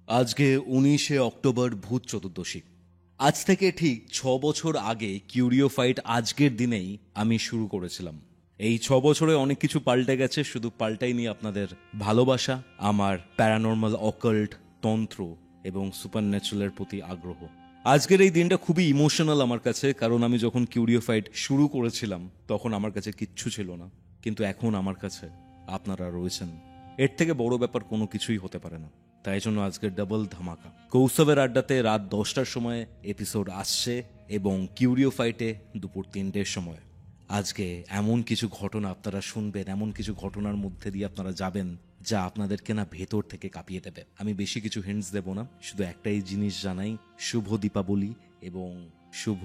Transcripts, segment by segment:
আজকে 19শে অক্টোবর ভূত চতুর্দশী। আজ থেকে ঠিক 6 বছর আগে কিউরিও ফাইট আজকের দিনেই আমি শুরু করেছিলাম। এই 6 বছরে অনেক কিছু পাল্টে গেছে, শুধু পাল্টাইনি আপনাদের ভালোবাসা, আমার প্যারানর্মাল, অকাল্ট, তন্ত্র এবং সুপারন্যাচুরালের প্রতি আগ্রহ। আজকের এই দিনটা খুবই ইমোশনাল আমার কাছে, কারণ আমি যখন কিউরিও ফাইট শুরু করেছিলাম তখন আমার কাছে কিচ্ছু ছিল না, কিন্তু এখন আমার কাছে আপনারা রয়েছেন। এর থেকে বড় ব্যাপার কোনো কিছুই হতে পারে না। তাই জন্য আজকে ডাবল ধামাকা। কৌস্তবের আড্ডাতে রাত 10টার সময় এপিসোড আসছে এবং কিউরিও ফাইটে দুপুর 3টের সময়। আজকে এমন কিছু ঘটনা আপনারা শুনবেন, এমন কিছু ঘটনার মধ্যে দিয়ে আপনারা যাবেন যা আপনাদেরকে না ভেতর থেকে কাঁপিয়ে দেবে। আমি বেশি কিছু হিন্টস দেব না, শুধু একটাই জিনিস জানাই, শুভ দীপাবলি এবং শুভ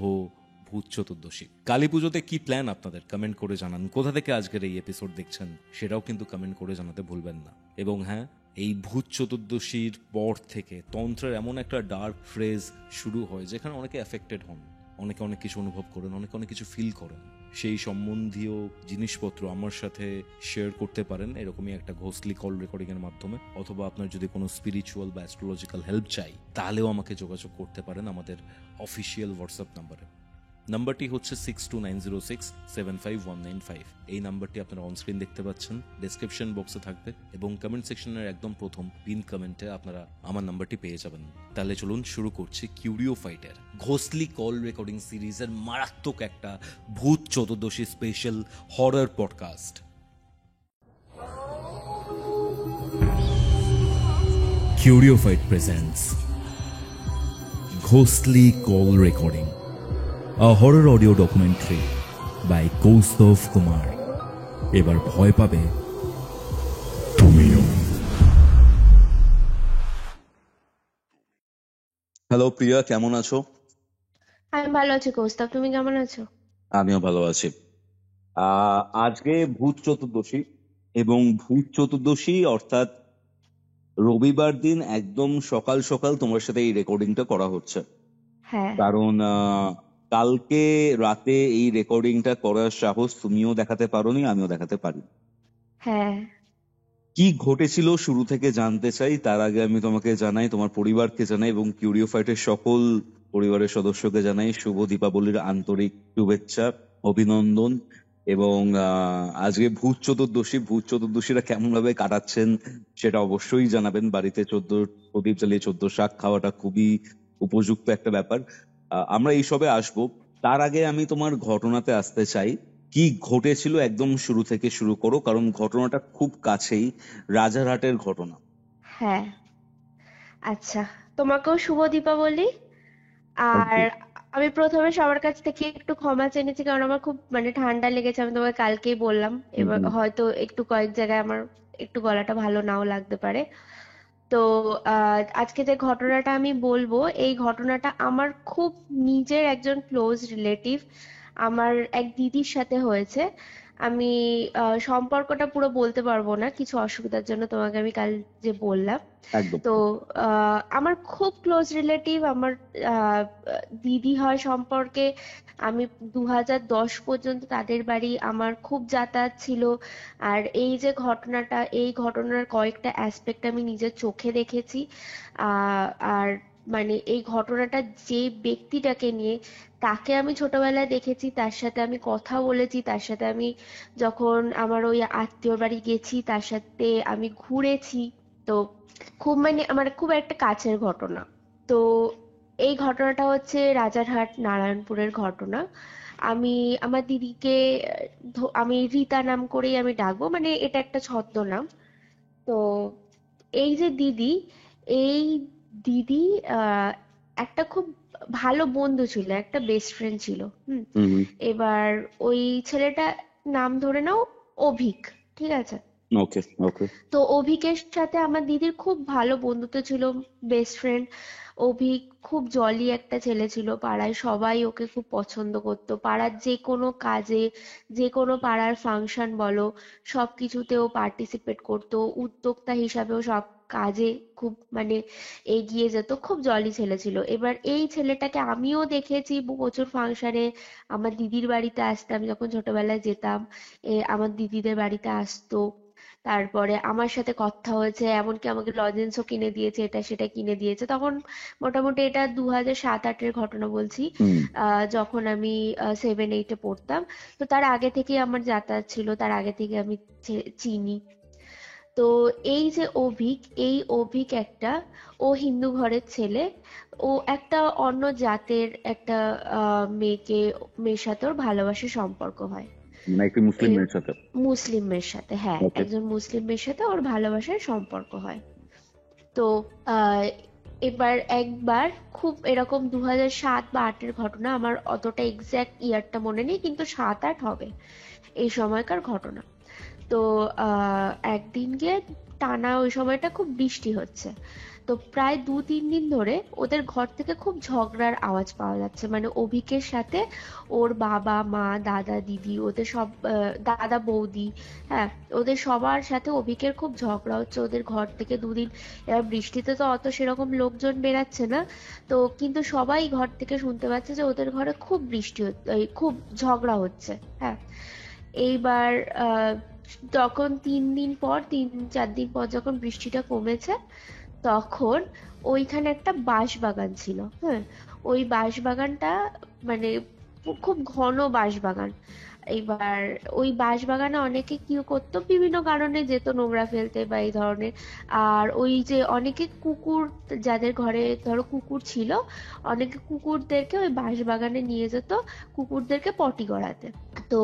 ভূত চতুর্দশী। কালী পুজোতে কি প্ল্যান আপনাদের কমেন্ট করে জানান। কোথা থেকে আজকের এই এপিসোড দেখছেন সেটাও কিন্তু কমেন্ট করে জানাতে ভুলবেন না। এবং হ্যাঁ, এই ভূত চতুর্দশীর পর থেকে তন্ত্রের এমন একটা ডার্ক ফ্রেজ শুরু হয় যেখানে অনেকে অ্যাফেক্টেড হন, অনেকে অনেক কিছু অনুভব করেন, অনেকে অনেক কিছু ফিল করেন। সেই সম্বন্ধীয় জিনিসপত্র আমার সাথে শেয়ার করতে পারেন এরকমই একটা ঘোষলি কল রেকর্ডিং এর মাধ্যমে, অথবা আপনার যদি কোনো স্পিরিচুয়াল বা অ্যাস্ট্রোলজিক্যাল হেল্প চাই তাহলেও আমাকে যোগাযোগ করতে পারেন আমাদের অফিসিয়াল হোয়াটসঅ্যাপ নাম্বারে। নাম্বারটি হচ্ছে 6290675195। এই নাম্বারটি আপনারা অনস্ক্রিন দেখতে পাচ্ছেন, ডেসক্রিপশন বক্সে থাকবে এবং কমেন্ট সেকশনের একদম প্রথম পিন কমেন্টে আপনারা আমার নাম্বারটি পেয়ে যাবেন। তাহলে চলুন শুরু করছি কিউরিও ফাইটের ঘোষলি কল রেকর্ডিং সিরিজের মারাত্মক একটা ভূত চতুর্দশী special horror podcast. Curio Fight presents Ghostly Call Recording, a horror audio documentary by Kaustav Kumar. এবার ভয় পাবে তুমিও। হ্যালো প্রিয়া, কেমন আছো? আমি ভালো আছি কৌস্তব, তুমি কেমন আছো? আমিও ভালো আছি। আজকে ভূত চতুর্দশী, এবং ভূত চতুর্দশী অর্থাৎ রবিবার দিন একদম সকাল সকাল তোমার সাথে এই রেকর্ডিংটা করা হচ্ছে। হ্যাঁ। কারণ কালকে রাতে এই রেকর্ডিংটা করার সাহস তুমিও দেখাতে পারোনি, আমিও দেখাতে পারি। হ্যাঁ। কি ঘটেছিল শুরু থেকে জানতে চাই। তার আগে আমি তোমাকে জানাই, তোমার পরিবারকে জানাই এবং কিউরিও ফাইটের সকল পরিবারের সদস্যকে জানাই শুভ দীপাবলির আন্তরিক শুভেচ্ছা, অভিনন্দন। এবং আজকে ভূত চতুর্দশী, ভূত চতুর্দশীরা কেমন ভাবে কাটাচ্ছেন সেটা অবশ্যই জানাবেন। বাড়িতে 14 প্রদীপ জ্বালিয়ে 14 শাক খাওয়াটা খুবই উপযুক্ত একটা ব্যাপার। আমরা এইসবে আসবো। তার আগে আমি তোমার ঘটনাতে আসতে চাই। কি ঘটেছিল একদম শুরু থেকে শুরু করো, কারণ ঘটনাটা খুব কাছেই, রাজারহাটের ঘটনা। হ্যাঁ। আচ্ছা, তোমাকেও শুভ দীপাবলি। Thank R you. আমি প্রথমে সবার কাছ থেকে একটু ক্ষমা চেয়ে নিচ্ছি, কারণ আমার খুব ঠান্ডা লেগেছে। আমি তোমাকে কালকেই বললাম, হুম এবার হুম। হয়তো একটু কয়েক জায়গায় আমার একটু গলাটা ভালো নাও লাগতে পারে। তো আজকে যে ঘটনাটা আমি বলবো, এই ঘটনাটা আমার খুব নিজের একজন ক্লোজ রিলেটিভ, আমার এক দিদির সাথে হয়েছে। আমি সম্পর্কটা পুরো বলতে পারবো না কিছু অসুবিধার জন্য, তোমাকে আমি কাল যে বললাম। একদম। তো আমার খুব ক্লোজ রিলেটিভ, আমার আহ, দিদি হয় সম্পর্কে। আমি 2010 পর্যন্ত তাদের বাড়ি আমার খুব যাতায়াত ছিল। আর এই যে ঘটনাটা, এই ঘটনার কয়েকটা অ্যাসপেক্ট আমি নিজের চোখে দেখেছি। আহ, আর এই ঘটনাটা যে ব্যক্তিটাকে নিয়ে, তাকে আমি ছোটবেলায় দেখেছি, তার সাথে আমি কথা বলেছি, তার সাথে আমি যখন আমার ওই আত্মীয়র বাড়ি গেছি তার সাথে আমি ঘুরেছি। তো খুব আমার খুব একটা কাছের ঘটনা। তো এই ঘটনাটা হচ্ছে রাজারহাট নারায়ণপুরের ঘটনা। আমি আমার দিদিকে আমি রীতা নাম করেই আমি ডাকবো, এটা একটা ছদ্মনাম। তো এই যে দিদি, এই দিদি আহ একটা খুব ভালো বন্ধু ছিল, একটা বেস্ট ফ্রেন্ড ছিল। হুম। হুম হুম। এবার ওই ছেলেটা, নাম ধরে নাও অভিক, ঠিক আছে? ওকে ওকে। তো অভিকের সাথে আমার দিদির খুব ভালো বন্ধুত্ব ছিল, বেস্ট ফ্রেন্ড। অভিক খুব জলি একটা ছেলে ছিল, পাড়ায় সবাই ওকে খুব পছন্দ করতো। পাড়ার যে কোনো কাজে, যে কোনো পাড়ার ফাংশন বলো, সবকিছুতে ও পার্টিসিপেট করতো, উদ্যোক্তা হিসাবেও সব কাজে খুব এগিয়ে যেত, খুব জলি ছেলে ছিল। এবার এই ছেলেটাকে আমিও দেখেছি প্রচুর ফাংশনে। আমার দিদির বাড়িতে আসতাম যখন ছোটবেলায় যেতাম, আমার দিদিদের বাড়িতে আসতো। তারপরে আমার সাথে কথা হয়েছে, এমনকি আমাকে লজেন্সও কিনে দিয়েছে, এটা সেটা কিনে দিয়েছে। তখন মোটামুটি এটা 2007-08-এর ঘটনা বলছি, হুম। যখন আমি 7-8-এ পড়তাম। তো তার আগে থেকেই আমার যাতায়াত ছিল, তার আগে থেকে আমি চিনি। তো এই যে অভিক, এই অভিক একটা, ও হিন্দু ঘরের ছেলে, ও একটা অন্য জাতের একটা মেয়ের সাথে ওর ভালোবাসার সম্পর্ক হয়। মানে একটি মুসলিম এই মেয়ের সাথে। মুসলিম মেয়ের সাথে, হ্যাঁ, ওকে। একজন মুসলিম মেয়ের সাথে ওর ভালোবাসার সম্পর্ক হয়। তো আহ, এবার একবার খুব এরকম 2007 বা 2008-এর ঘটনা, আমার অতটা এক্সাক্ট ইয়ারটা মনে নেই, কিন্তু 7-8 হবে এই সময়কার ঘটনা। তো একদিন গিয়ে টানা ওই সময়টা খুব বৃষ্টি হচ্ছে। তো প্রায় 2-3 দিন ধরে ওদের ঘর থেকে খুব ঝগড়ার আওয়াজ পাওয়া যাচ্ছে, মানে অভিকের সাথে ওর বাবা মা দাদা দিদি ওদের সব, দাদা বৌদি, হ্যাঁ, ওদের সবার সাথে অভিকের খুব ঝগড়া হচ্ছে ওদের ঘর থেকে 2 দিন। এবার বৃষ্টিতে তো অত সেরকম লোকজন বেরাচ্ছে না, তো কিন্তু সবাই ঘর থেকে শুনতে পাচ্ছে যে ওদের ঘরে খুব বৃষ্টি হচ্ছে, খুব ঝগড়া হচ্ছে, হ্যাঁ। এইবার তখন 3 দিন পর, 3-4 দিন পর যখন বৃষ্টিটা কমেছে, তখন ওইখানে একটা বাঁশবাগান ছিল, হ্যাঁ। ওই বাঁশবাগানটা মানে খুব ঘন বাঁশবাগান। এইবার ওই বাঁশবাগানে অনেকে কি করতো, বিভিন্ন কারণে যেত নোংরা ফেলতে বা এই ধরনের। আর ওই যে অনেকে কুকুর, যাদের ঘরে ধরো কুকুর ছিল, অনেকে কুকুরদেরকে ওই বাঁশবাগানে নিয়ে যেত কুকুরদেরকে পটি করাতে। তো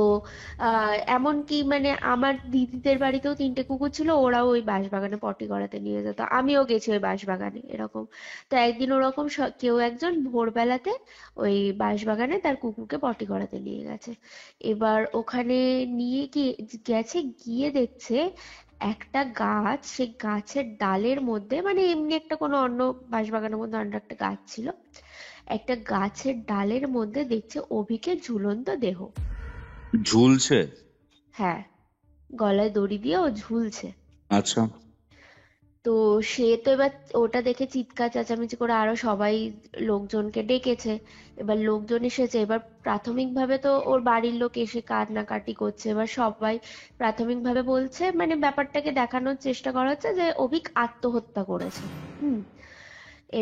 এমনকি মানে আমার দিদিদের বাড়িতেও 3টে কুকুর ছিল, ওরাও ওই বাঁশবাগানে পটি করাতে নিয়ে যেত, আমিও গেছি ওই বাঁশবাগানে এরকম। তো একদিন ওরকম কেউ একজন ভোরবেলাতে ওই বাঁশবাগানে তার কুকুরকে পটি করাতে নিয়ে গেছে। এবার ওখানে নিয়ে গেছে, গিয়ে দেখছে একটা গাছ, সে গাছের ডালের মধ্যে, মানে এমনি একটা কোনো অন্য বাঁশবাগানের মধ্যে অন্য একটা গাছ ছিল, একটা গাছের ডালের মধ্যে দেখছে অভিকের ঝুলন্ত দেহ। ঝুলছে? হ্যাঁ, গলায় দড়ি দিয়ে ও ঝুলছে। আচ্ছা। তো সে তো এবার ওটা দেখে চিৎকার চেঁচামেচি করে আরো সবাই লোকজনকে ডেকেছে। এবার লোকজন এসেছে, এবার প্রাথমিকভাবে তো ওর বাড়ির লোক এসে কান্নাকাটি করছে। এবার সবাই প্রাথমিকভাবে বলছে, মানে ব্যাপারটাকে দেখানোর চেষ্টা করা হচ্ছে যে অভিক আত্মহত্যা করেছে। হুম।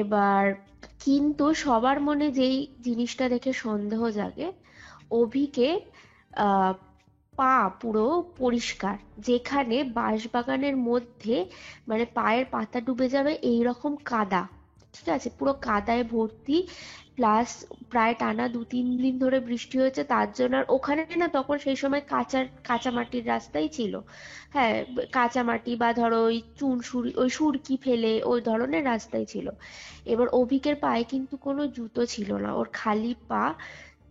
এবার কিন্তু সবার মনে যেই জিনিসটা দেখে সন্দেহ জাগে, অভিকে আহ পা পুরো পরিষ্কার, যেখানে বাঁশবাগানের মধ্যে মানে পায়ের পাতা ডুবে যাবে এইরকম কাদা, ঠিক আছে, পুরো কাদায় ভর্তি। প্লাস প্রায় টানা 2-3 দিন ধরে বৃষ্টি হয়েছে, তার জন্য আর ওখানে না তখন সেই সময় কাঁচা কাঁচা মাটির রাস্তাই ছিল, হ্যাঁ, কাঁচা মাটি বা ধরো ওই ওই সুরকি ফেলে ওই ধরনের রাস্তাই ছিল। এবার অভিকের পায়ে কিন্তু কোনো জুতো ছিল না, ওর খালি পা,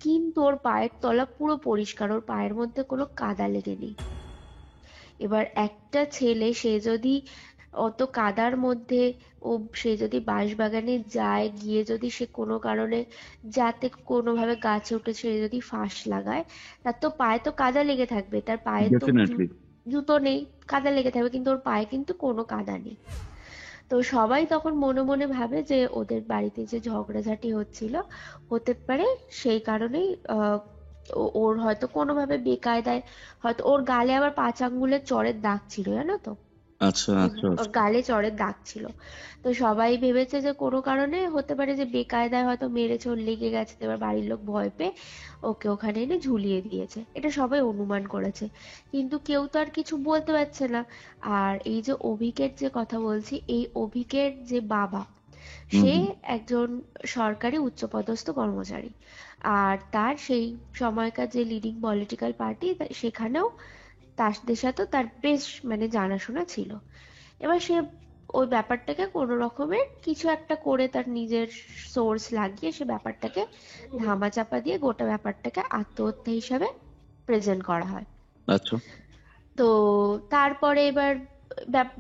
কিন্তু ওর পায়ের তলা পুরো পরিষ্কার, ওর পায়ের মধ্যে কোনো কাদা লেগে নেই। এবার একটা ছেলে, সে যদি অত কাদার মধ্যে, সে যদি বাঁশবাগানে যায়, গিয়ে যদি সে কোনো কারণে যাতে কোনোভাবে গাছে উঠে সে যদি ফাঁস লাগায়, তার তো পায়ে তো কাদা লেগে থাকবে, তার পায়ে তো ডেফিনেটলি। জুতো নেই, কাদা লেগে থাকবে, কিন্তু ওর পায়ে কিন্তু কোনো কাদা নেই। তো সবাই তখন মনে মনে ভাবে যে ওদের বাড়িতে যে ঝগড়াঝাটি হচ্ছিল, হতে পারে সেই কারণেই ওর হয়তো কোনোভাবে বেকায়দায়, হয়তো ওর গালে আবার 5 আঙ্গুলের চড়ের দাগ ছিল, জানো তো, আচ্ছা আচ্ছা ওর আচ্ছা। গালে চড়ের দাগ ছিল। তো সবাই ভেবেছে যে কোনো কারণে হতে পারে যে বেকায়দায় হয়তো মেরেছে, ওর লেগে গেছে। তো এবার বাড়ির লোক ভয় পেয়ে ওকে ওখানে এনে ঝুলিয়ে দিয়েছে, এটা সবাই অনুমান করেছে, কিন্তু কেউ তো আর কিছু বলতে পারছে না। আর এই যে অভিকের যে কথা বলছি, এই অভিকের যে বাবা, হুম সে হুম। একজন সরকারি উচ্চপদস্থ কর্মচারী। আর তার সেই সময়কার যে লিডিং পলিটিক্যাল পার্টি, সেখানেও তাদের সাথেও তার বেশ মানে জানাশোনা ছিল। এবার সে ওই ব্যাপারটাকে কোনো রকমের কিছু একটা করে তার নিজের সোর্স লাগিয়ে সে ব্যাপারটাকে ধামাচাপা দিয়ে গোটা ব্যাপারটাকে আত্মহত্যা হিসাবে প্রেজেন্ট করা হয়। আচ্ছা। তো তারপরে এবার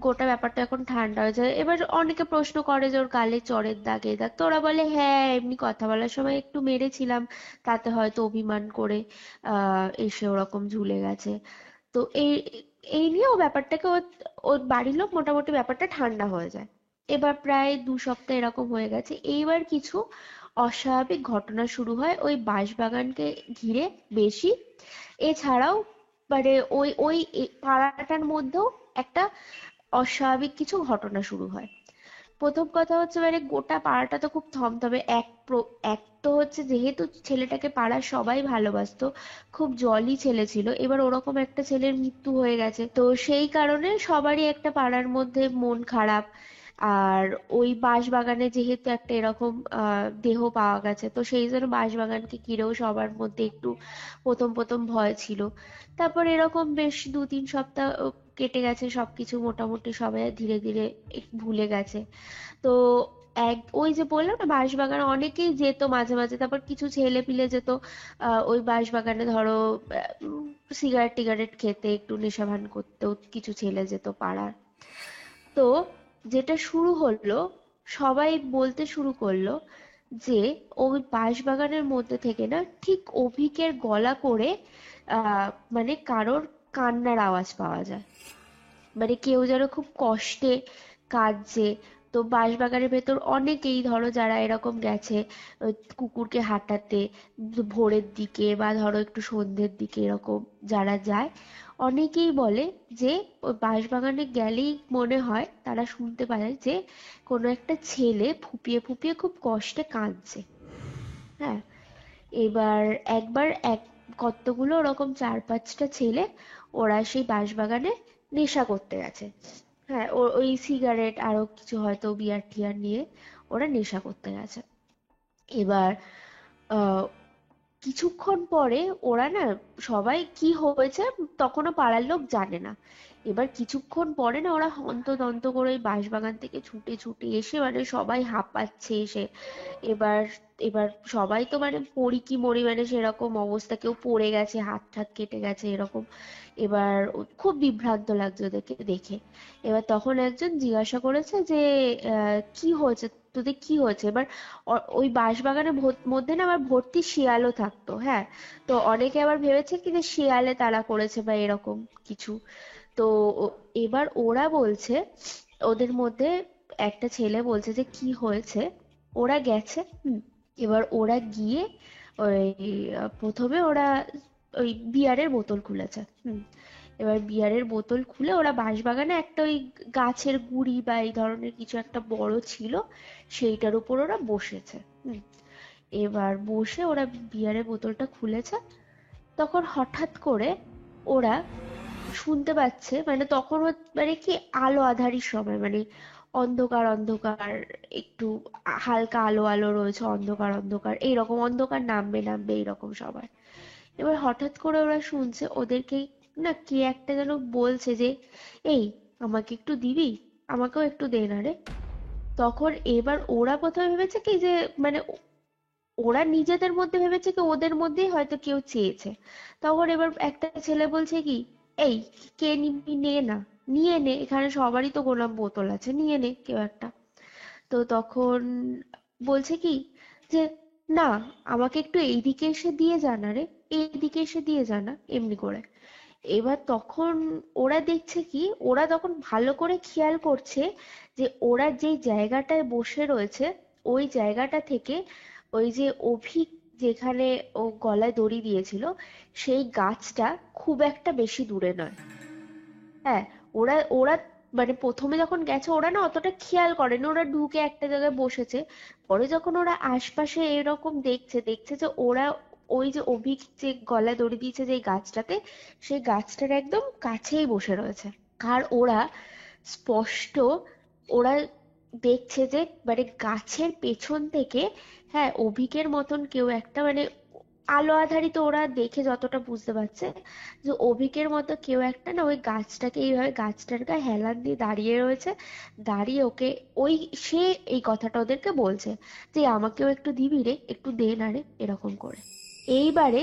গোটা ব্যাপারটা এখন ঠান্ডা হয়ে যায়। এবার অনেকে প্রশ্ন করে যে ওর গালে চড়ের দাগ এই দাগ, তো ওরা বলে হ্যাঁ এমনি কথা বলার সময় একটু মেরেছিলাম, তাতে হয়তো অভিমান করে এসে ওরকম ঝুলে গেছে। তো এই এই নিয়ে ও ব্যাপারটাকে ওর বাড়ির লোক মোটামুটি ব্যাপারটা ঠান্ডা হয়ে যায়। এবার প্রায় 2 সপ্তাহ এরকম হয়ে গেছে, এইবার কিছু অস্বাভাবিক ঘটনা শুরু হয় ওই বাঁশবাগানকে ঘিরে বেশি। এছাড়াও মানে ওই ওই পাড়াটার মধ্যেও একটা অস্বাভাবিক কিছু ঘটনা শুরু হয়। প্রথম কথা হচ্ছে মানে গোটা পাড়াটা তো খুব থমথমে। এক তো হচ্ছে যেহেতু ছেলেটাকে পাড়ার সবাই ভালোবাসতো, খুব জলি ছেলে ছিল, এবার ওরকম একটা ছেলের মৃত্যু হয়ে গেছে, তো সেই কারণে সবারই একটা পাড়ার মধ্যে মন খারাপ। আর ওই বাঁশবাগানে যেহেতু একটা এরকম দেহ পাওয়া গেছে, তো সেই জন্য বাঁশবাগানকে ঘিরেও সবার মধ্যে একটু প্রথম প্রথম ভয় ছিল। তারপর এরকম বেশ 2-3 সপ্তাহ কেটে গেছে, সবকিছু মোটামুটি সবাই ধীরে ধীরে ভুলে গেছে। তো ওই যে বললাম না, বাঁশবাগানে অনেকেই যেত মাঝে মাঝে, তারপর কিছু ছেলে পিলে যেত ওই বাঁশবাগানে, ধরো সিগারেট টিগারেট খেতে, একটু নেশা ভান করতেও কিছু ছেলে যেত পাড়ার। তো যেটা শুরু হলো, সবাই বলতে শুরু করলো যে ওই বাঁশবাগানের মধ্যে থেকে না ঠিক অভিকের গলা করে আহ মানে কারোর কান্নার আওয়াজ পাওয়া যায়, মানে কেউ যেন খুব কষ্টে কাঁদছে। তো বাঁশবাগানের ভেতর অনেকেই, ধরো যারা এরকম গেছে কুকুরকে হাঁটাতে ভোরের দিকে বা ধরো একটু সন্ধ্যের দিকে, এরকম যারা যায়, অনেকেই বলে যে ওই বাঁশবাগানে গেলেই মনে হয় তারা শুনতে পায় যে কোনো একটা ছেলে ফুপিয়ে ফুপিয়ে খুব কষ্টে কাঁদছে। হ্যাঁ, এবার একবার কতগুলো ওরকম 4-5টা ছেলে ওরা সেই বাঁশবাগানে নেশা করতে গেছে। হ্যাঁ, ওই সিগারেট আরো কিছু হয়তো বিয়ার টিয়ার নিয়ে ওরা নেশা করতে গেছে। এবার আহ কিছুক্ষণ পরে ওরা না, সবাই কি হয়েছে তখনও পাড়ার লোক জানে না। এবার কিছুক্ষণ পরে না ওরা হন্তদন্ত করে ওই বাঁশবাগান থেকে ছুটে ছুটে এসে, মানে সবাই হাঁপাচ্ছে এসে। এবার এবার সবাই তো মানে পড়ি কি মরি, মানে সেরকম অবস্থা, কেউ পড়ে গেছে, হাত ঠাত কেটে গেছে এরকম। এবার খুব বিভ্রান্ত লাগছে ওদেরকে দেখে। এবার তখন একজন জিজ্ঞাসা করেছে যে কি হয়েছে, তোদের কি হয়েছে? এবার ওই বাঁশবাগানের মধ্যে না আবার ভর্তি শিয়ালও থাকতো। হ্যাঁ, তো অনেকে আবার ভেবেছে কি যে শিয়ালে তাড়া করেছে বা এরকম কিছু। তো এবার ওরা বলছে, ওদের মধ্যে একটা ছেলে বলছে যে কি হয়েছে। ওরা গেছে, এবার ওরা গিয়ে ওই প্রথমে ওরা ওই বিয়ারের বোতল খুলেছে। এবার বিয়ারের বোতল খুলে ওরা বাঁশবাগানে একটা ওই গাছের গুঁড়ি বা এই ধরনের কিছু একটা বড় ছিল, সেইটার উপর ওরা বসেছে। এবার বসে ওরা বিয়ারের বোতলটা খুলেছে, তখন হঠাৎ করে ওরা শুনতে পাচ্ছে, মানে তখন মানে কি আলো আঁধারির সময়, মানে অন্ধকার অন্ধকার, একটু হালকা আলো আলো রয়েছে, অন্ধকার অন্ধকার, এইরকম অন্ধকার নামবে নামবে এইরকম সবার। এবার হঠাৎ করে ওরা শুনছে ওদেরকে না কে একটা যেন বলছে যে এই আমাকে একটু দিবি, আমাকেও একটু দে না রে। তখন এবার ওরা প্রথমে ভেবেছে কি যে মানে ওরা নিজেদের মধ্যে ভেবেছে কি ওদের মধ্যেই হয়তো কেউ চেয়েছে। তখন এবার একটা ছেলে বলছে কি, এই কে নিবি নে না, নিয়ে নে, এখানে সবারই তো গোলাম বোতল আছে, নিয়ে নে কেউ একটা। তো তখন বলছে কি যে না, আমাকে একটু এইদিকে এসে দিয়ে জানা রে, এইদিকে এসে দিয়ে জানা, এমনি করে। এবার তখন ওরা দেখছে কি, ওরা তখন ভালো করে খেয়াল করছে যে ওরা যেই জায়গাটায় বসে রয়েছে ওই জায়গাটা থেকে ওই যে অভিক যেখানে ও গলায় দড়ি দিয়েছিল সেই গাছটা খুব একটা বেশি দূরে নয়। হ্যাঁ, ওরা ওরা মানে প্রথমে যখন গেছে ওরা না অতটা খেয়াল করেনি, ওরা ঢুকে একটা জায়গায় বসেছে। পরে যখন ওরা আশপাশে এরকম দেখছে, দেখছে যে ওরা ওই যে অভিক যে গলায় দড়ি দিয়েছে যে গাছটাতে, সেই গাছটার একদম কাছেই বসে রয়েছে। আর ওরা স্পষ্ট, ওরা দেখছে যে মানে গাছের পেছন থেকে, হ্যাঁ, অভিকের মতন কেউ একটা, মানে আলো আঁধারি তো ওরা দেখে যতটা বুঝতে পারছে, যে অভিকের মতো কেউ একটা না ওই গাছটাকে এইভাবে গাছটার গায়ে হেলান দিয়ে দাঁড়িয়ে রয়েছে। দাঁড়িয়ে ওকে ওই সে এই কথাটা ওদেরকে বলছে যে আমাকেও একটু দিবি রে, একটু দে না রে, এরকম করে। এইবারে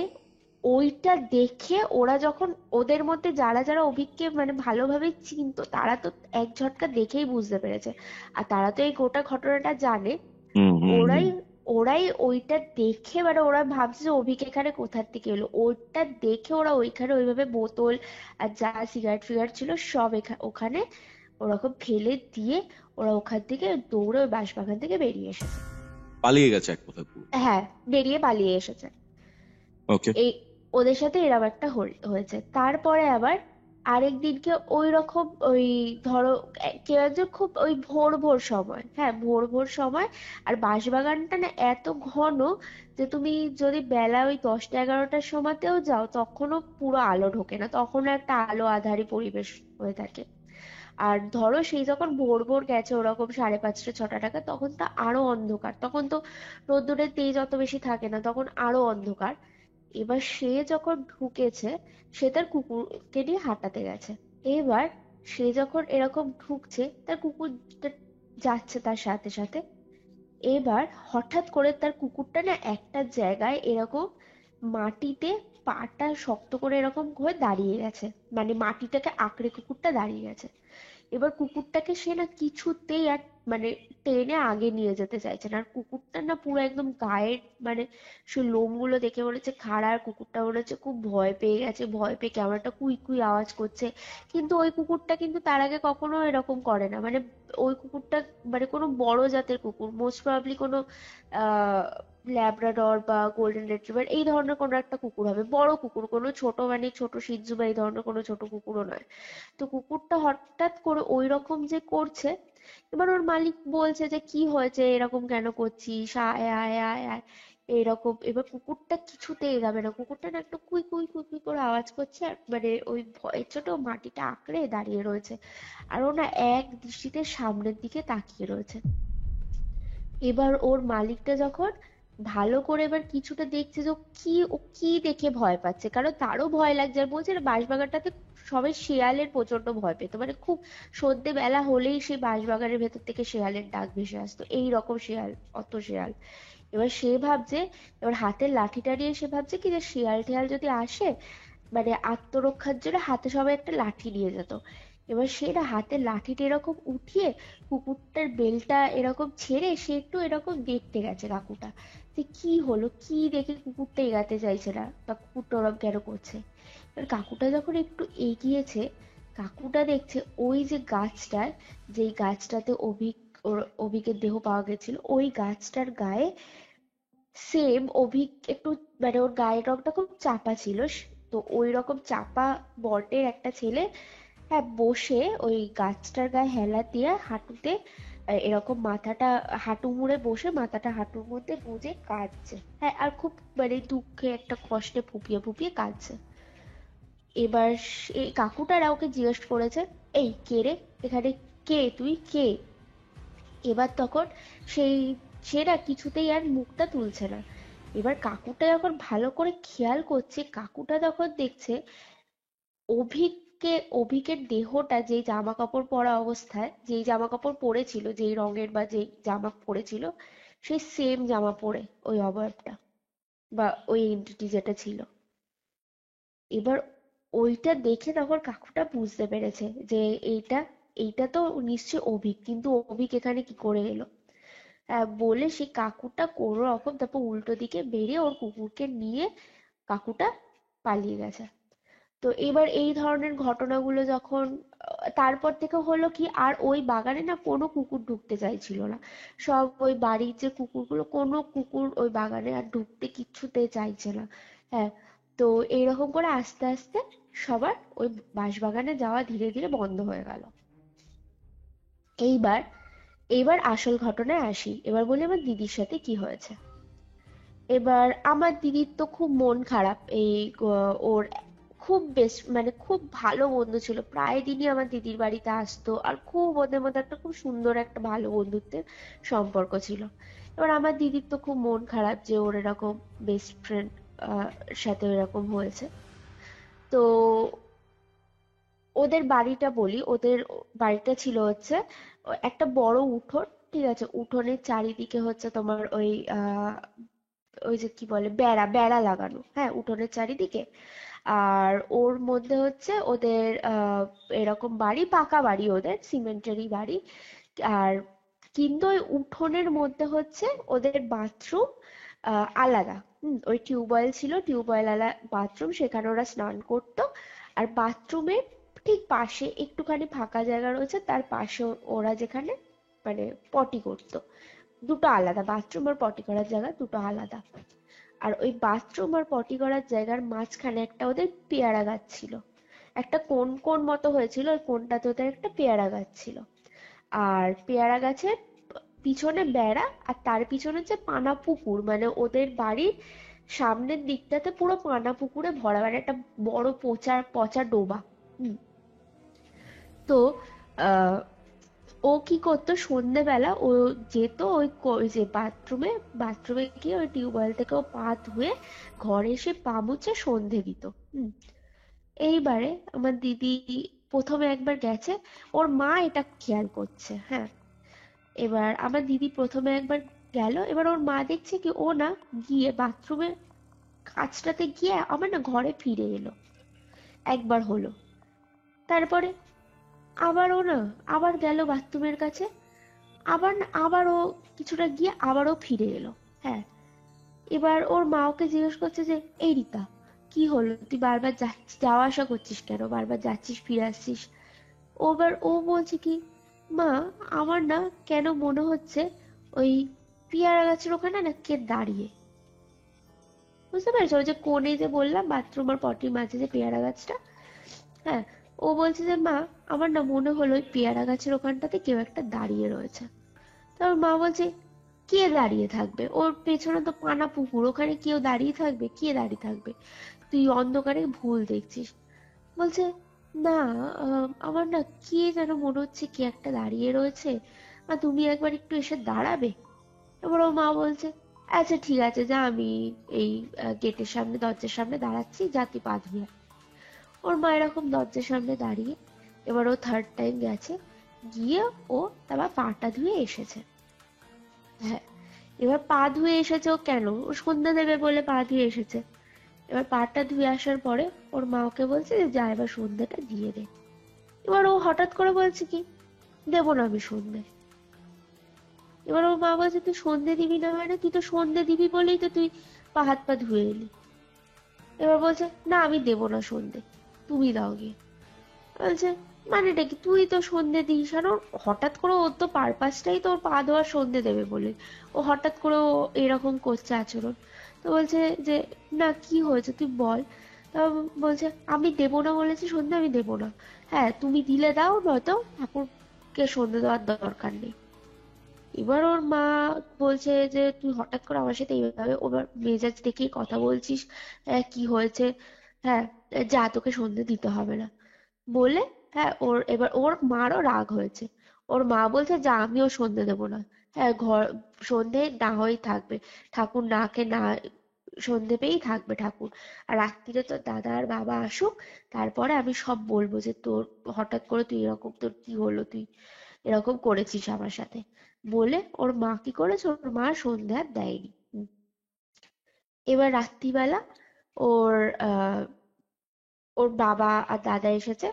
ওইটা দেখে ওরা যখন, ওদের মধ্যে যারা যারা অভিককে মানে ভালোভাবে চিনতো তারা তো এক ঝটকা দেখেই বুঝতে পেরেছে, আর তারা তো এই গোটা ঘটনাটা জানে। হুম হুম ওরাই হুম ওরাই ওইটা দেখে, মানে ওরা ভাবছে যে অভিক এখানে কোথার থেকে এলো, ওইটা দেখে ওরা ওইখানে ওইভাবে বোতল আর যা সিগারেট ফিগারেট ছিল সব ওখানে ওরকম ফেলে দিয়ে ওরা ওখান থেকে দৌড়ে ওই বাঁশবাগান থেকে বেরিয়ে এসেছে। পালিয়ে গেছে এক কথা পুরো। হ্যাঁ, বেরিয়ে পালিয়ে এসেছে। ওকে। এই ওদের সাথে এরকম একটা হয়েছে। তারপরে আবার আরেক দিনকে ওই রকম ওই ধরো কেউ একজন খুব ওই ভোর ভোর সময়, হ্যাঁ ভোর ভোর সময়, আর বাঁশবাগানটা না এত ঘন যে তুমি যদি বেলা ওই 10টা 11টার সময়তেও যাও তখনও পুরো আলো ঢোকে না, তখনও একটা আলো আঁধারি পরিবেশ হয়ে থাকে। আর ধরো সেই যখন ভোর ভোর গেছে ওরকম 5:30 6টা তখন তো আরো অন্ধকার, তখন তো রোদ্দুরের তেজ অত বেশি থাকে না, তখন আরো অন্ধকার। এবার সে যখন ঢুকেছে, সে তার কুকুরকে নিয়ে হাঁটাতে গেছে। এবার সে যখন এরকম ঢুকছে, তার কুকুরটা যাচ্ছে তার সাথে সাথে। এবার হঠাৎ করে তার কুকুরটা না একটা জায়গায় এরকম মাটিতে পাটা শক্ত করে এরকম হয়ে দাঁড়িয়ে গেছে, মানে মাটিটাকে আঁকড়ে কুকুরটা দাঁড়িয়ে গেছে। এবার কুকুরটাকে সে না কিছুতেই আর মানে টেনে আগে নিয়ে যেতে চাইছে না, আর কুকুরটা না পুরো একদম গায়ের মানে সে লোমগুলো দেখে বলেছে খাড়া, আর কুকুরটা বলেছে খুব ভয় পেয়ে গেছে, ভয় পেয়ে কেমন একটা কুই কুই আওয়াজ করছে। কিন্তু ওই কুকুরটা কিন্তু তার আগে কখনো এরকম করে না, মানে ওই কুকুরটা মানে কোনো বড় জাতের কুকুর, মোস্ট প্রবাবলি কোনো আহ ল্যাব্রাডর বা গোল্ডেন রিট্রিভার এই ধরনের কোনো একটা কুকুর হবে, বড় কুকুর, কোনো ছোট মানে ছোট সিটজু বা এই ধরনের কোনো ছোট কুকুরও নয়। তো কুকুরটা হঠাৎ করে ওই রকম যে করছে, এবার ওর মালিক বলছে যে কি হয়েছে, এরকম কেন করছিস, আয় আয় আয় আয় এরকম। এবার কুকুরটা কিছুতেই যাবে না, কুকুরটা না একটু কুই কুই কুই কুই করে আওয়াজ করছে, আর মানে ওই ভয়ের ছোট মাটিটা আঁকড়ে দাঁড়িয়ে রয়েছে, আর ও না এক দৃষ্টিতে সামনের দিকে তাকিয়ে রয়েছে। এবার ওর মালিকটা যখন ভালো করে এবার কিছুটা দেখছে যে ও কি দেখে ভয় পাচ্ছে, কারণ তারও ভয় লাগছে, আর বলছে না বাঁশবাগানটাতে সবাই শেয়ালের প্রচন্ড ভয় পেত, মানে খুব সন্ধে বেলা হলেই সেই বাঁশবাগানের ভেতর থেকে শেয়ালের ডাক ভেসে আসতো, এই রকম শেয়াল, অত শেয়াল। এবার সে ভাবছে, এবার হাতের লাঠিটা নিয়ে সে ভাবছে কি যে শিয়াল টিয়াল যদি আসে মানে আত্মরক্ষার জন্য হাতে সবাই একটা লাঠি নিয়ে যেত। এবার সে না হাতের লাঠিটা এরকম উঠিয়ে কুকুরটার বেলটা এরকম ছেড়ে সে একটু এরকম দেখতে গেছে কাকুটা, যে কি হলো, কি দেখে কুকুরটা এগাতে চাইছে না বা কুকুরটা ওরম কেন করছে। এবার কাকুটা যখন একটু এগিয়েছে, কাকুটা দেখছে ওই যে গাছটায়, যেই গাছটাতে অভিকের দেহ পাওয়া গেছিল, ওই গাছটার গায়ে সেম অভিক একটু মানে ওর গায়ের রংটা খুব চাপা ছিল, তো ওই রকম চাপা বর্ণের একটা ছেলে, হ্যাঁ বসে ওই গাছটার গায়ে হেলা দিয়ে হাঁটুতে এরকম মাথাটা হাঁটু মুড়ে বসে মাথাটা হাঁটুর মধ্যে গুঁজে কাঁদছে, হ্যাঁ আর খুব মানে দুঃখে একটা কষ্টে ফুপিয়ে ফুপিয়ে কাঁদছে। এবার এই কাকুটারা ওকে জিজ্ঞেস করেছে, এই কে রে, এখানে কে, তুই কে? এবার তখন সেই সেরা কিছুতেই আর মুখটা তুলছে না। এবার কাকুটা যখন ভালো করে খেয়াল করছে, কাকুটা তখন দেখছে অভিকের দেহটা যেই জামা কাপড় পরা অবস্থায়, যেই জামা কাপড় পরেছিল, যেই রঙের বা যেই জামা পরেছিল, সেই সেম জামা পরে ওই অবয়বটা বা ওই এন্টিটি যেটা ছিল। এবার ওইটা দেখে তখন কাকুটা বুঝতে পেরেছে যে এইটা এইটা তো নিশ্চয়ই অভিক, কিন্তু অভিক এখানে কি করে এলো। বলে সেই কাকুটা কোনো রকম তারপর উল্টো দিকে বেরিয়ে ওর কুকুরকে নিয়ে কাকুটা পালিয়ে গেছে। তো এবার এই ধরনের ঘটনাগুলো যখন তারপর থেকে হলো কি, আর ওই বাগানে না কোনো কুকুর ঢুকতে চাইছিল না, সব ওই বাড়ির যে কুকুরগুলো, কোনো কুকুর ওই বাগানে আর ঢুকতে কিচ্ছুতে চাইছে না। হ্যাঁ, তো এইরকম করে আস্তে আস্তে সবার ওই বাঁশবাগানে যাওয়া ধীরে ধীরে বন্ধ হয়ে গেল। এইবার এইবার আসল ঘটনায় আসি, এবার বলি আমার দিদির সাথে কি হয়েছে। এবার আমার দিদির তো খুব মন খারাপ, এই ওর খুব বেশ মানে খুব ভালো বন্ধু ছিল, প্রায় দিনই আমার দিদির বাড়িতে আসতো, আর খুব ওদের মধ্যে একটা খুব সুন্দর একটা ভালো বন্ধুত্বের সম্পর্ক ছিল। এবার আমার দিদির তো খুব মন খারাপ যে ওর এরকম বেস্ট ফ্রেন্ড সাথে এরকম হয়েছে। তো ওদের বাড়িটা বলি, ওদের বাড়িটা ছিল হচ্ছে একটা বড় উঠোন, ঠিক আছে, উঠোনের চারিদিকে হচ্ছে তোমার ওই ওই যে কি বলে বেড়া বেড়া লাগানো, হ্যাঁ উঠোনের চারিদিকে। আর ওর মধ্যে হচ্ছে ওদের এরকম বাড়ি, পাকা বাড়ি, ওদের সিমেন্টেরই বাড়ি। আর কিন্তু ওই উঠোনের মধ্যে হচ্ছে ওদের বাথরুম আলাদা, ওই টিউবওয়েল ছিল, টিউবওয়েল আলা বাথরুম, সেখানে ওরা স্নান করতো। আর বাথরুমের ঠিক পাশে একটুখানি ফাঁকা জায়গা রয়েছে, তার পাশে ওরা যেখানে মানে পটি করতো, দুটো আলাদা, বাথরুম আর পটি করার জায়গা দুটো আলাদা। আর ওই বাথরুম আর পটি করার জায়গার মাঝখানে একটা ওদের পেয়ারা গাছ ছিল, একটা কোণ কোণ মতো হয়েছিল, ওই কোণটাতে ওদের একটা পেয়ারা গাছ ছিল। আর পেয়ারা গাছের পিছনে বেড়া, আর তার পিছনে হচ্ছে পানা পুকুর, মানে ওদের বাড়ির সামনের দিকটাতে পুরো পানা পুকুরে ভরা, মানে একটা বড় পচা পচা ডোবা। হুম। তো আহ ও কি করতো, সন্ধ্যেবেলা ও যেত ওই যে বাথরুমে, বাথরুমে গিয়ে ওই টিউবওয়েল থেকে ও পা ধুয়ে ঘরে এসে পা মুছে সন্ধে দিত। হুম। এইবারে আমার দিদি প্রথমে একবার গেছে, ওর মা এটা খেয়াল করছে। হ্যাঁ। এবার আমার দিদি প্রথমে একবার গেল, এবার ওর মা দেখছে কি ও না গিয়ে বাথরুমের কাছটাতে গিয়ে আমার না ঘরে ফিরে এলো। একবার হলো, তারপরে আবার ও না আবার গেল বাথরুমের কাছে, আবারও কিছুটা গিয়ে আবারও ফিরে এলো। হ্যাঁ। এবার ওর মা ওকে জিজ্ঞেস করছে যে, এই রিতা, কি হলো, তুই বারবার যাচ্ছিস, যাওয়া আসা করছিস কেন, বারবার যাচ্ছিস ফিরে আসছিস? ও বলছে কি, মা, আমার না কেন মনে হচ্ছে ওই পেয়ারা গাছের ওখানে না কে দাঁড়িয়ে। বুঝতে পেরেছো, ওই যে কোণে যে বললাম বাথরুম আর পটির মাঝে যে পেয়ারা গাছটা। হ্যাঁ। ও বলছে যে, মা, আমার না মনে হলো ওই পেয়ারা গাছের ওখানটাতে কেউ একটা দাঁড়িয়ে রয়েছে। তার মা বলছে, কে দাঁড়িয়ে থাকবে, ওর পেছনে তো পানা পুকুর, ওখানে কেউ দাঁড়িয়ে থাকবে, কে দাঁড়িয়ে থাকবে, তুই অন্ধকারে ভুল দেখছিস। বলছে, না, আমার না কে যেন মনে হচ্ছে কে একটা দাঁড়িয়ে রয়েছে, আর তুমি একবার একটু এসে দাঁড়াবে। এবার ওর মা বলছে, আচ্ছা ঠিক আছে, যা, আমি এই গেটের সামনে, দরজার সামনে দাঁড়াচ্ছি, যা তুই পা ধুয়ে আয়। ওর মা এরকম দরজার সামনে দাঁড়িয়ে, এবার ও থার্ড টাইম গেছে, গিয়ে ও তারপর পাটা ধুয়ে এসেছে। হ্যাঁ। এবার পা ধুয়ে এসেছে ও কেন, ও সন্ধ্যা দেবে বলে পা ধুয়ে এসেছে। এবার পাটা ধুয়ে আসার পরে ওর মা ওকে বলছে যে, যা এবার সন্ধ্যেটা দিয়ে দে। এবার ও হঠাৎ করে বলছে কি, দেবো না আমি সন্ধ্যে। এবার ওর মা বলছে, তুই সন্ধ্যে দিবি না মানে, তুই তো সন্ধ্যে দিবি বলেই তো তুই পা হাত পা ধুয়ে এলি। এবার বলছে, না, আমি দেবো না সন্ধ্যে, তুমি দাও গিয়ে। বলছে, মানেটা কি, তুই তো সন্ধ্যে দিস। আর ওর হঠাৎ করে, ওর তো পারপাসটাই তো ওর পা ধোয়ার সন্ধ্যে দেবে বলে, ও হঠাৎ করে ও এরকম করছে আচরণ। তো বলছে যে, না, কি হয়েছে তুই বল। তা বলছে, আমি দেবো না বলেছি সন্ধ্যে, আমি দেবো না। হ্যাঁ, তুমি দিলে দাও, নয়তো ঠাকুরকে সন্ধ্যে দেওয়ার দরকার নেই। এবার ওর মা বলছে যে, তুই হঠাৎ করে আমার সাথে এইভাবে ওর মেজাজ দেখেই কথা বলছিস, কি হয়েছে? হ্যাঁ, যা, তোকে সন্ধ্যে দিতে হবে না বলে। হ্যাঁ, এবার ওর মারও রাগ হয়েছে। ওর মা বলছে, যা, আমিও সন্ধে দেবো না। হ্যাঁ, সন্ধে না হয়েই থাকবে, ঠাকুর নাকে না সন্ধে পেয়েই থাকবে ঠাকুর। আর রাত্রিরে তোর দাদা আর বাবা আসুক, তারপরে আমি সব বলবো যে তোর হঠাৎ করে তুই এরকম, তোর কি হলো, তুই এরকম করেছিস আমার সাথে বলে। ওর মা কি করেছে, ওর মা সন্ধে আর দেয়নি। এবার রাত্রিবেলা ওর ওর বাবা আর দাদা এসেছে।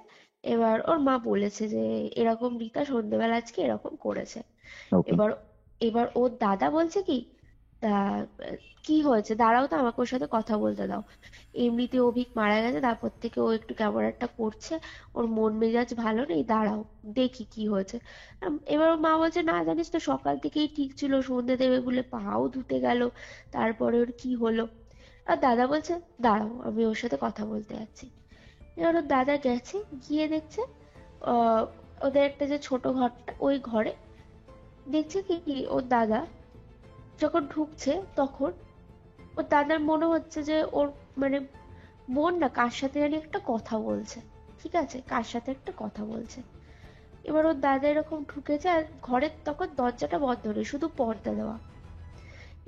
এবার ওর মা বলেছে যে, এরকম রিতা সন্ধ্যেবেলা আজকে এরকম করেছে। ওকে। এবার এবার ওর দাদা বলছে কি, তা কি হয়েছে, দাঁড়াও তো, আমাকে ওর সাথে কথা বলতে দাও। এমনিতে অভিক মারা গেছে, তারপর থেকে ও একটু কেমন একটা করছে, ওর মন মেজাজ ভালো নেই, দাঁড়াও দেখি কি হয়েছে। এবার ওর মা বলছে, না, জানিস তো, সকাল থেকেই ঠিক ছিল, সন্ধে দেবে বলে পাও ধুতে গেল, তারপরে ওর কি হলো। আর দাদা বলছে, দাঁড়াও, আমি ওর সাথে কথা বলতে যাচ্ছি। এবার ওর দাদা গেছে, গিয়ে দেখছে আহ ওদের একটা যে ছোট ঘরটা, ওই ঘরে দেখছে কি ওর দাদা যখন ঢুকছে, তখন ওর দাদার মনে হচ্ছে যে ওর মানে বোন না কার সাথে জানি একটা কথা বলছে। ঠিক আছে, কার সাথে একটা কথা বলছে। এবার ওর দাদা এরকম ঢুকেছে, আর ঘরের তখন দরজাটা বন্ধ নেই, শুধু পর্দা দেওয়া।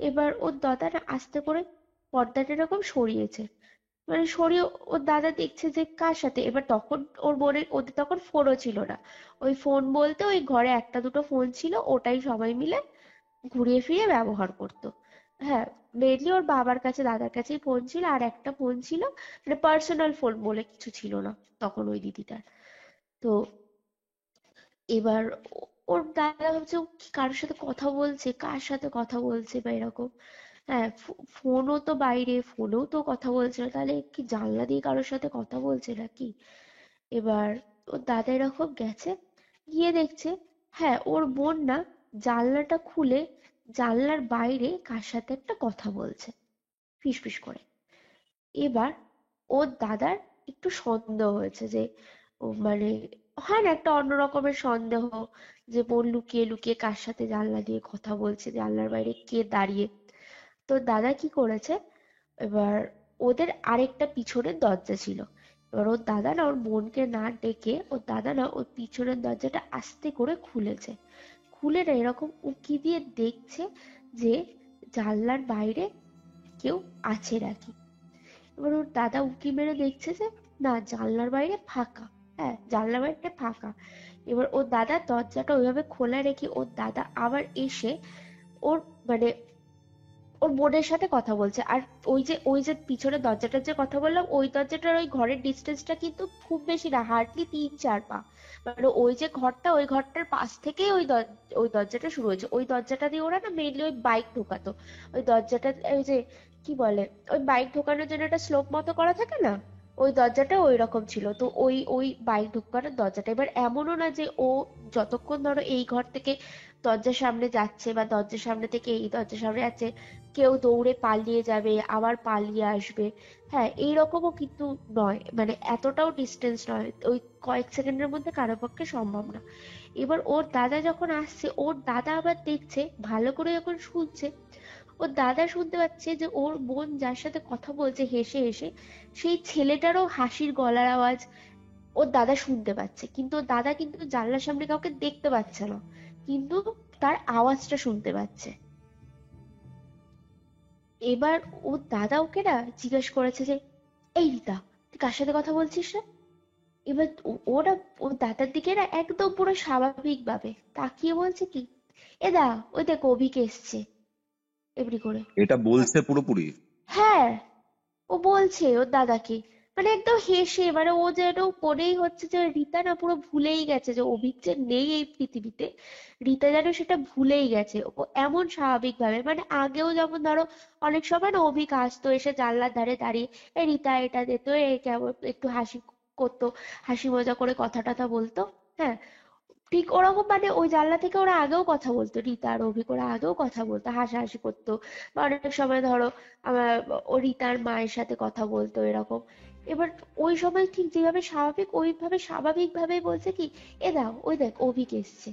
এবার ওর দাদাটা আস্তে করে পর্দাটা এরকম সরিয়েছে, মানে সরিয়ে ওর দাদা দেখছে যে কার সাথে। এবার তখন ওর বোনের, ওদের তখন ফোনও ছিল না, ওই ফোন বলতে ওই ঘরে একটা দুটো ফোন ছিল, ওটাই সবাই মিলে ঘুরিয়ে ফিরিয়ে ব্যবহার করতো। হ্যাঁ, মেনলি ওর বাবার কাছে, দাদার কাছেই ফোন ছিল, আর একটা ফোন ছিল, মানে পার্সোনাল ফোন বলে কিছু ছিল না তখন ওই দিদিটার। তো এবার ওর দাদা ভাবছে, ও কি কারোর সাথে কথা বলছে, কার সাথে কথা বলছে বা এরকম। হ্যাঁ, ফোনও তো বাইরে, ফোনেও তো কথা বলছে না, তাহলে কি জানলা দিয়ে কারোর সাথে কথা বলছে নাকি। এবার ওর দাদা এরকম গেছে, গিয়ে দেখছে, হ্যাঁ, ওর বোন না জানলাটা খুলে জানলার বাইরে কার সাথে একটা কথা বলছে, ফিসফিস করে। এবার ওর দাদার একটু সন্দেহ হয়েছে যে ও মানে হয় না একটা অন্য রকমের সন্দেহ, যে বোন লুকিয়ে লুকিয়ে কার সাথে জানলা দিয়ে কথা বলছে, জানলার বাইরে কে দাঁড়িয়ে। তো দাদা কি করেছে, এবার ওদের আরেকটা পিছনের দরজা ছিল, এবার ওর দাদা না ওর বোনকে না ডেকে ওর দাদা না ওর পিছনের দরজাটা আস্তে করে খুলেছে। খুলে না এরকম উঁকি দিয়ে দেখছে যে জানলার বাইরে কেউ আছে নাকি। এবার ওর দাদা উঁকি মেরে দেখছে যে না, জানলার বাইরে ফাঁকা। হ্যাঁ, জানলার বাইরে ফাঁকা। এবার ওর দাদা দরজাটা ওইভাবে খোলা রেখে ওর দাদা আবার এসে ওর মানে ওর বোনের সাথে কথা বলছে। আর ওই যে পিছনের দরজাটার যে কথা বললাম, ওই দরজাটার ওই ঘরের ডিস্টেন্সটা কিন্তু খুব বেশি না, হার্ডলি 3-4 পা। মানে ওই যে ঘরটা, ওই ঘরটার পাশ থেকেই ওই দরজাটা শুরু হয়েছে। ওই দরজাটা দিয়ে ওরা না মেইনলি ওই বাইক ঢোকাতো। ওই দরজাটা ওই যে কি বলে, ওই বাইক ঢোকানোর জন্য একটা স্লোপ মতো করা থাকে না, ওই দরজাটা ওই রকম ছিল। তো ওই বাইক ঢোকানোর দরজাটা, এবার এমনও না যে ও যতক্ষণ ধরো এই ঘর থেকে দরজার সামনে যাচ্ছে বা দরজার সামনে থেকে এই দরজার সামনে যাচ্ছে, কেউ দৌড়ে পালিয়ে যাবে আবার পালিয়ে আসবে, হ্যাঁ এইরকমও কিন্তু নয়, মানে এতটাও ডিস্টেন্স নয়, ওই কয়েক সেকেন্ডের মধ্যে কারো পক্ষে সম্ভব না। এবার ওর দাদা যখন আসছে, ওর দাদা আবার দেখছে, ভালো করে যখন শুনছে, ওর দাদা শুনতে পাচ্ছে যে ওর বোন যার সাথে কথা বলছে হেসে হেসে, সেই ছেলেটারও হাসির গলার আওয়াজ ওর দাদা শুনতে পাচ্ছে। কিন্তু ওর দাদা কিন্তু জানলার সামনে কাউকে দেখতে পাচ্ছে না, কিন্তু তার আওয়াজটা শুনতে পাচ্ছে। এবার ওর দাদা ওকে না জিজ্ঞেস করেছে যে এই রিতা, তুই কার সাথে কথা বলছিস রে? এবার ওরা ওর দাদার দিকে না একদম পুরো স্বাভাবিক ভাবে তাকিয়ে বলছে কি, এ দা ওই দেখ অভিক এসছে, এমনি করে। এটা বলছে পুরোপুরি? হ্যাঁ, ও বলছে ওর দাদাকে, মানে একদম হেসে, মানে ও যেন মনেই হচ্ছে যে রিতা না পুরো ভুলেই গেছে যে অভিক যে নেই এই পৃথিবীতে, রিতা যেন সেটা ভুলেই গেছে। ও এমন স্বাভাবিক ভাবে, মানে আগেও যেমন ধরো অনেক সময় না অভিক আসতো এসে জানলার ধারে দাঁড়িয়ে, এই রিতা এটা দিত, এই কেমন একটু হাসি করতো, হাসি মজা করে কথা টথা বলতো। হ্যাঁ, ঠিক ওরকম, মানে ওই জানলা থেকে ওরা আগেও কথা বলতো, রিতা আর অভিক ওরা আগেও কথা বলতো, হাসাহাসি করতো। বা অনেক সময় ধরো আমার ও রিতার মায়ের সাথে কথা বলতো এরকম। এবার ওই সময় ঠিক যেভাবে স্বাভাবিক, ওইভাবে স্বাভাবিক ভাবে বলছে কি, এ দাও ওই দেখ অভিক এসছে।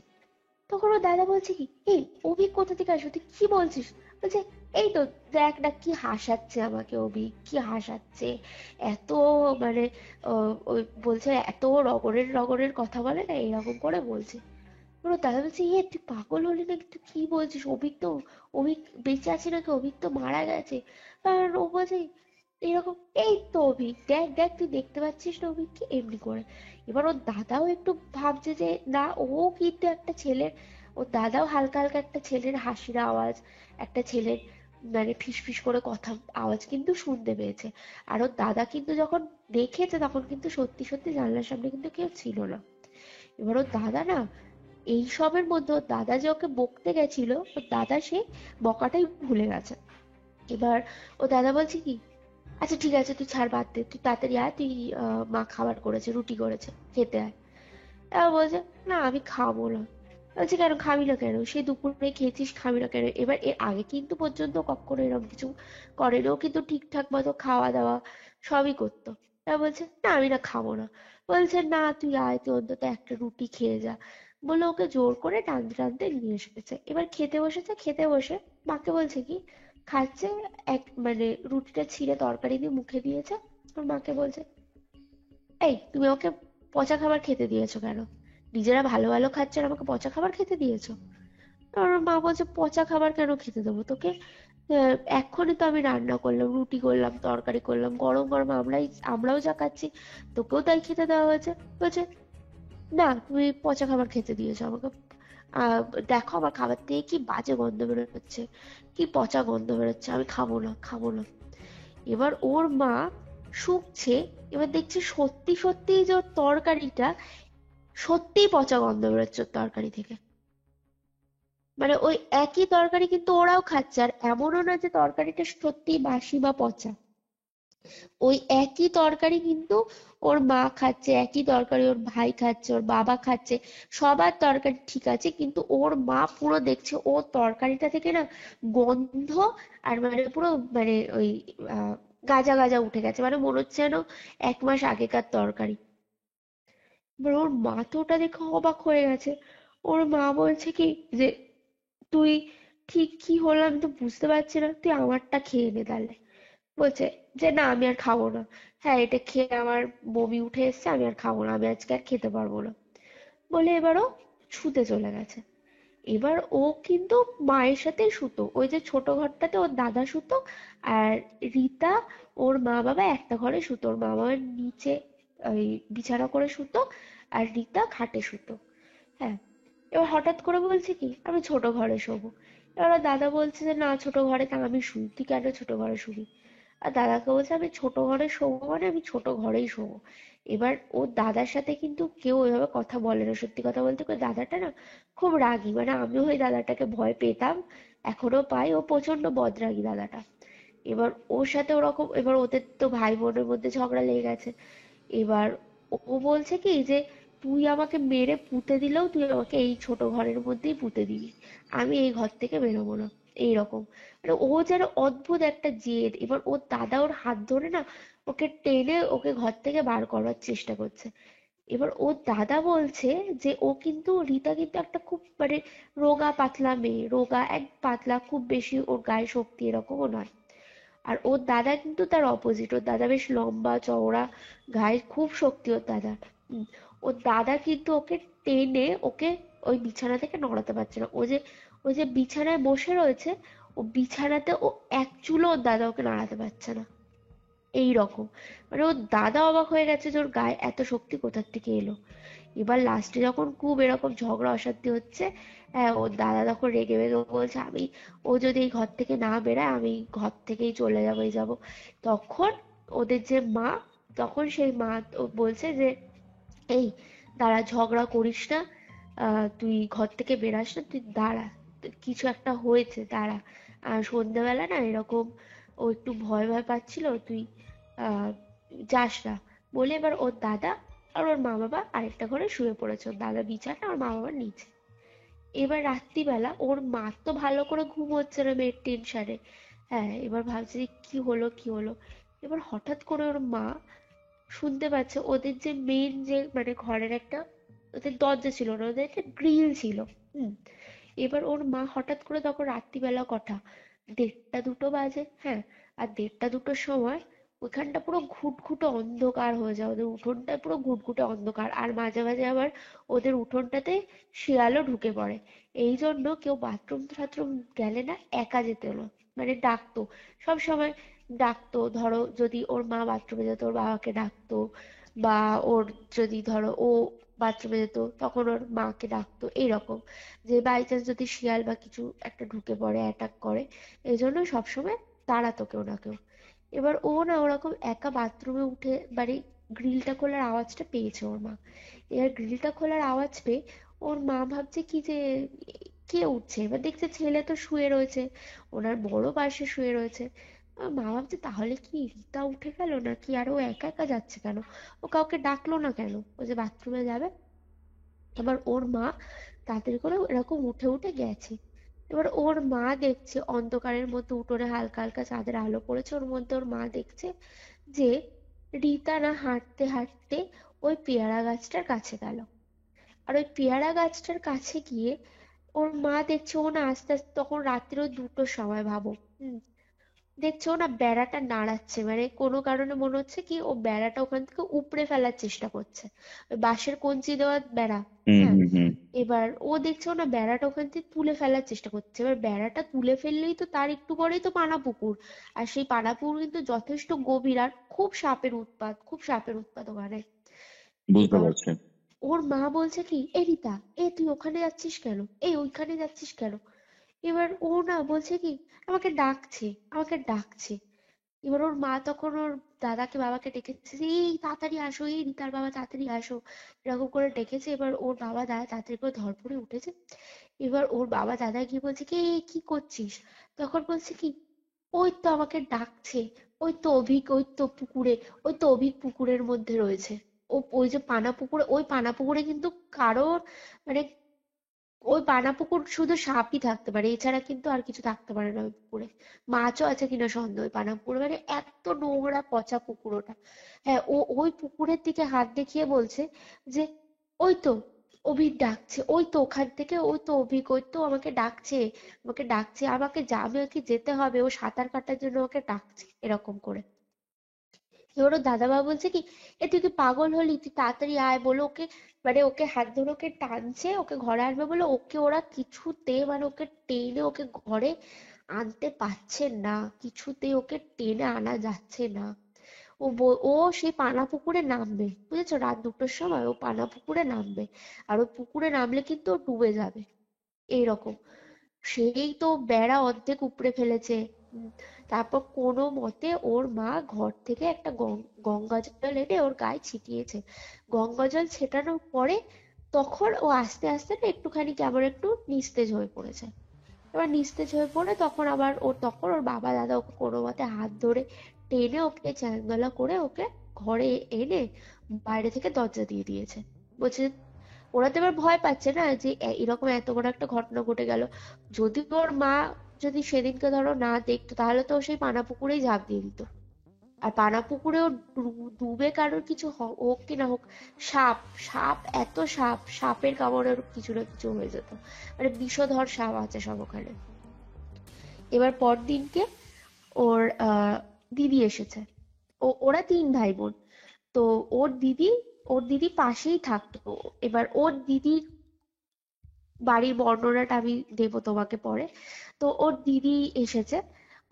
তখন ওর দাদা বলছে কি, এই অভিক কোথা থেকে আসলো, তুই কি বলছিস? বলছে এই তো দেখ না কি হাসাচ্ছে আমাকে, অভিক কি হাসাচ্ছে, এত মানে ওই বলছে এত রগরের রগরের কথা বলে না, এরকম করে বলছে। ওর দাদা বলছে ইয়ে তুই পাগল হলি নাকি, তুই কি বলছিস, অভিক বেঁচে আছে নাকি, অভিক তো মারা গেছে। আর ও বলছে এরকম, এই তো অভিক, দেখ দেখ তুই দেখতে পাচ্ছিস না অভিককে, এমনি করে। এবার ওর দাদাও একটু ভাবছে যে না, ও কিন্তু একটা ছেলের, ওর দাদাও হালকা হালকা একটা ছেলের হাসির আওয়াজ, একটা ছেলের মানে ফিসফিস করে কথা আওয়াজ কিন্তু শুনতে পেয়েছে। আর ওর দাদা কিন্তু যখন দেখেছে তখন কিন্তু সত্যি সত্যি জানলার সামনে কিন্তু কেউ ছিল না। এবার ওর দাদা না এইসবের মধ্যে ওর দাদা যে ওকে বকতে গেছিল, ওর দাদা সে বকাটাই ভুলে গেছে। এবার ও দাদা বলছে কি, আচ্ছা ঠিক আছে তুই ছাড়, বাদ দে, তুই তাড়াতাড়ি আয়, তুই মা খাবার করেছে, রুটি করেছে, খেতে আয়। এবার বলছে না আমি খাবো না। বলছে কেন খাবি না কেন, সেই দুপুরে খেয়েছিস, খাবি না কেন? এবার এর আগে কিন্তু পর্যন্ত কখনো এরকম কিছু করেনি, ও কিন্তু ঠিকঠাক মতো খাওয়া দাওয়া সবই করতো। এবার বলছে না আমি না খাবো না। বলছে না তুই আয়, তুই অন্তত একটা রুটি খেয়ে যা। বলে ওকে জোর করে টানতে টানতে নিয়ে এসেছে। এবার খেতে বসেছে, খেতে বসে মাকে বলছে কি, খাচ্ছে, এক মানে রুটিটা ছিঁড়ে তরকারি দিয়ে মুখে দিয়েছে। ওর মাকে বলছে এই তুমি ওকে পচা খাবার খেতে দিয়েছো কেন? নিজেরা ভালো ভালো খাচ্ছে আর আমাকে পচা খাবার খেতে দিয়েছো? আর ওর মা বলছে পচা খাবার কেন খেতে দেবো তোকে? এক্ষুনি তো আমি রান্না করলাম, রুটি করলাম, তরকারি করলাম, গরম গরম আমরাও যা খাচ্ছি তোকেও তাই খেতে দেওয়া হয়েছে। বলছে না তুমি পচা খাবার খেতে দিয়েছো আমাকে। আহ দেখো আমার খাবার থেকে কি বাজে গন্ধ বেরোচ্ছে, কি পচা গন্ধ বেরোচ্ছে, আমি খাবো না, খাবো না। এবার ওর মা শুকছে, এবার দেখছে সত্যি সত্যি যে ওর তরকারিটা সত্যিই পচা গন্ধ বেরোচ্ছে ওর তরকারি থেকে। মানে ওই একই তরকারি কিন্তু ওরাও খাচ্ছে, আর এমনও না যে তরকারিটা সত্যিই বাসি বা পচা। ওই একই তরকারি কিন্তু ওর মা খাচ্ছে, একই তরকারি ওর ভাই খাচ্ছে, ওর বাবা খাচ্ছে, সবার তরকারি ঠিক আছে, কিন্তু ওর মা পুরো দেখছে ওর তরকারিটা থেকে না গন্ধ, আর মানে পুরো মানে ওই গাজা গাজা উঠে গেছে, মানে মনে হচ্ছে যেন 1 মাস আগেকার তরকারি। এবার ওর মা তো ওটা দেখে অবাক হয়ে গেছে। ওর মা বলছে কি যে, তুই ঠিক কি হলো আমি তো বুঝতে পারছি না, তুই আমারটা খেয়ে নে তাহলে। বলছে যে না আমি আর খাবো না, হ্যাঁ এটা খেয়ে আমার বমি উঠে এসছে, আমি আর খাবো না, আমি আজকে আর খেতে পারবো না বলে এবার ও শুতে চলে গেছে। এবার ও কিন্তু মায়ের সাথেই শুতো, ওই যে ছোট ঘরটাতে ওর দাদা শুতো, আর রীতা ওর মা বাবা একটা ঘরে শুতো, ওর মা বাবা নিচে ওই বিছানা করে শুতো, আর রীতা খাটে শুতো। হ্যাঁ, এবার হঠাৎ করে বলছে কি আমি ছোট ঘরে শোবো। এবার ওর দাদা বলছে যে না ছোট ঘরে তা আমি শুই, তুই কেন ছোট ঘরে শুবি? আর দাদাকে বলছে আমি ছোট ঘরে শোবো মানে আমি ছোট ঘরেই শোবো। এবার ওর দাদার সাথে কিন্তু কেউ ওইভাবে কথা বলে না, সত্যি কথা বলতে ওই দাদাটা না খুব রাগী, মানে আমিও ওই দাদাটাকে ভয় পেতাম, এখনো পাই, ও প্রচন্ড বদরাগী দাদাটা। এবার ওর সাথে ওরকম, এবার ওদের তো ভাই বোনের মধ্যে ঝগড়া লেগে গেছে। এবার ও বলছে কি যে তুই আমাকে মেরে পুঁতে দিলেও তুই আমাকে এই ছোট ঘরের মধ্যেই পুঁতে দিবি, আমি এই ঘর থেকে বেরোবো না, এইরকম। মানে ও যেন অদ্ভুত একটা জেদ। এবার ওর দাদা ওর হাত ধরে না ওকে টেনে ওকে ঘর থেকে বার করার চেষ্টা করছে। এবার ওর দাদা বলছে যে ও কিন্তু রীতা কিন্তু একটা খুব মানে রোগা পাতলা মেয়ে, রোগা এক পাতলা, খুব বেশি ওর গায়ে শক্তি এরকমও নয়। আর ওর দাদা কিন্তু তার অপোজিট, ওর দাদা বেশ লম্বা চওড়া, গায়ে খুব শক্তি ওর দাদা। ওর দাদা কিন্তু ওকে টেনে ওকে ওই বিছানা থেকে নড়াতে পারছে না। ও যে বিছানায় বসে রয়েছে, ও বিছানাতে ও এক চুলও ওর দাদা ওকে নাড়াতে পারছে না, এই রকম। মানে ওর দাদা অবাক হয়ে গেছে যে ওর গায়ে এত শক্তি কোথার থেকে এলো। এবার লাস্টে যখন খুব এরকম ঝগড়া অশান্তি হচ্ছে, হ্যাঁ ওর দাদা তখন রেগে মেগে বলছে আমি, ও যদি এই ঘর থেকে না বেরায় আমি ঘর থেকেই চলে যাবো, এই যাবো। তখন ওদের যে মা, তখন সেই মা ও বলছে যে এই দাঁড়া, ঝগড়া করিস না, তুই ঘর থেকে বেরাস না, তুই দাঁড়া, কিছু একটা হয়েছে দাঁড়া। আর সন্ধ্যাবেলা না এরকম ও একটু ভয় ভয় পাচ্ছিল, তুই আহ যাস না বলে এবার ওর দাদা আর ওর মা বাবা আরেকটা ঘরে শুয়ে পড়েছে, ওর দাদা বিছানা আর মা বাবার নিচে। এবার রাত্রিবেলা ওর মা তো ভালো করে ঘুম হচ্ছে না মেয়ের টেনশনে। হ্যাঁ, এবার ভাবছে যে কি হলো কি হলো। এবার হঠাৎ করে ওর মা শুনতে পাচ্ছে ওদের যে মেইন যে মানে ঘরের একটা, ওদের দরজা ছিল না, ওদের একটা গ্রিল ছিল। হুম, এবার ওর মা হঠাৎ করে, তখন রাত্রিবেলা কটা, 1:30-2টো বাজে, হ্যাঁ, আর 1:30-2টোর সময় ওখানটা পুরো ঘুটঘুটে অন্ধকার হয়ে যায়, ওদের উঠোনটা পুরো ঘুটঘুটে অন্ধকার, আর মাঝে মাঝে আবার ওদের উঠোনটাতে শিয়ালও ঢুকে পড়ে। এই জন্য কেউ বাথরুম টাথরুম গেলে না একা যেত না, মানে ডাকতো সব সময়, ডাকতো ধরো যদি ওর মা বাথরুমে যেত ওর বাবাকে ডাকতো, বা ওর যদি ধরো ও বাথরুমে যেত তখন ওর মাকে ডাকতো, এইরকম, যে বাই চান্স যদি শিয়াল বা কিছু একটা ঢুকে পড়ে অ্যাটাক করে, এই জন্য সবসময় তাড়াতো কেউ না কেউ। এবার ও না ওরকম একা বাথরুমে উঠে বাড়ি গ্রিলটা খোলার আওয়াজটা পেয়েছে ওর মা। এবার গ্রিলটা খোলার আওয়াজ পেয়ে ওর মা ভাবছে কি যে কে উঠছে, এবার দেখছে ছেলে তো শুয়ে রয়েছে, ওনার বড় পাশে শুয়ে রয়েছে। মা ভাবছে তাহলে কি রীতা উঠে গেল নাকি, আর ও একা একা যাচ্ছে কেন, ও কাউকে ডাকলো না কেন, ও যে বাথরুমে যাবে। এবার ওর মা তাড়াতাড়ি করে এরকম উঠে উঠে গেছে। এবার ওর মা দেখছে অন্ধকারের মধ্যে, উঠোনে হালকা হালকা চাঁদের আলো পড়েছে, ওর মধ্যে ওর মা দেখছে যে রীতা না হাঁটতে হাঁটতে ওই পেয়ারা গাছটার কাছে গেল। আর ওই পেয়ারা গাছটার কাছে গিয়ে ওর মা দেখছে ও না আস্তে আস্তে, তখন রাত্রি ওই 2টোর সময় ভাবো। হুম, দেখছে ও না বেড়াটা নাড়াচ্ছে, মানে কোনো কারণে মনে হচ্ছে কি ও বেড়াটা ওখান থেকে উপড়ে ফেলার চেষ্টা করছে, ওই বাঁশের কঞ্চি দেওয়া বেড়া। হুম হ্যাঁ, হুম হুম। এবার ও দেখছে ও না বেড়াটা ওখান থেকে তুলে ফেলার চেষ্টা করছে, এবার বেড়াটা তুলে ফেললেই তো তার একটু পরেই তো পানা পুকুর, আর সেই পানা পুকুর কিন্তু যথেষ্ট গভীর, আর খুব সাপের উৎপাত, খুব সাপের উৎপাত ওখানে। বুঝতে এবার পারছি। ওর মা বলছে কি এ রীতা, এ তুই ওখানে যাচ্ছিস কেন, এই ওইখানে যাচ্ছিস কেন। এবার ও না বলছে কি আমাকে ডাকছে, আমাকে ডাকছে। এবার ওর মা তখন ওর দাদাকে বাবাকে ডেকেছে যে, এই তাড়াতাড়ি আসো, এই রিতার বাবা তাড়াতাড়ি আসো, এরকম করে ডেকেছে। এবার ওর বাবা দাদা তাড়াতাড়ি করে ধরপড়ে উঠেছে। এবার ওর বাবা দাদা গিয়ে বলছে কি এই কি করছিস, তখন বলছে কি ওই তো আমাকে ডাকছে, ওই তো অভিক, ওই তো পুকুরে, ওই তো অভিক পুকুরের মধ্যে রয়েছে। ও ওই যে পানা পুকুরে, ওই পানা পুকুরে কিন্তু কারোর মানে ওই পানা পুকুর শুধু সাপই থাকতে পারে, এছাড়া কিন্তু আর কিছু থাকতে পারে না ওই পুকুরে। মাছও আছে কিনা সন্দেহ ওই পানা পুকুরে, মানে এত নোংরা পচা পুকুর ওটা। হ্যাঁ, ও ওই পুকুরের দিকে হাত দেখিয়ে বলছে যে ওই তো অভিক ডাকছে, ওই তো ওখান থেকে, ওই তো অভিক, ওই তো আমাকে ডাকছে, আমাকে ডাকছে, আমাকে যাবে, ওকে যেতে হবে, ও সাঁতার কাটার জন্য ওকে ডাকছে, এরকম করে। এবার ওর দাদাবাবু বলছে কি, এ তুই কি পাগল হলি, তুই তাড়াতাড়ি আয় বলে ওকে, মানে ওকে হাত ধরে ওকে টানছে, ওকে ঘরে আনবে বলে, ওকে ওরা কিছুতে, মানে ওকে টেনে ওকে ঘরে আনতে পারছে না, কিছুতেই ওকে টেনে আনা যাচ্ছে না। ও সেই পানা পুকুরে নামবে, বুঝেছো, রাত 2টোর সময় ও পানা পুকুরে নামবে, আর ওই পুকুরে নামলে কিন্তু ও ডুবে যাবে, এইরকম। সেই তো বেড়া অর্ধেক উপড়ে ফেলেছে। উম, তারপর কোনো মতে ওর মা ঘর থেকে একটা গঙ্গা জল এনে ওর গায়ে ছিটিয়েছে। গঙ্গা জল ছেটানোর পরে তখন ও আস্তে আস্তে না একটুখানি কেমন একটু নিস্তেজ হয়ে পড়েছে। এবার নিস্তেজ হয়ে পড়ে তখন ওর বাবা দাদা ওকে কোনো মতে হাত ধরে টেনে ওকে চ্যাংদোলা করে ওকে ঘরে এনে বাইরে থেকে দরজা দিয়ে দিয়েছে। বলছে, ওরা তো এবার ভয় পাচ্ছে না যে এরকম এত বড় একটা ঘটনা ঘটে গেল, যদি ওর মা যদি সেদিনকে ধরো না দেখতো, তাহলে তো ও সেই পানা পুকুরেই ঝাঁপ দিয়ে দিত। আর পানা পুকুরেও ডুবে কারোর কিছু হোক কি না হোক, সাপ, সাপ, এত সাপ, সাপের কামড়ে ওর কিছু না কিছু হয়ে যেত, মানে বিষধর সাপ আছে সব ওখানে। এবার পরদিনকে ওর দিদি এসেছে। ওরা 3 ভাই বোন। তো ওর দিদি পাশেই থাকতো। এবার ওর দিদির বাড়ির বর্ণনাটা আমি দেবো তোমাকে পরে। তো ওর দিদি এসেছে।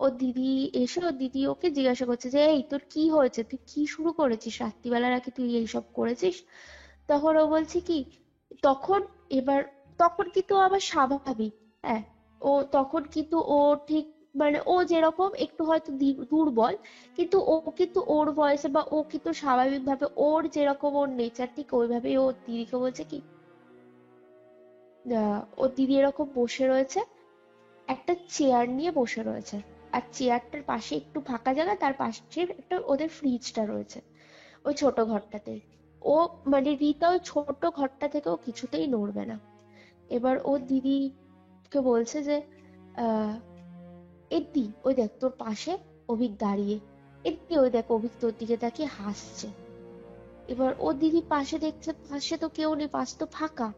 ওর দিদি এসে ওর দিদি ওকে জিজ্ঞাসা করছে যে, এই তোর কি হয়েছে, তুই কি শুরু করেছিস, রাত্রিবেলা নাকি তুই এইসব করেছিস? তখন ও বলছে কি, তখন এবার তখন কিন্তু ও আবার স্বাভাবিক। হ্যাঁ, ও তখন কিন্তু ও ঠিক, মানে ও যেরকম একটু হয়তো দুর্বল, কিন্তু ও কিন্তু ওর বয়সে বা ও কিন্তু স্বাভাবিকভাবে ওর যেরকম ওর নেচার ঠিক ওইভাবেই ও দিদিকে বলছে কি, ওর দিদি এরকম বসে রয়েছে, একটা চেয়ার নিয়ে বসে রয়েছে, আর চেয়ারটার পাশে একটু ফাঁকা জায়গা, তার পাশে একটা ওদের ফ্রিজটা রয়েছে ওই ছোট ঘরটাতেই। ও মানে রিতা ওই ছোট ঘরটা থেকেও কিছুতেই নড়বে না। এবার ও দিদিকে বলছে যে, আহ এদি ওই দেখ তোর পাশে অভিক দাঁড়িয়ে, এদি ওই দেখ অভিক তোর দিকে তাকিয়ে হাসছে। এবার ও দিদি পাশে দেখছে, পাশে তো কেউ নেই, পাশ তো ফাঁকা।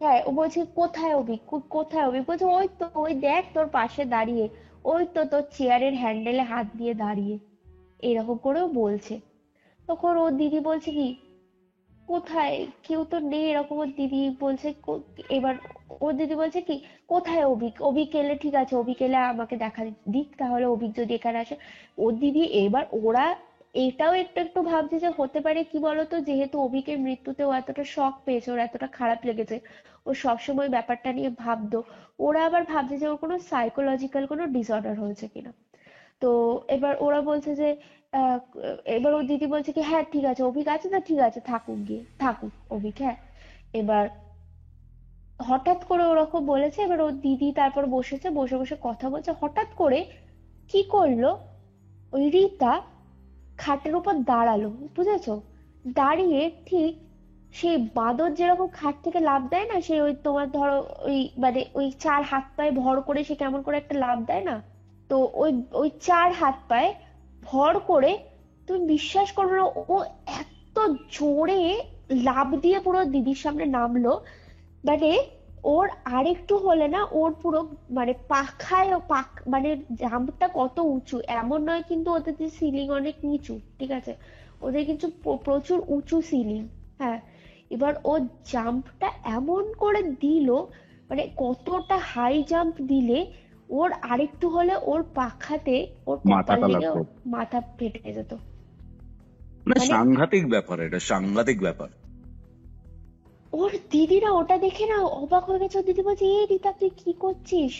হ্যাঁ, ও বলছে কোথায় অভিক, কোথায় অভিক, বলছে ওই তো, ওই দেখ তোর পাশে দাঁড়িয়ে, ওই তো তোর চেয়ারের হ্যান্ডেলে হাত দিয়ে দাঁড়িয়ে, এরকম করেও বলছে। তখন ওর দিদি বলছে কি, কোথায়, কেউ তো নেই, এরকম ওর দিদি বলছে। এবার ওর দিদি বলছে কি, কোথায় অভিক, অভিক এলে ঠিক আছে, অভিক এলে আমাকে দেখা দিক, তাহলে অভিক যদি এখানে আসে। ওর দিদি এবার ওরা এটাও একটু একটু ভাবছে যে হতে পারে কি বলতো, যেহেতু অভিকের মৃত্যুতে ও এতটা শক পেয়েছে, ওর এতটা খারাপ লেগেছে, ও সবসময় ব্যাপারটা নিয়ে ভাবতো। ওরা আবার ভাবছে যে ওর কোনো সাইকোলজিক্যাল কোনো ডিসঅর্ডার হয়েছে কিনা। তো এবার ওরা বলছে যে, আহ, এবার ওর দিদি বলছে কি, হ্যাঁ ঠিক আছে অভিক আছে, না ঠিক আছে থাকুক, গিয়ে থাকুক অভিক, হ্যাঁ। এবার হঠাৎ করে ওরকম বলেছে, এবার ওর দিদি তারপর বসেছে, বসে বসে কথা বলছে, হঠাৎ করে কি করলো, ওই রীতা খাটের উপর দাঁড়ালো, বুঝেছো, দাঁড়িয়ে ঠিক সেই বাঁদর যেরকম খাট থেকে লাফ দেয় না, সে ওই তোমার ধরো ওই মানে ওই 4 হাত পায়ে ভর করে সে কেমন করে একটা লাফ দেয় না, তো ওই ওই 4 হাত পায়ে ভর করে, তুমি বিশ্বাস করবে না, ও এত জোরে লাফ দিয়ে পুরো দিদির সামনে নামলো, মানে ওর আরেকটু হলে না ওর পুরো, মানে পাখায় মানে জাম্পটা কত উঁচু এমন নয় কিন্তু, ওদের যে সিলিং অনেক নিচু, ঠিক আছে, ওদের কিন্তু প্রচুর উঁচু সিলিং। হ্যাঁ, এবার ও জাম্পটা এমন করে দিল, মানে কতটা হাই জাম্প দিলে ওর আরেকটু হলে ওর পাখাতে ওর কপাল মাথাটা লেগে লাগতো। মাথা ফেটে যেত। মানে মানে সাংঘাতিক ব্যাপার, এটা সাংঘাতিক ব্যাপার। ওর দিদিরা ওটা দেখে না অবাক হয়ে গেছে। ওর দিদি বলছে, এই রিতা তুই কি করছিস?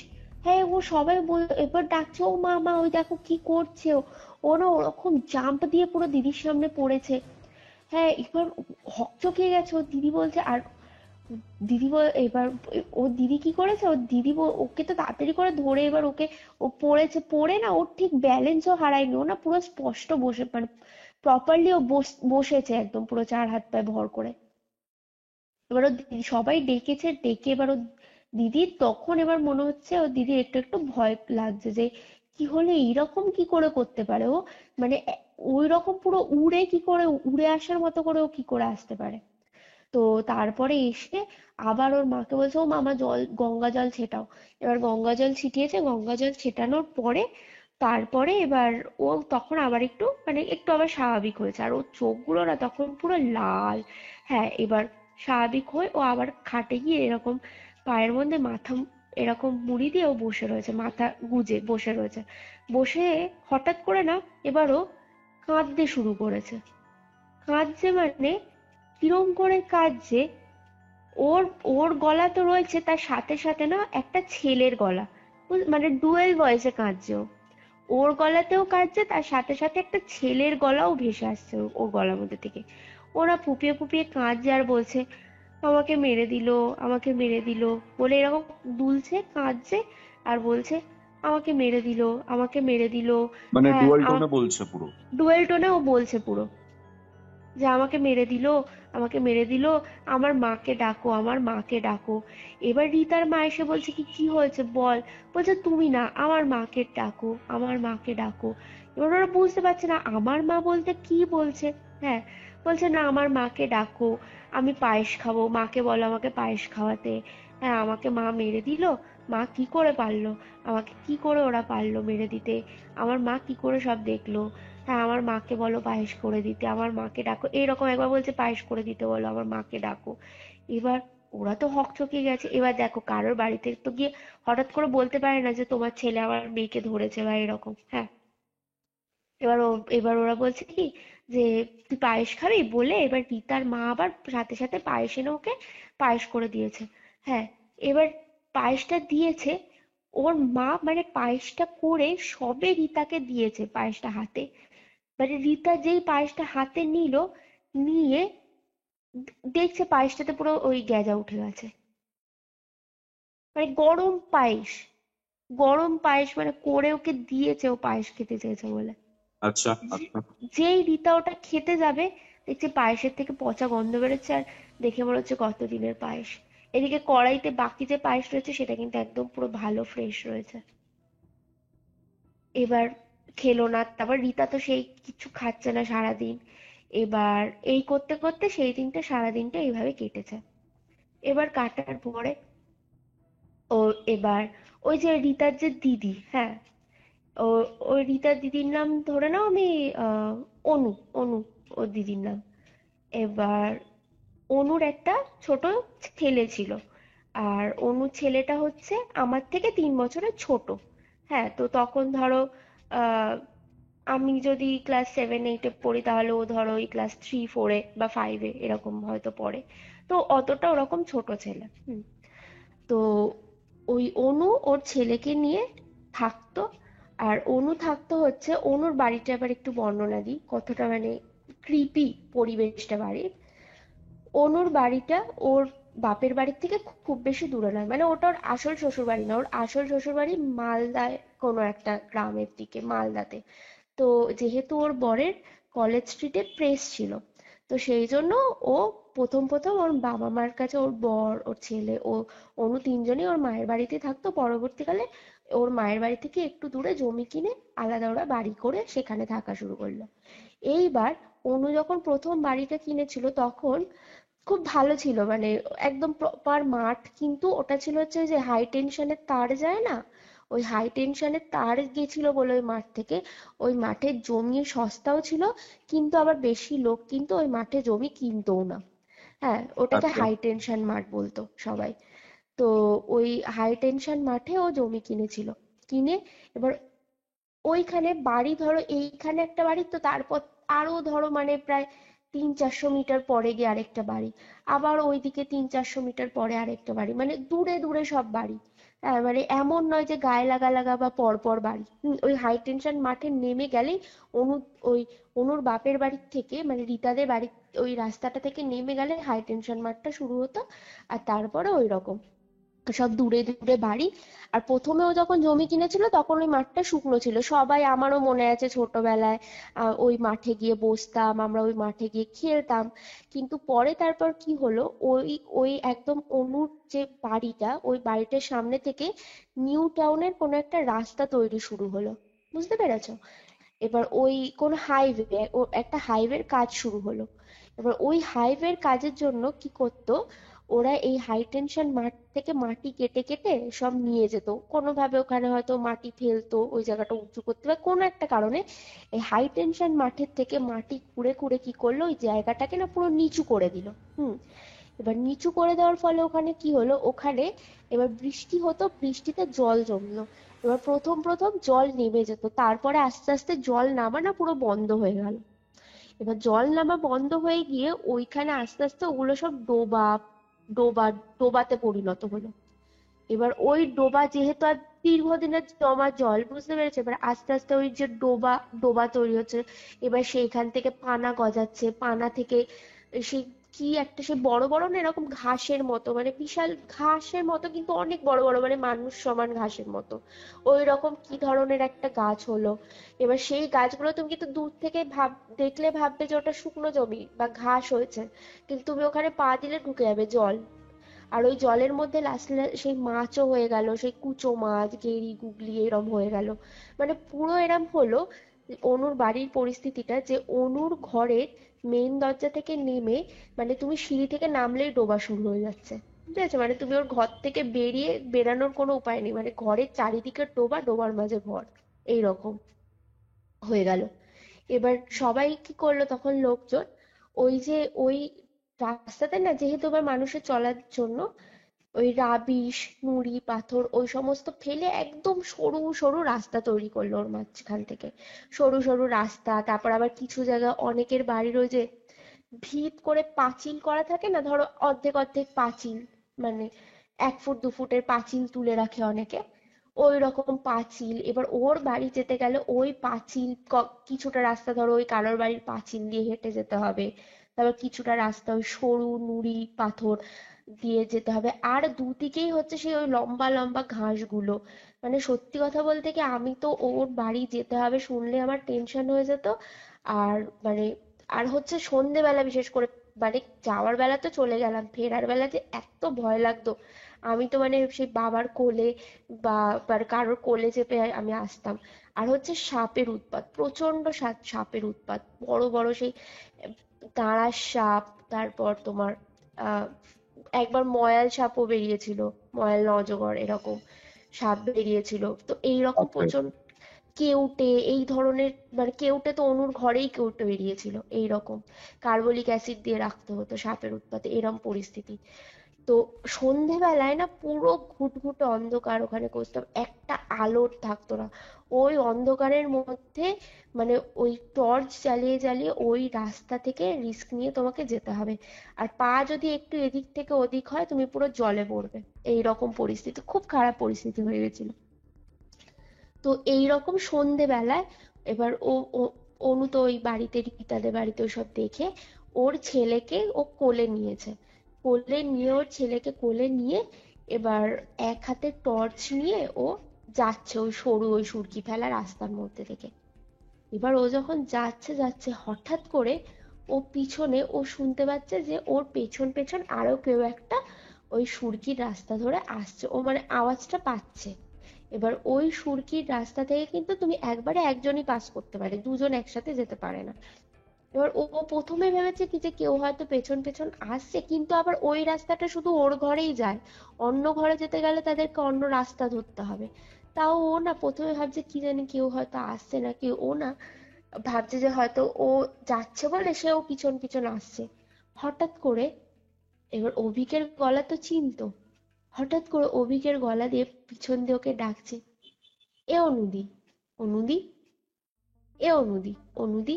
হ্যাঁ, ও সবাই এবার ডাকছে, ও মা মা ওই দেখো কি করছে ও। ও না ওরকম জাম্প দিয়ে পুরো দিদির সামনে পড়েছে। হ্যাঁ, এবার হকচকিয়ে গেছে। ওর দিদি বলছে, আর এবার ওর দিদি কি করেছে, ওর দিদি ওকে তো তাড়াতাড়ি করে ধরে, এবার ওকে, ও পড়েছে, পড়ে না ওর ঠিক ব্যালেন্সও হারায়নি, ও না পুরো স্পষ্ট বসে, মানে প্রপারলি ও বসেছে একদম পুরো 4 হাত পায়ে ভর করে। এবার সবাই ডেকেছে, ডেকে এবার ও দিদি, তখন এবার মনে হচ্ছে ও দিদি একটু একটু ভয় লাগছে যে কি হলে এইরকম কি করে করতে পারে ও, মানে ওই রকম পুরো উড়ে কি করে, উড়ে আসার মতো করে ও কি করে আসতে পারে। তো তারপরে এসে আবার ওর মাকে বলছে, ও মামা জল, গঙ্গা জল ছেটাও। এবার গঙ্গা জল ছিটিয়েছে, গঙ্গা জল ছেটানোর পরে তারপরে এবার ও তখন আবার একটু মানে একটু আবার স্বাভাবিক হয়েছে, আর ওর চোখগুলো না তখন পুরো লাল। হ্যাঁ, এবার স্বাভাবিক হয়ে ও আবার খাটে গিয়ে এরকম পায়ের মধ্যে মাথা এরকম মুড়ি দিয়ে ও বসে রয়েছে, মাথা গুজে বসে রয়েছে। বসে হঠাৎ করে না এবার ও কাঁদতে শুরু করেছে। কাঁদছে মানে কিরম করে কাঁদছে, ওর ওর গলা তো রয়েছে, তার সাথে সাথে না একটা ছেলের গলা, মানে ডুয়েল ভয়েসে কাঁদছে ও। ওর গলাতেও কাঁদছে, তার সাথে সাথে একটা ছেলের গলাও ভেসে আসছে ওর গলার মধ্যে থেকে। ওরা ফুপিয়ে ফুপিয়ে কাঁদছে আর বলছে আমাকে মেরে দিল, আমাকে মেরে দিল বলে এরকম দুলছে, কাঁদছে আর বলছে আমাকে মেরে দিল, আমাকে মেরে দিল। মানে হ্যাঁ, ডুয়াল টোনে বলছে পুরো। ডুয়েল টোনে ও বলছে পুরো, যে আমাকে মেরে দিল, আমাকে মেরে দিল, আমার মাকে ডাকো, আমার মাকে ডাকো। এবার রিতার মা এসে বলছে কি কি হয়েছে বল, বলছে তুমি না, আমার মাকে ডাকো, আমার মাকে ডাকো। এবার ওরা বুঝতে পারছে না আমার মা বলতে কি বলছে। হ্যাঁ, বলছে না আমার মাকে ডাকো, আমি পায়েস খাবো, মাকে বলো আমাকে পায়েস খাওয়াতে। হ্যাঁ, আমাকে মা মেরে দিল, মা কি করে পারলো, আমাকে কি করে ওরা পারলো মেরে দিতে, আমার মা কি করে সব দেখলো। হ্যাঁ, আমার মাকে বলো পায়েস করে দিতে, আমার মাকে ডাকো, এরকম একবার বলছে পায়েস করে দিতে বলো, আমার মাকে ডাকো। এবার ওরা তো হকচকিয়ে গেছে। এবার দেখো কারোর বাড়িতে তো গিয়ে হঠাৎ করে বলতে পারে না যে তোমার ছেলে আমার মেয়েকে ধরেছে বা এরকম। হ্যাঁ, এবার ওরা বলছে কি যে তুই পায়েস খাবি বলে এবার রিতার মা আবার সাথে সাথে পায়েস এনে ওকে পায়েস করে দিয়েছে। হ্যাঁ, এবার পায়েসটা দিয়েছে, ওর মা মানে পায়েসটা করে সবে রিতাকে দিয়েছে পায়েসটা হাতে, মানে রিতা যেই পায়েসটা হাতে নিল, নিয়ে দেখছে পায়েসটাতে পুরো ওই গেজা উঠে গেছে। মানে গরম পায়েস, গরম পায়েস মানে করে ওকে দিয়েছে, ও পায়েস খেতে চেয়েছে বলে। আচ্ছা যে- আচ্ছা। যেই রিতা ওটা খেতে যাবে, দেখছে পায়েসের থেকে পচা গন্ধ বেরোচ্ছে, আর দেখে মনে হচ্ছে কত দিনের পায়েস। এদিকে কড়াইতে বাকি যে পায়েস রয়েছে সেটা কিন্তু একদম পুরো ভালো ফ্রেশ রয়েছে। এবার খেলো না, তারপর রিতা তো সেই কিছু খাচ্ছে না সারাদিন। এবার এই করতে করতে সেই দিনটা সারাদিনটা এইভাবে কেটেছে। এবার কাটার পরে ও এবার ওই যে রিতার যে দিদি, হ্যাঁ, ও ওই রিতার দিদির নাম ধরে নাও আমি আহ অনু, অনু ওর দিদির নাম। এবার অনুর একটা ছোট ছেলে ছিল, আর অনুর ছেলেটা হচ্ছে আমার থেকে 3 বছরের ছোট। হ্যাঁ, তো তখন ধরো আহ আমি যদি ক্লাস 7-8-এ পড়ি তাহলে ও ধরো ওই ক্লাস 3-4-এ বা 5-এ এরকম হয়তো পড়ে। তো অতটা ওরকম ছোট ছেলে। তো ওই অনু ওর ছেলেকে নিয়ে থাকতো। আর অনু থাকতো হচ্ছে, অনুর বাড়িটা এবার একটু বর্ণনা দিই কতটা মানে ক্রিপি পরিবেশটা বাড়ির। অনুর বাড়িটা ওর বাপের বাড়ির থেকে খুব বেশি দূরে নয়, মানে ওটা ওর আসল শ্বশুর বাড়ি না, ওর আসল শ্বশুর বাড়ি মালদায়, কোনো একটা গ্রামের দিকে মালদাতে। তো যেহেতু ওর বরের কলেজ স্ট্রিটে প্রেস ছিল, তো সেই জন্য ও প্রথম প্রথম ওর বাবা মার কাছে, ওর বর, ওর ছেলে, ও অনু তিনজনই ওর মায়ের বাড়িতে থাকতো। পরবর্তীকালে ওর মায়ের বাড়ি থেকে একটু দূরে জমি কিনে আলাদা ওরা বাড়ি করে সেখানে থাকা শুরু করলো। এইবার অনু যখন প্রথম বাড়িটা কিনেছিল তখন খুব ভালো ছিল, মানে একদম প্রপার মাঠ, কিন্তু ওটা ছিল হচ্ছে ওই যে হাই টেনশনের তার যায় না, ওই হাই টেনশনের তার গেছিল বলে ওই মাঠ থেকে। ওই মাঠের জমি সস্তাও ছিল, কিন্তু আবার বেশি লোক কিন্তু ওই মাঠে জমি কিনতোও না। হ্যাঁ, ওটাকে আচ্ছা হাই টেনশন মাঠ বলতো সবাই। তো ওই হাই টেনশন মাঠে ও জমি কিনেছিল, কিনে এবার ওইখানে বাড়ি ধরো, এইখানে একটা বাড়ি, তো তারপর আরো ধরো মানে প্রায় 300-400 মিটার পরে গিয়ে আরেকটা বাড়ি, আবার ওইদিকে 300-400 মিটার পরে আরেকটা বাড়ি, মানে দূরে দূরে সব বাড়ি। হ্যাঁ, মানে এমন নয় যে গায়ে লাগা লাগা বা পর পর বাড়ি। ওই হাই টেনশন মাঠে নেমে গেলেই অনু, ওই অনুর বাপের বাড়ির থেকে মানে রিতাদের বাড়ি, ওই রাস্তাটা থেকে নেমে গেলে হাই টেনশন মাঠটা শুরু হতো। আর তারপরে ওই রকম সব দূরে দূরে বাড়ি। আর প্রথমে ও যখন জমি কিনেছিল তখন ওই মাঠটা শুকনো ছিল, সবাই, আমারও মনে আছে ছোটবেলায় ওই মাঠে গিয়ে বসতাম, আমরা ওই মাঠে গিয়ে খেলতাম। কিন্তু পরে তারপর কি হলো, ওই ওই একদম অনুর যে বাড়িটা, ওই বাড়িটার সামনে থেকে নিউ টাউনের কোনো একটা রাস্তা তৈরি শুরু হলো, বুঝতে পেরেছো? এবার ওই কোন হাইওয়ে, ও একটা হাইওয়ের কাজ শুরু হলো। এবার ওই হাইওয়ের কাজের জন্য কি করতো, ওরা এই হাই টেনশন মাঠ থেকে মাটি কেটে কেটে সব নিয়ে যেত কোনোভাবে, ওখানে হয়তো মাটি ফেলতো ওই জায়গাটা উঁচু করতে, বা কোনো একটা কারণে এই হাই টেনশন মাঠের থেকে মাটি কুড়ে কুড়ে কি করলো, ওই জায়গাটাকে না পুরো নিচু করে দিল। হুম। এবার নিচু করে দেওয়ার ফলে ওখানে কি হলো, ওখানে এবার বৃষ্টি হতো, বৃষ্টিতে জল জমলো। এবার প্রথম প্রথম জল নেমে যেত, তারপরে আস্তে আস্তে জল নামা না পুরো বন্ধ হয়ে গেল। এবার জল নামা বন্ধ হয়ে গিয়ে ওইখানে আস্তে আস্তে ওগুলো সব ডোবা ডোবা ডোবাতে পরিণত হলো। এবার ওই ডোবা যেহেতু আর দীর্ঘদিনের জমা জল, বুঝতে পেরেছে, এবার আস্তে আস্তে ওই যে ডোবা ডোবা তৈরি হচ্ছে। এবার সেইখান থেকে পানা গজাচ্ছে, পানা থেকে সেই কি একটা, সে বড় বড় না এরকম ঘাসের মতো, মানে বিশাল ঘাসের মতো কিন্তু অনেক বড় বড়, মানে মানুষ সমান ঘাসের মতো ওই রকম কি ধরনের একটা গাছ হলো। এবার সেই গাছগুলো তুমি কিন্তু দূর থেকে দেখলে ভাববে যে ওটা শুকনো জমি বা ঘাস হয়েছে, কিন্তু তুমি ওখানে পা দিলে ঢুকে যাবে জল। আর ওই জলের মধ্যে লাস্টে সেই মাছও হয়ে গেল, সেই কুচো মাছ, গেড়ি গুগলি এরম হয়ে গেল। মানে পুরো এরম হলো অনুর বাড়ির পরিস্থিতিটা, যে অনুর ঘরের মেইন দরজা থেকে নেমে, মানে তুমি সিঁড়ি থেকে নামলেই ডোবা শুরু হয়ে যাচ্ছে, ঠিক আছে? মানে তুমি ওর ঘর থেকে বেরানোর কোনো উপায় নেই, মানে ঘরের চারিদিকে ডোবা, ডোবার মাঝে ঘর, এইরকম হয়ে গেল। এবার সবাই কি করলো তখন লোকজন, ওই যে ওই রাস্তাতে না যেহেতু আবার মানুষের চলার জন্য ওই রাবিশ, নুড়ি পাথর ওই সমস্ত ফেলে একদম সরু সরু রাস্তা তৈরি করলো ওর মাঝখান থেকে, সরু সরু রাস্তা। তারপর আবার কিছু জায়গা অনেকের বাড়ির ওই যে ভিত করে পাঁচিল করা থাকে না, ধরো অর্ধেক অর্ধেক পাঁচিল, মানে 1 ফুট 2 ফুটের পাঁচিল তুলে রাখে অনেকে, ওই রকম পাঁচিল। এবার ওর বাড়ি যেতে গেলে ওই পাঁচিল কিছুটা রাস্তা ধরো ওই কারোর বাড়ির পাঁচিল দিয়ে হেঁটে যেতে হবে, তারপর কিছুটা রাস্তা ওই সরু নুড়ি পাথর দিয়ে যেতে হবে, আর দুদিকেই হচ্ছে সেই ওই লম্বা লম্বা ঘাসগুলো। মানে সত্যি কথা বলতে কি, আমি তো ওর বাড়ি যেতে হবে শুনলে আমার টেনশন হয়ে যেত। আর মানে আর হচ্ছে সন্ধেবেলা বিশেষ করে, মানে যাওয়ার বেলা তো চলে গেলাম, ফেরার বেলা যে এত ভয় লাগতো। আমি তো মানে সেই বাবার কোলে বা কারোর কোলে চেপে আমি আসতাম। আর হচ্ছে সাপের উৎপাত, প্রচন্ড সাপের উৎপাত, বড় বড় সেই দাঁড়ার সাপ। তারপর তোমার আহ একবার ময়াল সাপও বেরিয়েছিল, ময়াল অজগর এরকম সাপ বেরিয়েছিল, তো এইরকম আচ্ছা। প্রচন্ড কেউটে এই ধরনের, মানে কেউটে তো অনুর ঘরেই কেউটে বেরিয়েছিল এইরকম, কার্বলিক অ্যাসিড দিয়ে রাখতে হতো সাপের উৎপাতে, এরম পরিস্থিতি। তো সন্ধেবেলায় না পুরো ঘুটঘুটে অন্ধকার, ওখানে করতাম একটা আলোর থাকতো না। ওই অন্ধকারের মধ্যে মানে ওই টর্চ জ্বালিয়ে জ্বালিয়ে ওই রাস্তা থেকে রিস্ক নিয়ে তোমাকে যেতে হবে। আর পা যদি একটু এদিক থেকে ওদিক হয় তুমি পুরো জলে পড়বে, এই রকম পরিস্থিতি, খুব খারাপ পরিস্থিতি হয়ে গেছিল। তো এইরকম সন্ধেবেলায় এবার অনু তো ওই বাড়িতে, রীতাদের বাড়িতে ওসব দেখে ওর ছেলেকে ও কোলে নিয়েছে, কোলে নিয়ে ওর ছেলেকে কোলে নিয়ে এবার এক হাতে টর্চ নিয়ে ও যাচ্ছে ওই সরু ওই সুরকি ফেলা রাস্তার মধ্যে থেকে। এবার ও যখন যাচ্ছে যাচ্ছে হঠাৎ করে ও পিছনে ও শুনতে পাচ্ছে যে ওর পেছন পেছন আরো কেউ একটা ওই সুরকির রাস্তা ধরে আসছে, ও মানে আওয়াজটা পাচ্ছে। এবার ওই সুরকির রাস্তা থেকে কিন্তু তুমি একবারে একজনই পাস করতে পারে, দুজন একসাথে যেতে পারে না। এবার ও ও প্রথমে ভেবেছে কি যে কেউ হয়তো পেছন পেছন আসছে, কিন্তু আবার ওই রাস্তাটা শুধু ওর ঘরেই যায়, অন্য ঘরে যেতে গেলে তাদেরকে অন্য রাস্তা ধরতে হবে। তাও ও না প্রথমে ভাবছে কি জানি কেউ হয়তো আসছে, নাকি ও না ভাবছে যে হয়তো ও যাচ্ছে বলে সেও পিছন পিছন আসছে। হঠাৎ করে এবার অভিকের গলা তো চিনতো, হঠাৎ করে অভিকের গলা দিয়ে পিছন দিয়ে ওকে ডাকছে, এ অনুদি, অনুদি, এ অনুদি, অনুদি,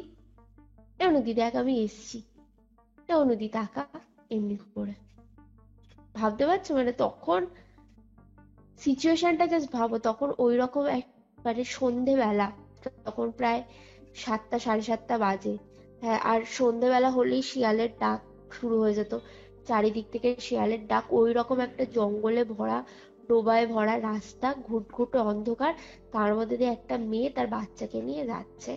এ অনুদি দেখ আমি এসছি, এ অনুদি তাকা, এমনি করে। ভাবতে পারছো মানে তখন সিচুয়েশনটা জাস্ট ভাবো, তখন ওই রকম একবারে সন্ধেবেলা, তখন প্রায় 7টা 7:30 বাজে। হ্যাঁ, আর সন্ধেবেলা হলেই শিয়ালের ডাক শুরু হয়ে যেত, চারিদিক থেকে শিয়ালের ডাক, ওই রকম একটা জঙ্গলে ভরা, ডোবায় ভরা রাস্তা, ঘুটঘুটে অন্ধকার, তার মধ্যে দিয়ে একটা মেয়ে তার বাচ্চাকে নিয়ে যাচ্ছে,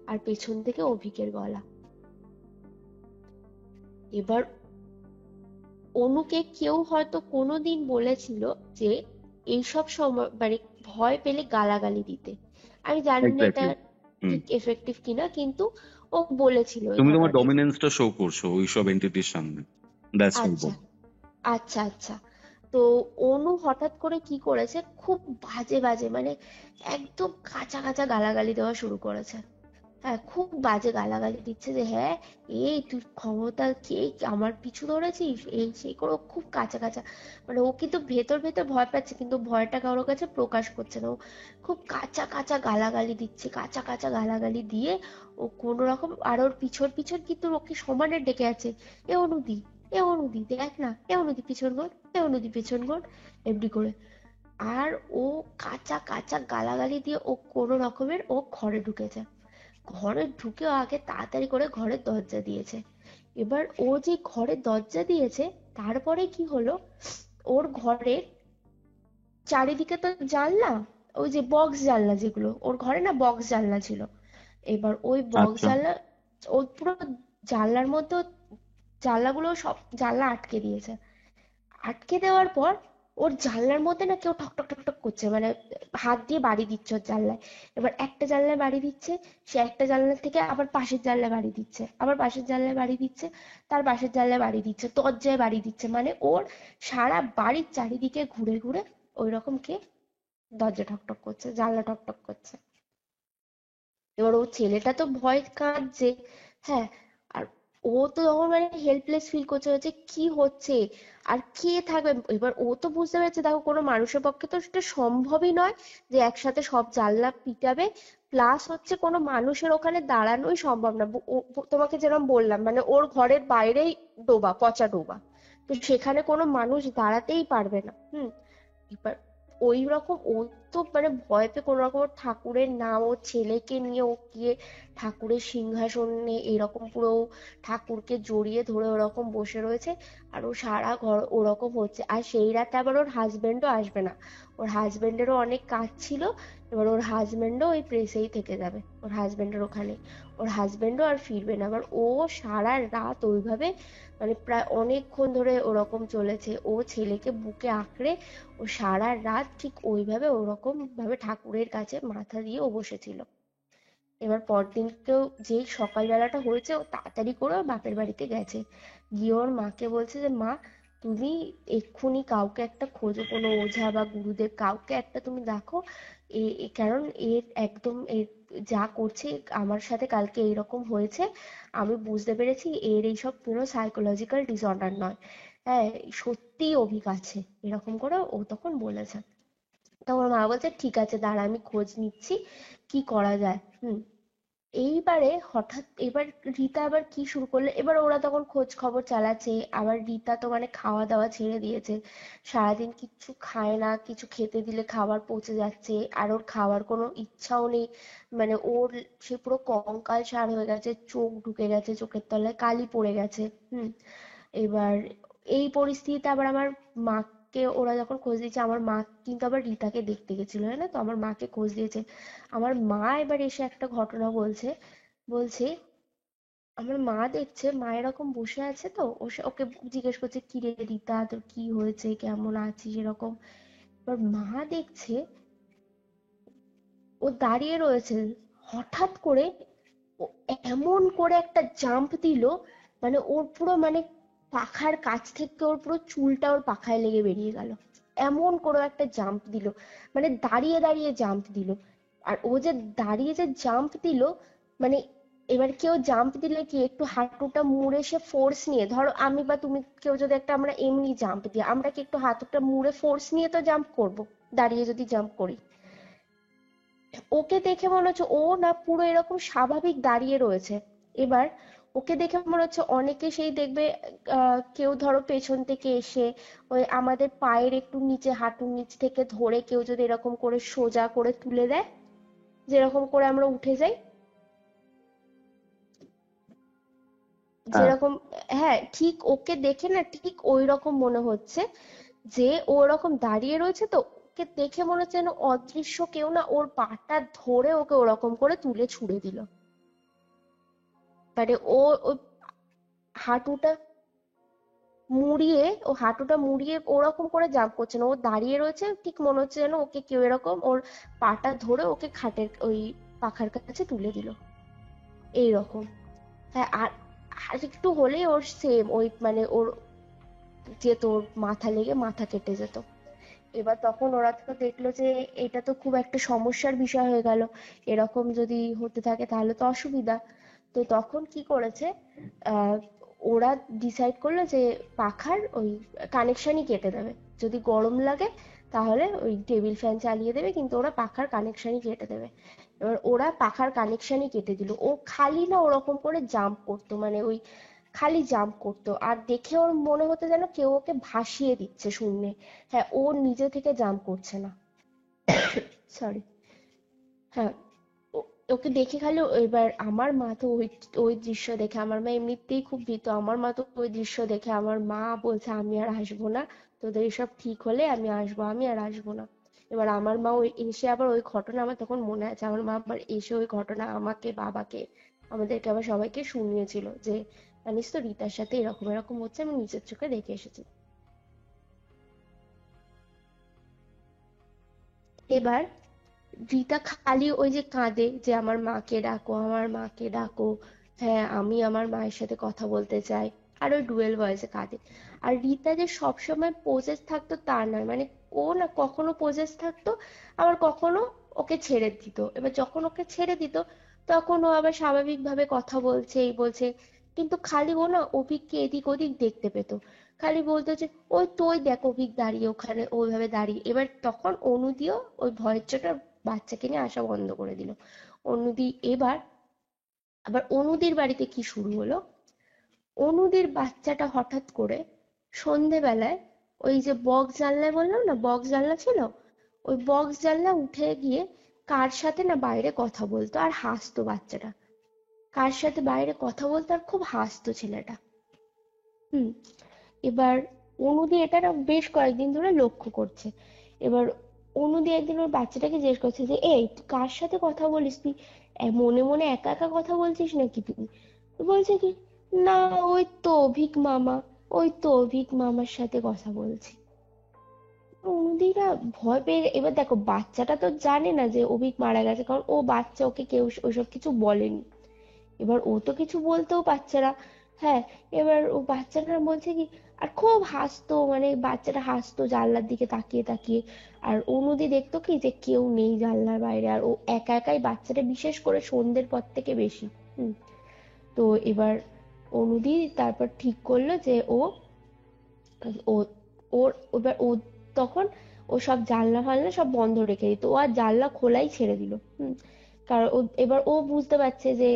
আর পেছন থেকে অভিকের গলা। এবার অনুকে কেউ হয়তো কোনোদিন বলেছিল যে এইসব সময় মানে ভয় পেলে গালাগালি দিতে। আমি জানি না এটা এক্স্যাক্টলি। হুম। ঠিক এফেক্টিভ কিনা, কিন্তু ও বলেছিল এই তুমি তোমার ঘটনাটি। ডমিনেন্সটা শো করছো ওইসব এন্টিটির সামনে, দ্যাটস মাই আচ্ছা, পয়েন্ট। আচ্ছা, আচ্ছা। তো অনু হঠাৎ করে কি করেছে, খুব বাজে বাজে মানে একদম কাঁচা কাঁচা গালাগালি দেওয়া শুরু করেছে। হ্যাঁ, খুব বাজে গালাগালি দিচ্ছে যে হ্যাঁ, এই তুই ক্ষমতা, কে আমার পিছু ধরেছিস, এই সেই করে ও খুব কাঁচা কাঁচা, মানে ও কিন্তু ভেতর ভেতর ভয় পাচ্ছে কিন্তু ভয়টা কারোর কাছে প্রকাশ করছে না। ও খুব কাঁচা কাঁচা গালাগালি দিচ্ছে, কাঁচা কাঁচা গালাগালি দিয়ে ও কোনো রকম, আর ওর পিছন পিছন কিন্তু ওকে সমানে ডেকে আছে, এ অনুদি, এ অনুদি দেখ না, এ অনুদি পিছন ঘোর, এ অনুদি পিছন ঘোর, এমনি করে। আর ও কাঁচা কাঁচা গালাগালি দিয়ে ও কোনো রকমের ও ঘরে ঢুকেছে। ঘরে ঢুকেও আগে তাড়াতাড়ি করে ঘরের দরজা দিয়েছে। এবার ও যে ঘরের দরজা দিয়েছে, তারপরে কি হলো, ওর ঘরের চারিদিকে তো জানলা, ওই যে বক্স জানলা যেগুলো, ওর ঘরে না বক্স জানলা ছিল। এবার ওই বক্স আচ্ছা। জানলা, ওর পুরো জানলার মধ্যে জানলাগুলো সব জানলা আটকে দিয়েছে। আটকে দেওয়ার পর ওর জানলার মধ্যে না কেউ ঠক ঠক ঠক ঠক করছে, মানে হাত দিয়ে বাড়ি দিচ্ছে ওর জানলায়। এবার একটা জানলায় বাড়ি দিচ্ছে, সে একটা জানলা থেকে আবার পাশের জানলায় বাড়ি দিচ্ছে, আবার পাশের জানলায় বাড়ি দিচ্ছে, তার পাশের জানলায় বাড়ি দিচ্ছে, দরজায় বাড়ি দিচ্ছে, মানে ওর সারা বাড়ির চারিদিকে ঘুরে ঘুরে ওই রকম কে দরজা ঠকঠক করছে, জানলা ঠকঠক করছে। এবার ও ছেলেটা তো ভয় কাঁদছে, হ্যাঁ, আর ও তো তখন মানে হেল্পলেস ফিল করছে, হচ্ছে কি হচ্ছে আর কে থাকবে। এবার ও তো বুঝতে পেরেছে দেখো কোনো মানুষের পক্ষে তো সেটা সম্ভবই নয় যে একসাথে সব জানলা পিটাবে, প্লাস হচ্ছে কোনো মানুষের ওখানে দাঁড়ানোই সম্ভব না। তোমাকে যেরকম বললাম মানে ওর ঘরের বাইরেই ডোবা, পচা ডোবা, তো সেখানে কোনো মানুষ দাঁড়াতেই পারবে না। এবার ওই রকম ও তো মানে ভয় পেয়ে কোনো রকম ঠাকুরের নাম, ও ছেলেকে নিয়ে ও গিয়ে ঠাকুরের সিংহাসনে এরকম পুরো ঠাকুরকে জড়িয়ে ধরে ওরকম বসে রয়েছে, আর ও সারা ঘর ওরকম হচ্ছে। আর সেই রাতে আবার ওর হাজবেন্ডও আসবে না, ওর হাজবেন্ডেরও অনেক কাজ ছিল। এবার ওর হাজবেন্ডও ওই প্রেসেই থেকে যাবে, ওর হাজবেন্ডের ওখানে, ওর হাজবেন্ডও আর ফিরবে না। আবার ও সারা রাত ওইভাবে মানে প্রায় অনেকক্ষণ ধরে ওরকম চলেছে, ও ছেলেকে বুকে আঁকড়ে ও সারা রাত ঠিক ওইভাবে ওরকম ভাবে ঠাকুরের কাছে মাথা দিয়ে ও বসেছিল। এবার পরদিনকেও যেই সকালবেলাটা হয়েছে ও তাড়াতাড়ি করে ওর বাপের বাড়িতে গেছে, গিয়ে ওর মাকে বলছে যে মা, তুমি এক্ষুনি কাউকে একটা খোঁজো, কোনো ওঝা বা গুরুদেব কাউকে একটা তুমি দেখো, কারণ এর একদম এর যা করছে, আমার সাথে কালকে এইরকম হয়েছে, আমি বুঝতে পেরেছি এর এইসব কোনো সাইকোলজিক্যাল ডিসঅর্ডার নয়, হ্যাঁ, সত্যিই অভিক আছে, এরকম করে ও তখন বলেছে। তো আমার মা বলছে ঠিক আছে দাঁড়া আমি খোঁজ নিচ্ছি কি করা যায়। এইবারে হঠাৎ এবার রীতা আবার কি শুরু করলো, এবার ওরা তখন খোঁজ খবর চালাচ্ছে। আবার রীতা তো মানে খাওয়া দাওয়া ছেড়ে দিয়েছে, সারাদিন কিচ্ছু খায় না, কিছু খেতে দিলে খাবার পচে যাচ্ছে, আর ওর খাওয়ার কোনো ইচ্ছাও নেই, মানে ওর সে পুরো কঙ্কাল সার হয়ে গেছে, চোখ ঢুকে গেছে, চোখের তলায় কালি পড়ে গেছে। এবার এই পরিস্থিতিতে আবার আমার মাকে ওরা যখন খোঁজ দিয়েছে, আমার মা কিন্তু আবার রীতাকে দেখতে গেছিল, না তো আমার মাকে খোঁজ দিয়েছে। আমার মা এবার এসে একটা ঘটনা বলছে, বলছে আমার মা দেখছে মা এরকম বসে আছে, তো ওকে জিজ্ঞেস করছে কি রে রীতা তোর কি হয়েছে, কেমন আছিস এরকম। এবার মা দেখছে ও দাঁড়িয়ে রয়েছে, হঠাৎ করে ও এমন করে একটা জাম্প দিল, মানে ওর পুরো মানে পাখার কাছ থেকে ওর পুরো চুলটা ওর পাখায় লেগে বেরিয়ে গেল, এমন করে একটা জাম্প দিল, মানে দাঁড়িয়ে দাঁড়িয়ে জাম্প দিল। আর ও যে দাঁড়িয়ে যে জাম্প দিল, মানে এবার কেউ জাম্প দিলে কি একটু হাঁটুটা মুড়ে সে ফোর্স নিয়ে, ধরো আমি বা তুমি কেউ যদি একটা আমরা এমনি জাম্প দিই, আমরা কি একটু হাঁটুটা মুড়ে ফোর্স নিয়ে তো জাম্প করব, দাঁড়িয়ে যদি জাম্প করি। ওকে দেখে মনে হচ্ছে ও না পুরো এরকম স্বাভাবিক দাঁড়িয়ে রয়েছে। এবার ওকে দেখে মনে হচ্ছে অনেকে সেই দেখবে কেউ ধরো পেছন থেকে এসে ওই আমাদের পায়ের একটু নিচে হাঁটুর নিচ থেকে ধরে কেউ যদি এরকম করে সোজা করে তুলে দেয়, যেরকম করে আমরা উঠে যাই, হ্যাঁ, যেরকম, হ্যাঁ ঠিক ওকে দেখে না ঠিক ওই রকম মনে হচ্ছে যে ও ওরকম দাঁড়িয়ে রয়েছে, তো ওকে দেখে মনে হচ্ছে যেন অদৃশ্য কেউ না ওর পাটা ধরে ওকে ওরকম করে তুলে ছুঁড়ে দিল। মানে ও ওই হাঁটুটা হাঁটুটা মুড়িয়ে ওরকম করে জাম্প করছে না, ও দাঁড়িয়ে রয়েছে, ঠিক মনে হচ্ছে যেন ওকে কেউ এরকম ওর পাটা ধরে ওকে খাটের ওই পাখার কাছে তুলে দিল, এইরকম। হ্যাঁ, আর আর একটু হলেই ওর সেম ওই মানে ওর যে তোর মাথা লেগে মাথা কেটে যেত। এবার তখন ওরা তো দেখলো যে এটা তো খুব একটা সমস্যার বিষয় হয়ে গেল, এরকম যদি হতে থাকে তাহলে তো অসুবিধা। তো তখন কি করেছে, আহ ওরা ডিসাইড করলো যে পাখার ওই কানেকশনই কেটে দেবে, যদি গরম লাগে তাহলে ওই টেবিল ফ্যান চালিয়ে দেবে, কিন্তু ওরা পাখার কানেকশনই কেটে দেবে। এবার ওরা পাখার কানেকশনই কেটে দিল, ও খালি না ওরকম করে জাম্প করতো, মানে ওই খালি জাম্প করতো, আর দেখে ওর মনে হতো যেন কেউ ওকে ভাসিয়ে দিচ্ছে শূন্যে। হ্যাঁ, ও নিজে থেকে জাম্প করছে না, সরি। হ্যাঁ, ওকে দেখে খালি এবার আমার মা তো ওই ওই দৃশ্য দেখে, আমার মা এমনিতেই খুব ভীত, আমার মা তো ওই দৃশ্য দেখে আমার মা বলছে আমি আর আসবো না, তোদের এসব ঠিক হলে আমি আসবো, আমি আর আসবো না। এবার আমার মা ওই এসে আবার ওই ঘটনা, আমার তখন মনে আছে, আমার মা আবার এসে ওই ঘটনা আমাকে, বাবাকে, আমাদেরকে আবার সবাইকে শুনিয়েছিল যে জানিস তো রিতার সাথে এরকম এরকম হচ্ছে, আমি নিজের চোখে দেখে এসেছি। এবার রিতা খালি ওই যে কাঁদে যে আমার মাকে ডাকো, আমার মাকে ডাকো, হ্যাঁ আমি আমার মায়ের সাথে কথা বলতে চাই, আর ওই ডুয়েল ভয়েসে কাঁদে। আর রিতা যে সবসময় পোজেস থাকতো তা নয়, মানে ও না কখনো পোজেস থাকতো, আবার কখনো ওকে ছেড়ে দিত। এবার যখন ওকে ছেড়ে দিত তখন ও আবার স্বাভাবিকভাবে কথা বলছে, এই বলছে, কিন্তু খালি ও না অভিককে এদিক ওদিক দেখতে পেত, খালি বলতো যে ওই তো ওই দেখ অভিক দাঁড়িয়ে ওখানে ওইভাবে দাঁড়িয়ে। এবার তখন অনুদিও ওই ভয়ের চোটে বাচ্চাকে নিয়ে আসা বন্ধ করে দিল। অনুদি এবার আবার অনুদির বাড়িতে কি শুরু হলো, অনুদির বাচ্চাটা হঠাৎ করে সন্ধেবেলায় ওই যে বক্স জানলায় বললাম না বক্স জানলা ছিল, ওই বক্স জানলা উঠে গিয়ে কার সাথে না বাইরে কথা বলতো আর হাসতো বাচ্চাটা, কার সাথে বাইরে কথা বলতো আর খুব হাসতো ছেলেটা। হুম। এবার অনুদি এটা না বেশ কয়েকদিন ধরে লক্ষ্য করছে। এবার অনুদি একদিন ওর বাচ্চাটাকে জিজ্ঞেস করছে যে এই তুই কার সাথে কথা বলিস তুই, মনে মনে একা একা কথা বলছিস নাকি তুই? তো বলছে কি, না ওই তো অভিক মামা, ওই তো অভিক মামার সাথে কথা বলছি। অনুদি না ভয় পেয়ে, এবার দেখো বাচ্চাটা তো জানে না যে অভিক মারা গেছে, কারণ ও বাচ্চা, ওকে কেউ ওইসব কিছু বলেনি। এবার ও তো কিছু বলতেও পারছে না। হ্যাঁ, এবার ও বাচ্চাটা বলছে কি, আর খুব হাসতো, মানে বাচ্চাটা হাসতো জানলার দিকে তাকিয়ে তাকিয়ে, আর অনুদি দেখতো কি যে কেউ নেই জানলার বাইরে, আর ও একা একাই বাচ্চাটা, বিশেষ করে সন্ধ্যের পর থেকে বেশি। হুম। তো এবার অনুদি তারপর ঠিক করলো যে ও ওর এবার ও তখন ও সব জানলা ফালনা সব বন্ধ রেখে দিত, ও আর জানলা খোলাই ছেড়ে দিল। হুম। কারণ এবার ও বুঝতে পারছে যে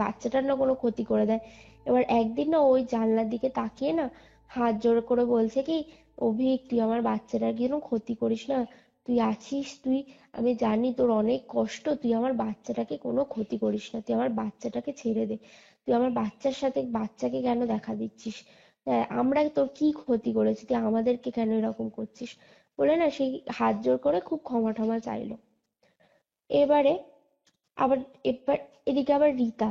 বাচ্চাটার না কোনো ক্ষতি করে দেয়। এবার একদিন না ওই জানলার দিকে তাকিয়ে না হাত জোড় করে বলছে কি, অভিক তুই আমার বাচ্চাটার কোনো ক্ষতি করিস না, তুই আছিস, তুই, আমি জানি তোর অনেক কষ্ট, তুই আমার বাচ্চাটাকে কোনো ক্ষতি করিস না, তুই আমার বাচ্চাটাকে ছেড়ে দে, তুই আমার বাচ্চার সাথে বাচ্চাকে কেন দেখা দিচ্ছিস, আমরা তোর কি ক্ষতি করেছি, তুই আমাদেরকে কেন এরকম করছিস, বলে না সেই হাত জোড় করে খুব ক্ষমা টমা চাইলো। এবারে আবার এবার এদিকে আবার রিতা,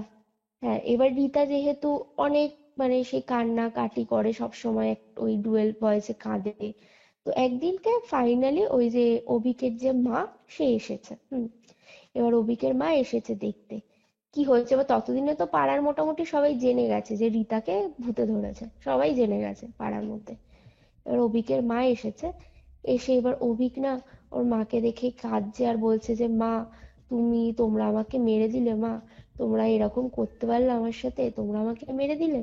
হ্যাঁ এবার রিতা যেহেতু অনেক মানে সে কান্নাকাটি করে সব সময়, ওই ডুয়েল ভয়েসে কাঁদে। তো একদিনকে ফাইনালি ওই যে অভিকের যে মা সে এসেছে। হুম। এবার অভিকের মা এসেছে দেখতে কি হয়েছে। এবার ততদিনে তো পাড়ার মোটামুটি সবাই জেনে গেছে যে রিতাকে ভূতে ধরেছে, সবাই জেনে গেছে পাড়ার মধ্যে। এবার অভিকের মা এসেছে, এসে এবার অভিক না ওর মাকে দেখে কাঁদছে আর বলছে যে মা তোমরা আমাকে মেরে দিলে, মা তোমরা এরকম করতে পারলে আমার সাথে, তোমরা আমাকে মেরে দিলে।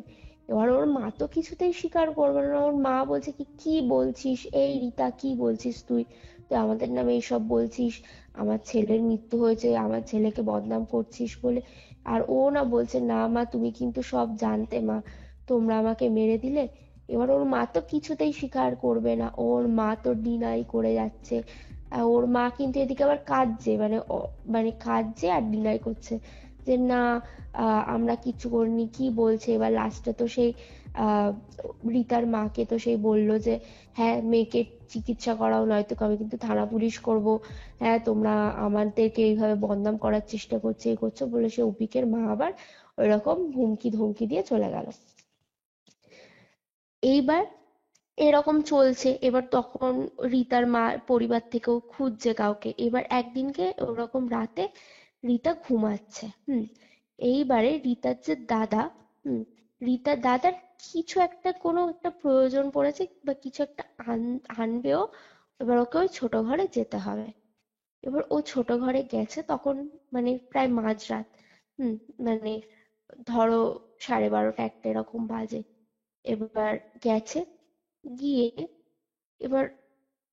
এবার ওর মা তো কিছুতেই স্বীকার করবে না, ওর মা বলছে কি কি বলছিস এই রিতা, কি বলছিস তুই, তুই আমাদের নামে এইসব বলছিস, আমার ছেলের মৃত্যু হয়েছে, আমার ছেলেকে বদনাম করছিস বলে। আর ও না বলছে না মা তুমি কিন্তু সব জানতে মা, তোমরা আমাকে মেরে দিলে। এবার ওর মা তো কিছুতেই স্বীকার করবে না, ওর মা তো ডিনাই করে যাচ্ছে। আর ওর মা কিন্তু এদিকে আবার কাঁদছে, মানে মানে কাঁদছে আর ডিনাই করছে যে না আমরা কিছু করিনি, কি বলছে। এবার লাস্টে তো সেই আহ রিতার মাকে তো সেই বললো যে হ্যাঁ মেয়েকে চিকিৎসা করাও, নয়তো আমি কিন্তু থানা পুলিশ করব, হ্যাঁ তোমরা আমাদেরকে এইভাবে বদনাম করার চেষ্টা করছো, এই করছো বলে সে অভিকের মা আবার ওইরকম হুমকি ধমকি দিয়ে চলে গেল। এইবার এরকম চলছে। এবার তখন রিতার মা পরিবার থেকেও খুঁজছে কাউকে। এবার একদিনকে ওরকম রাতে রিতা ঘুমাচ্ছে, এইবারে রিতার যে দাদা, হুম রিতার দাদার কিছু একটা কোনো একটা প্রয়োজন পড়েছে বা কিছু একটা আনবেও। এবার ওকে ওই ছোট ঘরে যেতে হবে। এবার ও ছোট ঘরে গেছে তখন, মানে প্রায় মাঝরাত, হুম মানে ধরো 12:30 একটা এরকম বাজে। এবার গেছে, গিয়ে এবার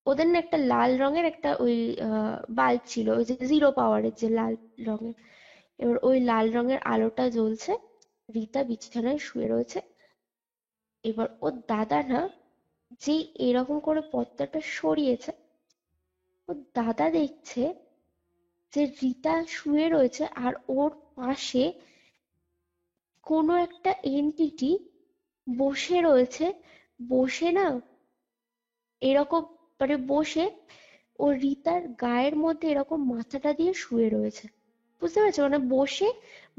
ওদের না একটা লাল রঙের একটা ওই বাল্ব ছিল, ওই যে 0 পাওয়ারের যে লাল রঙের। এবার ওই লাল রঙের আলোটা জ্বলছে, রিতা বিছানায় শুয়ে রয়েছে। এবার ওর দাদা না, যেই এরকম করে পর্দাটা সরিয়েছে, ওর দাদা দেখছে যে রিতা শুয়ে রয়েছে আর ওর পাশে কোনো একটা এন্টিটি বসে রয়েছে। বসে না এরকম, মানে বসে ও রিতার গায়ের মধ্যে এরকম মাথাটা দিয়ে শুয়ে রয়েছে। বুঝতে পারছো? মানে বসে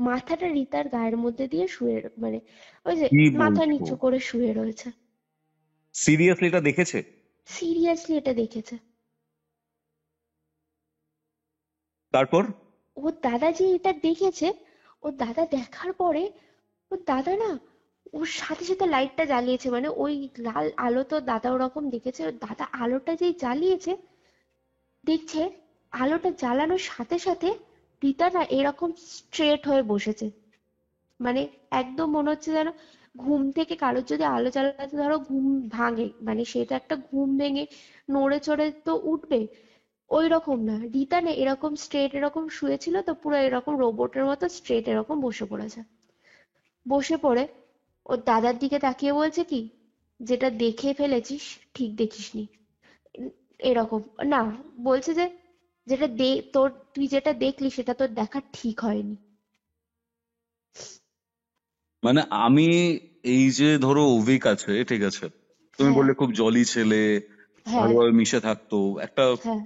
মাথাটা রিতার গায়ের মধ্যে দিয়ে শুয়ে, মানে ওই যে কি মাথা বলছো? নিচু করে শুয়ে রয়েছে। সিরিয়াসলি এটা দেখেছে? সিরিয়াসলি এটা দেখেছে। তারপর? ওর দাদা যে এটা দেখেছে, ওর দাদা দেখার পরে ওর দাদা না ওর সাথে সাথে লাইটটা জ্বালিয়েছে। মানে ওই লাল আলো তো দাদা ওরকম দেখেছে, ওর দাদা আলোটা যেই জ্বালিয়েছে, দেখছে আলোটা জ্বালানোর সাথে সাথে রিতা না এরকম স্ট্রেট হয়ে বসেছে। মানে একদম মনে হচ্ছে যেন ঘুম থেকে কারোর যদি আলো জ্বালাতে ধরো ঘুম ভাঙে, মানে সে তো একটা ঘুম ভেঙে নড়ে চড়ে তো উঠবে, ওই রকম না। রিতা না এরকম স্ট্রেট এরকম শুয়েছিল, তো পুরো এরকম রোবটের মতো স্ট্রেট এরকম বসে পড়েছে। বসে পড়ে ওর দাদার দিকে তাকিয়ে বলছে কি, যেটা দেখে ফেলেছিস ঠিক দেখিসনি। উম, এরকম না, বলছে যে যেটা তোর তুই যেটা দেখলি সেটা তোর দেখা ঠিক হয়নি। মানে আমি, এই যে ধরো অভিক আছে, ঠিক আছে, তুমি হ্যাঁ, বললে খুব জলি ছেলে, হ্যাঁ, ভালোভাবে মিশে থাকতো, একটা হ্যাঁ,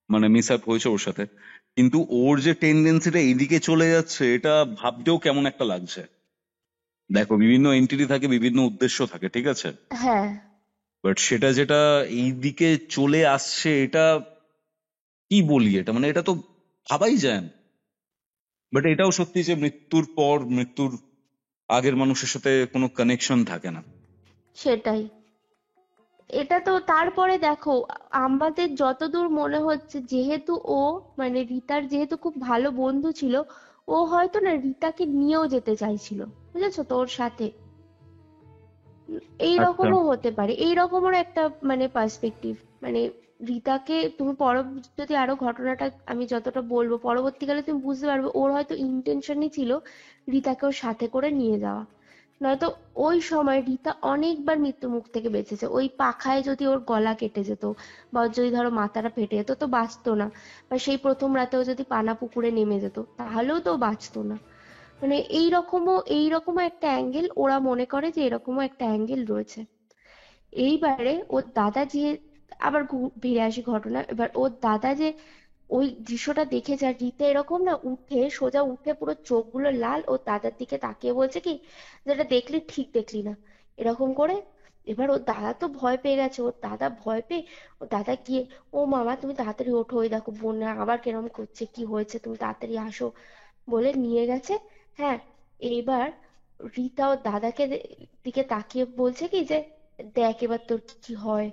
মানে মিস আপ হয়েছে ওর সাথে, কিন্তু ওর যে টেন্ডেন্সিটা এইদিকে চলে যাচ্ছে, এটা ভাবতেও কেমন একটা লাগছে। দেখো, বিভিন্ন এন্টিটি থাকে, বিভিন্ন উদ্দেশ্য থাকে, ঠিক আছে, হ্যাঁ, বাট সেটা যেটা এইদিকে চলে আসছে, এটা কি বলি, এটা মানে এটা তো ভাবাই যায় না। বাট এটাও সত্যি যে মৃত্যুর পর, মৃত্যুর আগের মানুষের সাথে কোনো কানেকশন থাকে না। সেটাই। এটা তো তারপরে দেখো, আমাদের যতদূর মনে হচ্ছে যেহেতু ও, মানে রিতার যেহেতু খুব ভালো বন্ধু ছিল, ও হয়তো না রিতাকে নিয়েও যেতে চাইছিল, বুঝেছো তো, ওর সাথে। এই আচ্ছা। রকমও হতে পারে, এই রকমেরও একটা মানে পার্সপেক্টিভ। মানে রিতাকে তুমি যদি আরো ঘটনাটা আমি যতটা বলবো পরবর্তীকালে তুমি বুঝতে পারবে ওর হয়তো ইন্টেনশনই ছিল রিতাকে ওর সাথে করে নিয়ে যাওয়া। নয়তো ওই সময় রিতা অনেকবার মৃত্যু মুখ থেকে বেঁচেছে। ওই পাখায় যদি ওর গলা কেটে যেত বা ওর যদি ধরো মাথাটা ফেটে যেত তো বাঁচতো না, বা সেই প্রথম রাতেও যদি পানা পুকুরে নেমে যেত তাহলেও তো ও বাঁচতো না। মানে এইরকমও একটা অ্যাঙ্গেল ওরা মনে করে যে এরকমও একটা অ্যাঙ্গেল রয়েছে। এইবারে ওর দাদা যে, আবার ফিরে আসি ঘটনা, এবার ওর দাদা যে ওই দৃশ্যটা দেখে যা রীতা এরকম না উঠে সোজা উঠে পুরো চোখগুলো লাল ওর দাদার দিকে তাকিয়ে বলছে কি, যেটা দেখলি ঠিক দেখলি না, এরকম করে। এবার ওর দাদা তো ভয় পেয়ে গেছে, ওর দাদা ভয় পেয়ে ওর দাদা গিয়ে, ও মামা তুমি তাড়াতাড়ি ওঠো, ওই দেখো বোন আবার কেরম করছে, কি হয়েছে তুমি তাড়াতাড়ি আসো, বলে নিয়ে গেছে। হ্যাঁ, এইবার রিতা ওর দাদাকে দিকে তাকিয়ে বলছে কি যে দেখ এবার তোর কি হয়,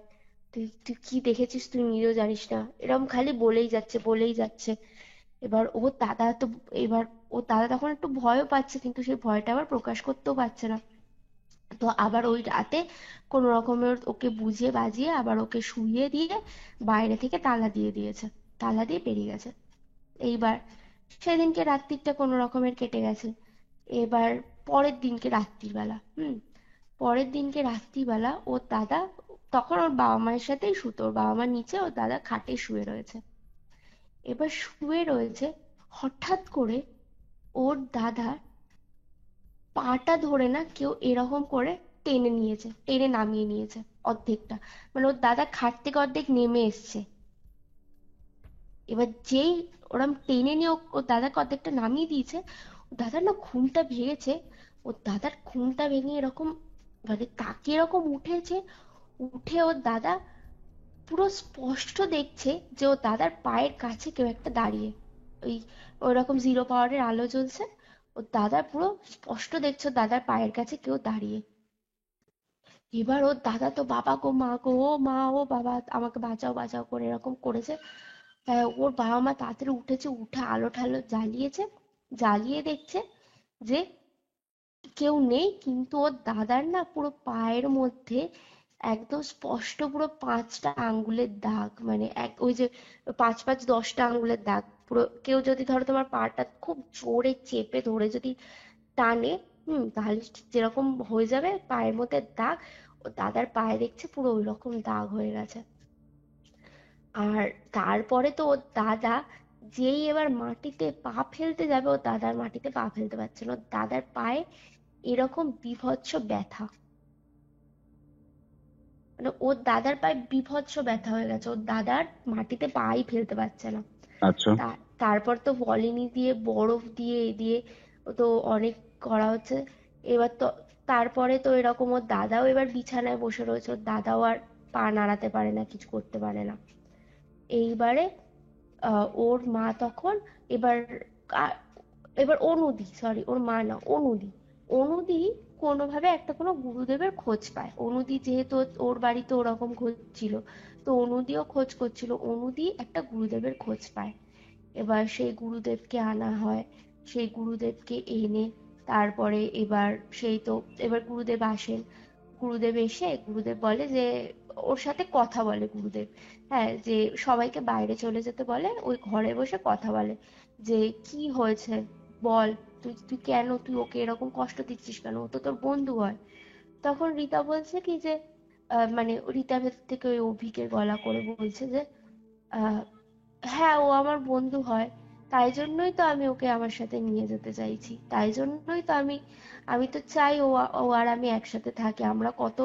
তুই তুই কি দেখেছিস তুই নিজেও জানিস না, এরকম খালি বলেই যাচ্ছে বলেই যাচ্ছে। এবার ওর দাদা তো, এবার ওর দাদা তখন একটু ভয়ও পাচ্ছে, কিন্তু সেই ভয়টা আবার প্রকাশ করতেও পারছে না। তো আবার ওই রাতে কোনো রকমের ওকে বুঝিয়ে বাজিয়ে আবার ওকে শুইয়ে দিয়ে বাইরে থেকে তালা দিয়ে দিয়েছে, তালা দিয়ে বেরিয়ে গেছে। এইবার সেদিনকে রাত্রিটা কোনো রকমের কেটে গেছে। এবার পরের দিনকে রাত্রির বেলা, পরের দিনকে রাত্রিবেলা ওর দাদা তখন ওর বাবা মায়ের সাথেই শুতো, ওর বাবা মা নিচে ওর দাদা খাটে শুয়ে রয়েছে। এবার শুয়ে রয়েছে, হঠাৎ করে ওর দাদার পাটা ধরে না কেউ এরকম করে টেনে নিয়েছে, টেনে নামিয়ে নিয়েছে অর্ধেকটা। মানে ওর দাদা খাট থেকে অর্ধেক নেমে এসছে। এবার যেই ওরম টেনে নিয়ে ওর দাদাকে অর্ধেকটা নামিয়ে দিয়েছে, ওর দাদার না ঘুমটা ভেঙেছে। ওর দাদার ঘুমটা ভেঙে এরকম মানে তাকে এরকম উঠেছে। উঠে ওর দাদা পুরো স্পষ্ট দেখছে যে ওর দাদার পায়ের কাছে কেউ একটা দাঁড়িয়ে। ওই ওইরকম জিরো পাওয়ারের আলো জ্বলছে। ওর দাদা পুরো স্পষ্ট দেখছে ওর দাদার পায়ের কাছে কেউ দাঁড়িয়ে। এবার ওর দাদা তো বাবা গো মা গো, ও মা ও বাবা আমাকে বাঁচাও বাঁচাও করে এরকম করেছে। ওর বাবা মা তাড়াতাড়ি উঠেছে, উঠে আলো ঠালো জ্বালিয়েছে। জ্বালিয়ে দেখছে যে কেউ নেই, কিন্তু ওর দাদার না পুরো পায়ের মধ্যে একদম স্পষ্ট পুরো 5টা আঙ্গুলের দাগ। মানে ওই যে 5 5 10টা আঙ্গুলের দাগ পুরো। কেউ যদি ধরো তোমার পাটা খুব জোরে চেপে ধরে যদি টানে, তাহলে যেরকম হয়ে যাবে পায়ের মধ্যে দাগ, ও দাদার পায়ে দেখছে পুরো ওই রকম দাগ হয়ে গেছে। আর তারপরে তো ওর দাদা যেই এবার মাটিতে পা ফেলতে যাবে, ওর দাদার মাটিতে পা ফেলতে পারছে না। ওর দাদার পায়ে এরকম বীভৎস ব্যথা, মানে ওর দাদার পায়ে বীভৎস ব্যথা হয়ে গেছে। ওর দাদার মাটিতে পাই ফেলতে পারছে না। আচ্ছা। তারপর তো ভলিনি দিয়ে বরফ দিয়ে এ দিয়ে ও তো অনেক করা হচ্ছে। এবার তো তারপরে তো এরকম ওর দাদাও এবার বিছানায় বসে রয়েছে। ওর দাদাও আর পা নাড়াতে পারে না, কিছু করতে পারে না। এইবারে ওর মা তখন এবার আ- এবার অনুদি, সরি ওর মা না, অনুদি। অনুদি কোনোভাবে একটা কোনো গুরুদেবের খোঁজ পায়। অনুদি যেহেতু ওর বাড়িতে ওরকম খোঁজ ছিল, তো অনুদিও খোঁজ করছিল। অনুদি একটা গুরুদেবের খোঁজ পায়। এবার সেই গুরুদেবকে আনা হয়। সেই গুরুদেবকে এনে তারপরে এবার সেই তো এবার গুরুদেব আসেন। গুরুদেব এসে গুরুদেব বলে যে ওর সাথে কথা বলে গুরুদেব। হ্যাঁ, যে সবাইকে বাইরে চলে যেতে বলে, ওই ঘরে বসে কথা বলে যে কি হয়েছে বল, তুই তুই কেন তুই ওকে এরকম কষ্ট দিচ্ছিস কেন, ও তো তোর বন্ধু হয়। তখন রীতা বলছে কি যে মানে রীতা ভেতর থেকে ওই অভিকের গলা করে বলছে যে আহ হ্যাঁ ও আমার বন্ধু হয়, তাই জন্যই তো আমি ওকে আমার সাথে নিয়ে যেতে চাইছি। তাই জন্যই তো আমি আমি তো চাই ও আর আমি একসাথে থাকি। আমরা কত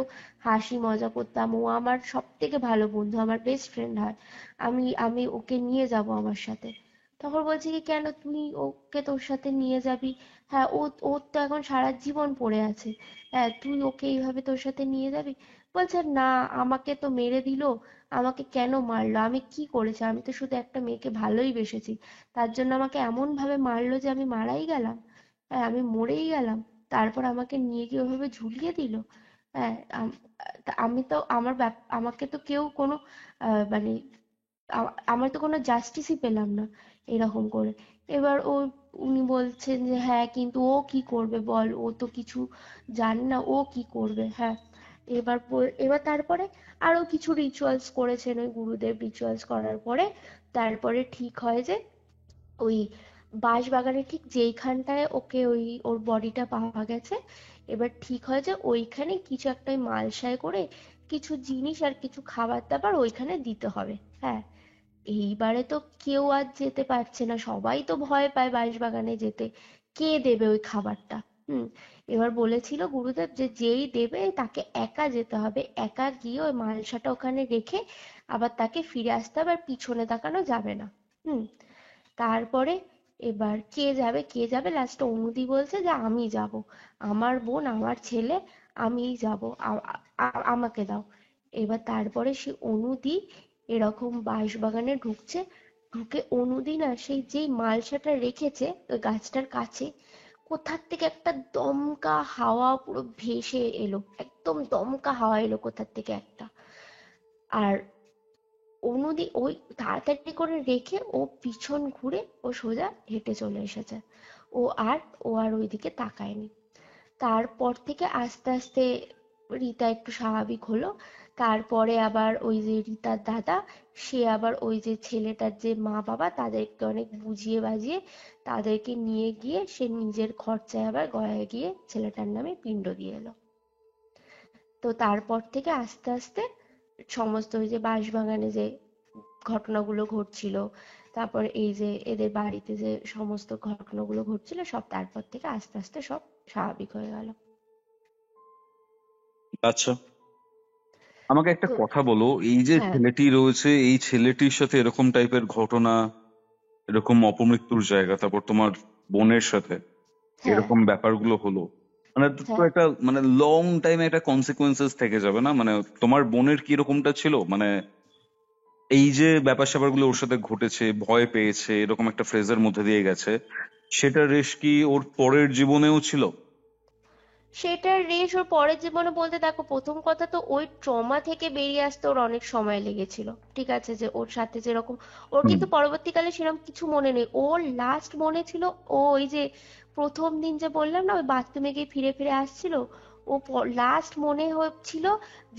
হাসি মজা করতাম, ও আমার সব থেকে ভালো বন্ধু, আমার বেস্ট ফ্রেন্ড হয়। আমি আমি ওকে নিয়ে যাব আমার সাথে। তখন বলছে কি কেন তুই ওকে তোর সাথে নিয়ে যাবি? হ্যাঁ ওর তো এখন সারা জীবন পড়ে আছে। হ্যাঁ তুই ওকে এইভাবে তোর সাথে নিয়ে যাবি? বলছে না, আমাকে তো মেরে দিলো। আমাকে কেন মারলো? আমি কি করেছি? আমি তো শুধু একটা মেয়েকে ভালোই বেসেছি, তার জন্য আমাকে এমন ভাবে মারলো যে আমি মারাই গেলাম। হ্যাঁ আমি মরেই গেলাম। তারপর আমাকে নিয়ে গিয়ে ওভাবে ঝুলিয়ে দিল। হ্যাঁ আমি তো আমাকে তো কেউ কোনো মানে আমার তো কোনো জাস্টিসই পেলাম না এরকম করে। এবার উনি বলছেন যে হ্যাঁ কিন্তু ও কি করবে বল, ও তো কিছু জানে না, ও কি করবে। হ্যাঁ এবার তারপরে আরো কিছু রিচুয়ালস করেছেন ওই গুরুদেব। রিচুয়ালস করার পরে তারপরে ঠিক হয় যে ওই বাঁশবাগানে ঠিক যেইখানটায় ওকে ওর বডিটা পাওয়া গেছে, এবার ঠিক হয় যে ওইখানে কিছু একটা ওই মালসায় করে কিছু জিনিস আর কিছু খাবার দাবার ওইখানে দিতে হবে। হ্যাঁ এইবারে তো কেউ আর যেতে পারছে না, সবাই তো ভয় পায় বাঁশবাগানে যেতে। কে দেবে ওই খাবারটা? হুম এবার বলেছিল গুরুদেব যে যেই দেবে তাকে একা যেতে হবে, একা গিয়ে ওই মালসাটা ওখানে রেখে আবার তাকে ফিরে আসতে হবে, আর পিছনে তাকানো যাবে না। হুম তারপরে এবার কে যাবে লাস্টে অনুদি বলছে যে আমি যাব, আমার বোন আমার ছেলে আমিই যাব, আমাকে দাও। এবার তারপরে সে অনুদি এরকম বাঁশবাগানে ঢুকছে। ঢুকে অনুদি না সেই যেই মালসাটা রেখেছে ওই গাছটার কাছে, কোথার থেকে একটা দমকা হাওয়া পুরো ভেসে এলো, একদম দমকা হাওয়া এলো কোথার থেকে একটা। আর অনুদি ওই তাড়াতাড়ি করে রেখে ও পিছন ঘুরে ও সোজা হেঁটে চলে এসেছে। ও আর ওইদিকে তাকায়নি। তারপর থেকে আস্তে আস্তে রিতা একটু স্বাভাবিক হলো। তারপরে আবার ওই যে রিতার দাদা, সে আবার ওই যে ছেলেটার যে মা বাবা তাদেরকে অনেক বুঝিয়ে বাজিয়ে তাদেরকে নিয়ে গিয়ে সে নিজের খরচায় আবার গয়ায় গিয়ে ছেলেটার নামে পিণ্ড দিয়ে এলো। তো তারপর থেকে আস্তে আস্তে সমস্ত ওই যে বাঁশবাগানে যে ঘটনাগুলো ঘটছিল, তারপর এই যে এদের বাড়িতে যে সমস্ত ঘটনাগুলো ঘটছিল সব তারপর থেকে আস্তে আস্তে সব স্বাভাবিক হয়ে গেল। আচ্ছা, আমাকে একটা তো কথা বলো, এই যে হ্যাঁ, ছেলেটি রয়েছে, এই ছেলেটির সাথে এরকম টাইপের ঘটনা, এরকম অপমৃত্যুর জায়গা, তারপর তোমার বোনের সাথে হ্যাঁ, এরকম ব্যাপারগুলো হলো, মানে তো তো হ্যাঁ। একটা মানে লং টাইমে একটা কনসিকুয়েন্সেস থেকে যাবে না? মানে তোমার বোনের কি এরকমটা ছিল, মানে এই যে ব্যাপার স্যাপারগুলো ওর সাথে ঘটেছে, ভয় পেয়েছে, এরকম একটা ফ্রেজের মধ্যে দিয়ে গেছে, সেটা রেশ কি ওর পরের জীবনেও ছিল? সেটার রেশ ওর পরের জীবনে বলতে দেখো, প্রথম কথা তো ওই ট্রমা থেকে বেরিয়ে আসতে ওর অনেক সময় লেগেছিল। ঠিক আছে, যে ওর সাথে যেরকম, ওর হুম। কিন্তু পরবর্তীকালে সেরকম কিছু মনে নেই। ওর লাস্ট মনে ছিল ও ওই যে প্রথম দিন যে বললাম না ওই বাথরুমে গিয়ে ফিরে ফিরে আসছিল, ও লাস্ট মনে হচ্ছিল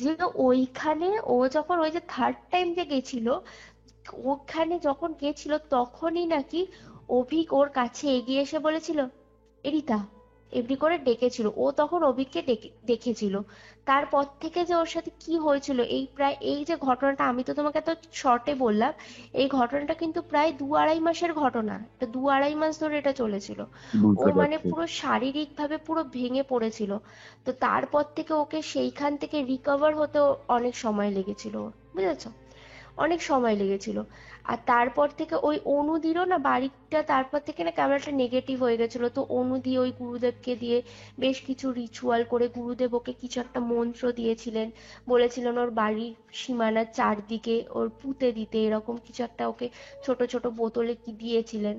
যে ওইখানে ও যখন ওই যে থার্ড টাইম যে গেছিল, ওখানে যখন গেছিল তখনই নাকি অভিক ওর কাছে এগিয়ে এসে বলেছিল, এরিতা, এমনি করে ডেকেছিল। ও তখন অভিককে দেখেছিল। তারপর থেকে যে ওর সাথে কি হয়েছিল, এই প্রায় এই যে ঘটনাটা আমি তো তোমাকে তো শর্টে বললাম, এই ঘটনাটা কিন্তু প্রায় 2-2.5 মাসের ঘটনা, এটা 2-2.5 মাস ধরে এটা চলেছিল। ও বুঝতে মানে পারছি। পুরো শারীরিক ভাবে পুরো ভেঙে পড়েছিল। তো তারপর থেকে ওকে সেইখান থেকে রিকভার হতেও অনেক সময় লেগেছিল ওর, বুঝেছো, অনেক সময় লেগেছিল। আর তারপর থেকে ওই অনুদিরও না বাড়িটা তারপর থেকে না কেমন একটা নেগেটিভ হয়ে গেছিল। তো অনুদি ওই গুরুদেবকে দিয়ে বেশ কিছু রিচুয়াল করে, গুরুদেব ওকে কিছু একটা মন্ত্র দিয়েছিলেন, বলেছিলেন ওর বাড়ির সীমানার চারদিকে ওর পুঁতে দিতে, এরকম কিছু একটা ওকে ছোট ছোট বোতলে কি দিয়েছিলেন।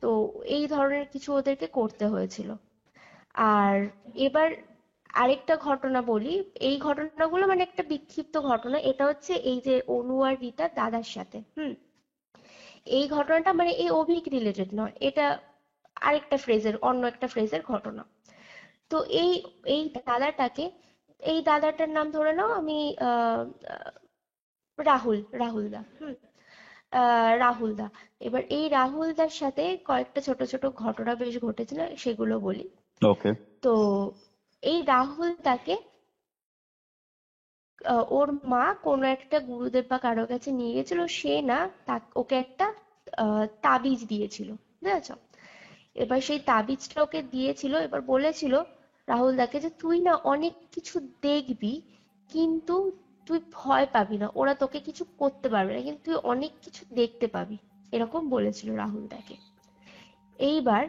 তো এই ধরনের কিছু ওদেরকে করতে হয়েছিল। আর এবার আরেকটা ঘটনা বলি, এই ঘটনাগুলো মানে একটা বিক্ষিপ্ত ঘটনা, এটা হচ্ছে এই যে অনু আর রিতার দাদার সাথে। এই ঘটনাটা মানে এই অভিক রিলেটেড নয়, এটা আরেকটা ফ্রেজের, অন্য একটা ফ্রেজের ঘটনা। তো এই এই দাদাটাকে, এই দাদাটার নাম ধরে নাও আমি আহ আহ, রাহুল, রাহুল দা। রাহুল দা। এবার এই রাহুল দার সাথে কয়েকটা ছোট ছোট ঘটনা বেশ ঘটেছিল, সেগুলো বলি। ওকে। তো এই রাহুল তাকে ওর মা কোনো একটা গুরুদেব বা কারো কাছে নিয়ে গেছিল, সে না ওকে একটা তাবিজ দিয়েছিল, বুঝেছ। এবার সেই তাবিজটা ওকে দিয়েছিল, এবার বলেছিল রাহুল দাকে যে তুই না অনেক কিছু দেখবি, কিন্তু তুই ভয় পাবি না, ওরা তোকে কিছু করতে পারবে না, কিন্তু তুই অনেক কিছু দেখতে পাবি, এরকম বলেছিল রাহুল দাকে। এইবার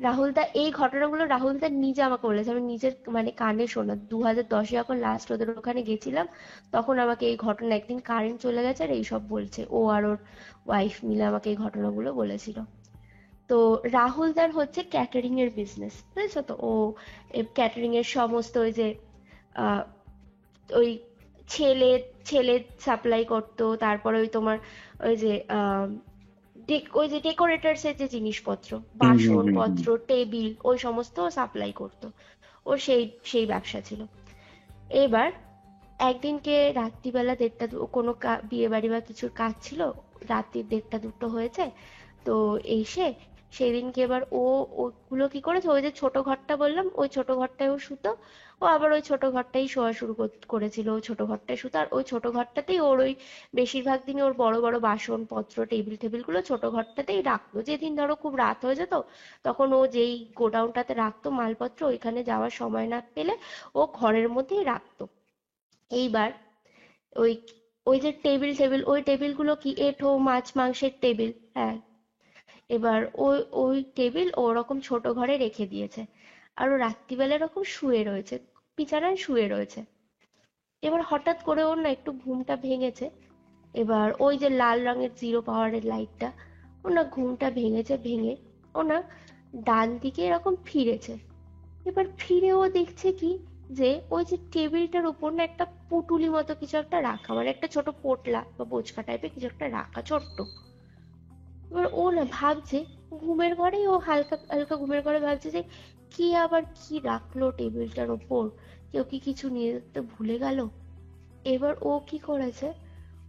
রাহুল দা এই ঘটনাগুলো রাহুল দা নিজে আমাকে বলেছে, আমি নিজের মানে কানে শোনা, 2010-এ যখন লাস্ট ওদের ওখানে গেছিলাম, তখন আমাকে এই ঘটনা, একদিন কারেন্ট চলে গেছে আর এইসব বলছে, ও আর ওর ওয়াইফ মিলে আমাকে এই ঘটনাগুলো বলেছিল। তো রাহুল দার হচ্ছে ক্যাটারিং এর বিজনেস, বুঝেছো তো। ও ক্যাটারিং এর সমস্ত ওই যে আহ, ওই ছেলে ছেলে সাপ্লাই করতো, তারপরে ওই তোমার ওই যে ওই যে ডেকোরেটার্স এর যে জিনিসপত্র, হুম হুম হুম হুম। বাসনপত্র, টেবিল, ওই সমস্ত সাপ্লাই করতো। ওর সেই সেই ব্যবসা ছিল। এবার একদিনকে রাত্রিবেলা কোনো বিয়ে বাড়ি বা কিছুর কাজ ছিল, রাত্রির 1টা-2টো হয়েছে। তো এসে সেদিনকে এবার ওগুলো কি করেছে, ওই যে ছোট ঘরটা বললাম ওই ছোট ঘরটায় ও শুতো, ও আবার ওই ছোট ঘরটাই শোয়া শুরু করেছিল, ওই ছোট ঘরটায় শুতো। আর ওই ছোট ঘরটাতেই ওর ওই বেশিরভাগ দিনই ওর বড় বড় বাসনপত্র, টেবিল টেবিল গুলো ছোট ঘরটাতেই রাখতো। যেদিন ধরো খুব রাত হয়ে যেত, তখন ও যেই গোডাউনটাতে রাখতো মালপত্র, ওইখানে যাওয়ার সময় না পেলে ও ঘরের মধ্যেই রাখতো। এইবার ওই ওই যে টেবিল টেবিল, ওই টেবিলগুলো কি এঁঠো মাছ মাংসের টেবিল, হ্যাঁ। এবার ওই ওই টেবিল ও ওরকম ছোট ঘরে রেখে দিয়েছে। আর ও রাত্রিবেলা এরকম শুয়ে রয়েছে, বিছানায় শুয়ে রয়েছে। এবার হঠাৎ করে ওর না একটু ঘুমটা ভেঙেছে। এবার ওই যে লাল রঙের 0 পাওয়ারের লাইটটা, ও না ঘুমটা ভেঙেছে, ভেঙে ও না ডান দিকে এরকম ফিরেছে। এবার ফিরে ও দেখছে কি, যে ওই যে টেবিলটার উপর না একটা পুটুলি মতো কিছু একটা রাখা, মানে একটা ছোট পোটলা বা বোচকা টাইপের কিছু একটা রাখা, ছোট্ট। এবার ও না ভাবছে, ঘুমের ঘরেই ও হালকা হালকা ঘুমের ঘরে ভাবছে যে কি আবার কি রাখলো টেবিলটার ওপর, কেউ কি কিছু নিয়ে যেতে ভুলে গেল। এবার ও কি করেছে,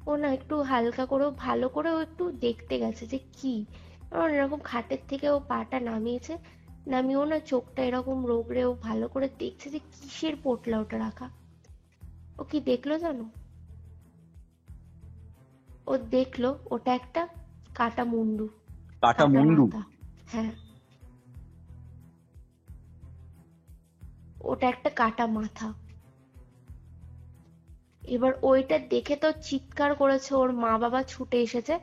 ও না একটু হালকা করে ভালো করে ও একটু দেখতে গেছে যে কি। এবার এরকম খাটের থেকে ও পাটা নামিয়েছে, নামিয়ে ও না চোখটা এরকম রোগড়ে ও ভালো করে দেখছে যে কিসের পোটলা ওটা রাখা। ও কি দেখলো জানো, ও দেখলো ওটা একটা কাটা মুন্ডু, কাটা কাটা মুন্ডু? মাথা। হ্যাঁ, ওটা একটা কাটা মাথা। এবার ওইটা দেখে তো চিৎকার করেছে, ওর মা বাবা ছুটে এসেছে,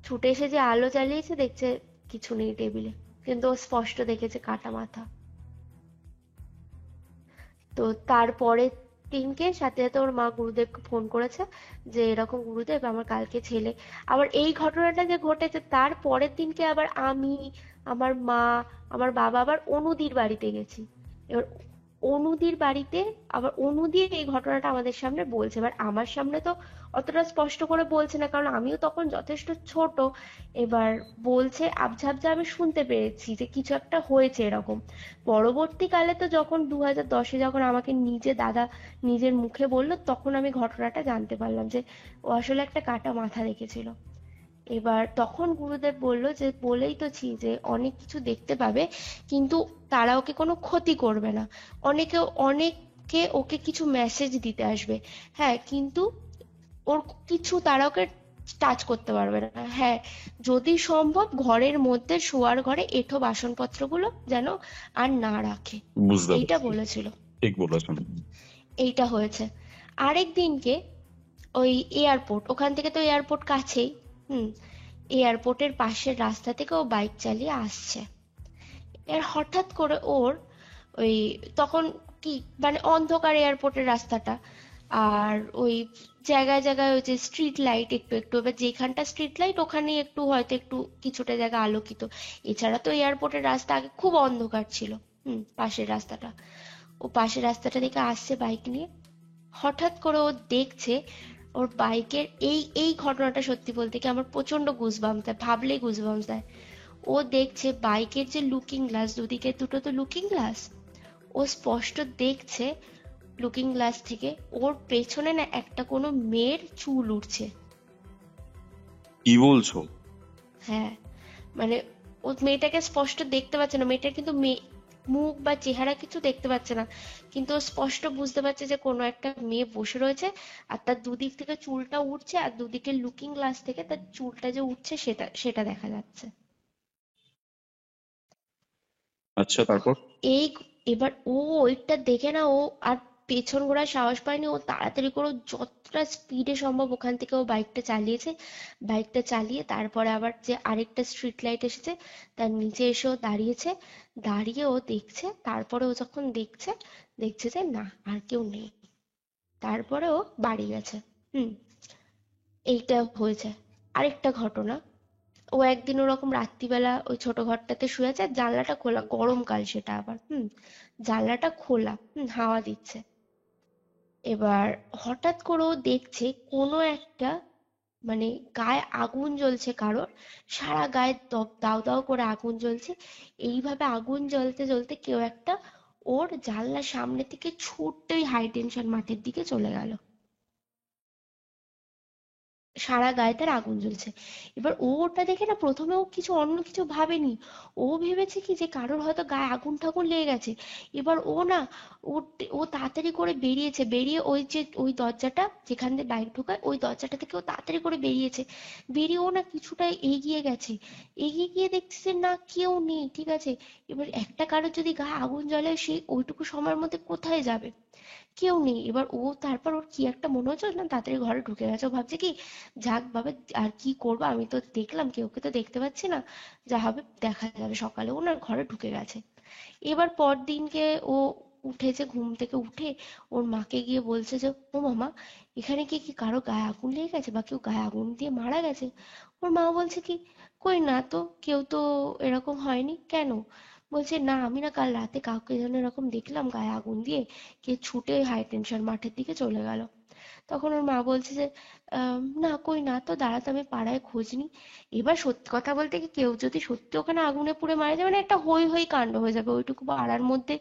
ছুটে এসে যে আলো জ্বালিয়েছে দেখছে কিছু নেই টেবিলে, কিন্তু ও স্পষ্ট দেখেছে কাটা মাথা। তো তারপরের দিনকে সাথে সাথে ওর মা গুরুদেবকে ফোন করেছে যে এরকম গুরুদেব আমার কালকে ছেলে, আবার এই ঘটনাটা যে ঘটেছে তার পরের দিনকে আবার আমি, আমার মা, আমার বাবা আবার অনুদির বাড়িতে গেছি। এবার অনুদির বাড়িতে আবার অনুদি এই ঘটনাটা আমাদের সামনে বলছে। এবার আমার সামনে তো অতটা স্পষ্ট করে বলছে না, কারণ আমিও তখন যথেষ্ট ছোট। এবার বলছে আবঝাবঝা আমি শুনতে পেরেছি যে কিছু একটা হয়েছে এরকম। পরবর্তীকালে তো যখন 2010-এ যখন আমাকে নিজে দাদা নিজের মুখে বললো, তখন আমি ঘটনাটা জানতে পারলাম যে ও আসলে একটা কাটা মাথা রেখেছিল। এবার তখন গুরুদেব বলল যে বলেই তো ছি যে অনেক কিছু দেখতে পাবে, কিন্তু তারা ওকে কোনো ক্ষতি করবে না। অনেকে ওকে কিছু মেসেজ দিতে আসবে, হ্যাঁ, কিন্তু ওর কিছু তারা ওকে টাচ করতে পারবে না। হ্যাঁ, যদি সম্ভব ঘরের মধ্যে শোয়ার ঘরে এঁঠো বাসনপত্রগুলো যেন আর না রাখে, বুঝতে এইটা পারছি। বলেছিল। ঠিক বলেছেন। এইটা হয়েছে। আরেক দিনকে ওই এয়ারপোর্ট, ওখান থেকে তো এয়ারপোর্ট কাছেই, হুম, এয়ারপোর্টের পাশের রাস্তা থেকে ও বাইক চালিয়ে আসছে। এর হঠাৎ করে ওর ওই তখন কি মানে অন্ধকার এয়ারপোর্টের রাস্তাটা, আর ওই জায়গায় জায়গায় ওই যে স্ট্রিট লাইট একটু একটু, এবার যেখানটা স্ট্রিট লাইট ওখানে একটু হয়তো একটু কিছুটা জায়গা আলোকিত, এছাড়া তো এয়ারপোর্টের রাস্তা আগে খুব অন্ধকার ছিল। পাশের রাস্তাটা, ও পাশের রাস্তাটা থেকে আসছে বাইক নিয়ে। হঠাৎ করে ও দেখছে ওর বাইকের এই এই ঘটনাটা সত্যি বলতে কি আমার প্রচন্ড গুজবাম্পস দেয়, ভাবলেই গুজবাম্পস দেয়। ও দেখছে বাইকের যে লুকিং গ্লাস, দুদিকে দুটো তো লুকিং গ্লাস, ও স্পষ্ট দেখছে লুকিং গ্লাস থেকে ওর পেছনে না একটা কোনো মেয়ের চুল উঠছে। কি বলছো? হ্যাঁ, মানে ও মেয়েটাকে স্পষ্ট দেখতে পাচ্ছে না, মেয়েটার কিন্তু মুখ বা চেহারা কিছু দেখতে পাচ্ছে না, কিন্তু ও স্পষ্ট বুঝতে পারছে যে কোনো একটা মেয়ে বসে রয়েছে, আর তার দুদিক থেকে চুলটা উঠছে, আর দুদিকে লুকিং গ্লাস থেকে তার চুলটা যে উঠছে সেটা সেটা দেখা যাচ্ছে। আচ্ছা, তারপর? এই এবার ও ওইটা দেখে না, ও আর পেছন ঘোরার সাহস পায়নি, ও তাড়াতাড়ি করে যতটা স্পিডে সম্ভব ওখান থেকে ও বাইকটা চালিয়েছে। বাইকটা চালিয়ে তারপরে আবার যে আরেকটা স্ট্রিট লাইট এসেছে তার নিচে এসে ও দাঁড়িয়েছে। দাঁড়িয়ে ও দেখছে, তারপরে ও যখন দেখছে, দেখছে যে না আর কেউ নেই, তারপরে ও বাড়ি গেছে। হুম, এইটা হয়েছে। আরেকটা ঘটনা, ও একদিন ওরকম রাত্রিবেলা ওই ছোট ঘরটাতে শুয়ে আছে, আর জানলাটা খোলা, গরমকাল সেটা আবার, জানলাটা খোলা, হাওয়া দিচ্ছে। এবার হঠাৎ করে ও দেখছে কোনো একটা মানে গায়ে আগুন জ্বলছে কারোর, সারা গায়ে দাউ দাউ করে আগুন জ্বলছে। এইভাবে আগুন জ্বলতে জ্বলতে কেউ একটা ওর জানলার সামনে থেকে ছুটতে ওই হাই টেনশন মাঠের দিকে চলে গেল। সারা গায়ে তার আগুন জ্বলছে। এবার ও ওটা দেখে না প্রথমে ও কিছু অন্য কিছু ভাবেনি, ও ভেবেছে কি যে কারোর হয়তো গায়ে আগুন ঠাগুন লেগে গেছে। এবার ও না, ও ও তাড়াতাড়ি করে বেরিয়েছে, বেরিয়ে ওই যে ওই দরজাটা যেখান দিয়ে বাইক ঢোকায় ওই দরজাটা থেকে ও তাড়াতাড়ি করে বেরিয়েছে। বেরিয়ে ও না কিছুটা এগিয়ে গেছে, এগিয়ে গিয়ে দেখছে যে না কেউ নেই, ঠিক আছে। এবার একটা কারোর যদি গায়ে আগুন জ্বলে সে ওইটুকু সময়ের মধ্যে কোথায় যাবে, কেউ নেই। এবার ও তারপর ওর কি একটা মনে হচ্ছে না, তাড়াতাড়ি ঘরে ঢুকে গেছে। ও ভাবছে কি যাক বাবা, আর কি করবো, আমি তো দেখলাম কেউকে তো দেখতে পাচ্ছি না, যা হবে দেখা যাবে সকালে। ও না ঘরে ঢুকে গেছে। এবার পরদিনকে ও উঠেছে, ঘুম থেকে উঠে ওর মাকে গিয়ে বলছে যে ও মামা, এখানে কি কারো গায়ে আগুন লেগে গেছে বা কেউ গায়ে আগুন দিয়ে মারা গেছে? ওর মা বলছে কি কই না তো, কেউ তো এরকম হয়নি, কেন? বলছে না আমি না কাল রাতে কাউকে যেন এরকম দেখলাম গায়ে আগুন দিয়ে, কে ছুটে হাই টেনশন মাঠের দিকে চলে গেল। তখন ওর মা বলছে যে না কই না তো, দাঁড়াতো আমি পাড়ায় খোঁজ নিই। এবার সত্যি কথা বলতে কি কেউ যদি সত্যি ওখানে আগুনে পুড়ে মারা যায় মানে একটা হই হই কাণ্ড হয়ে যাবে ওইটুকু পাড়ার মধ্যে।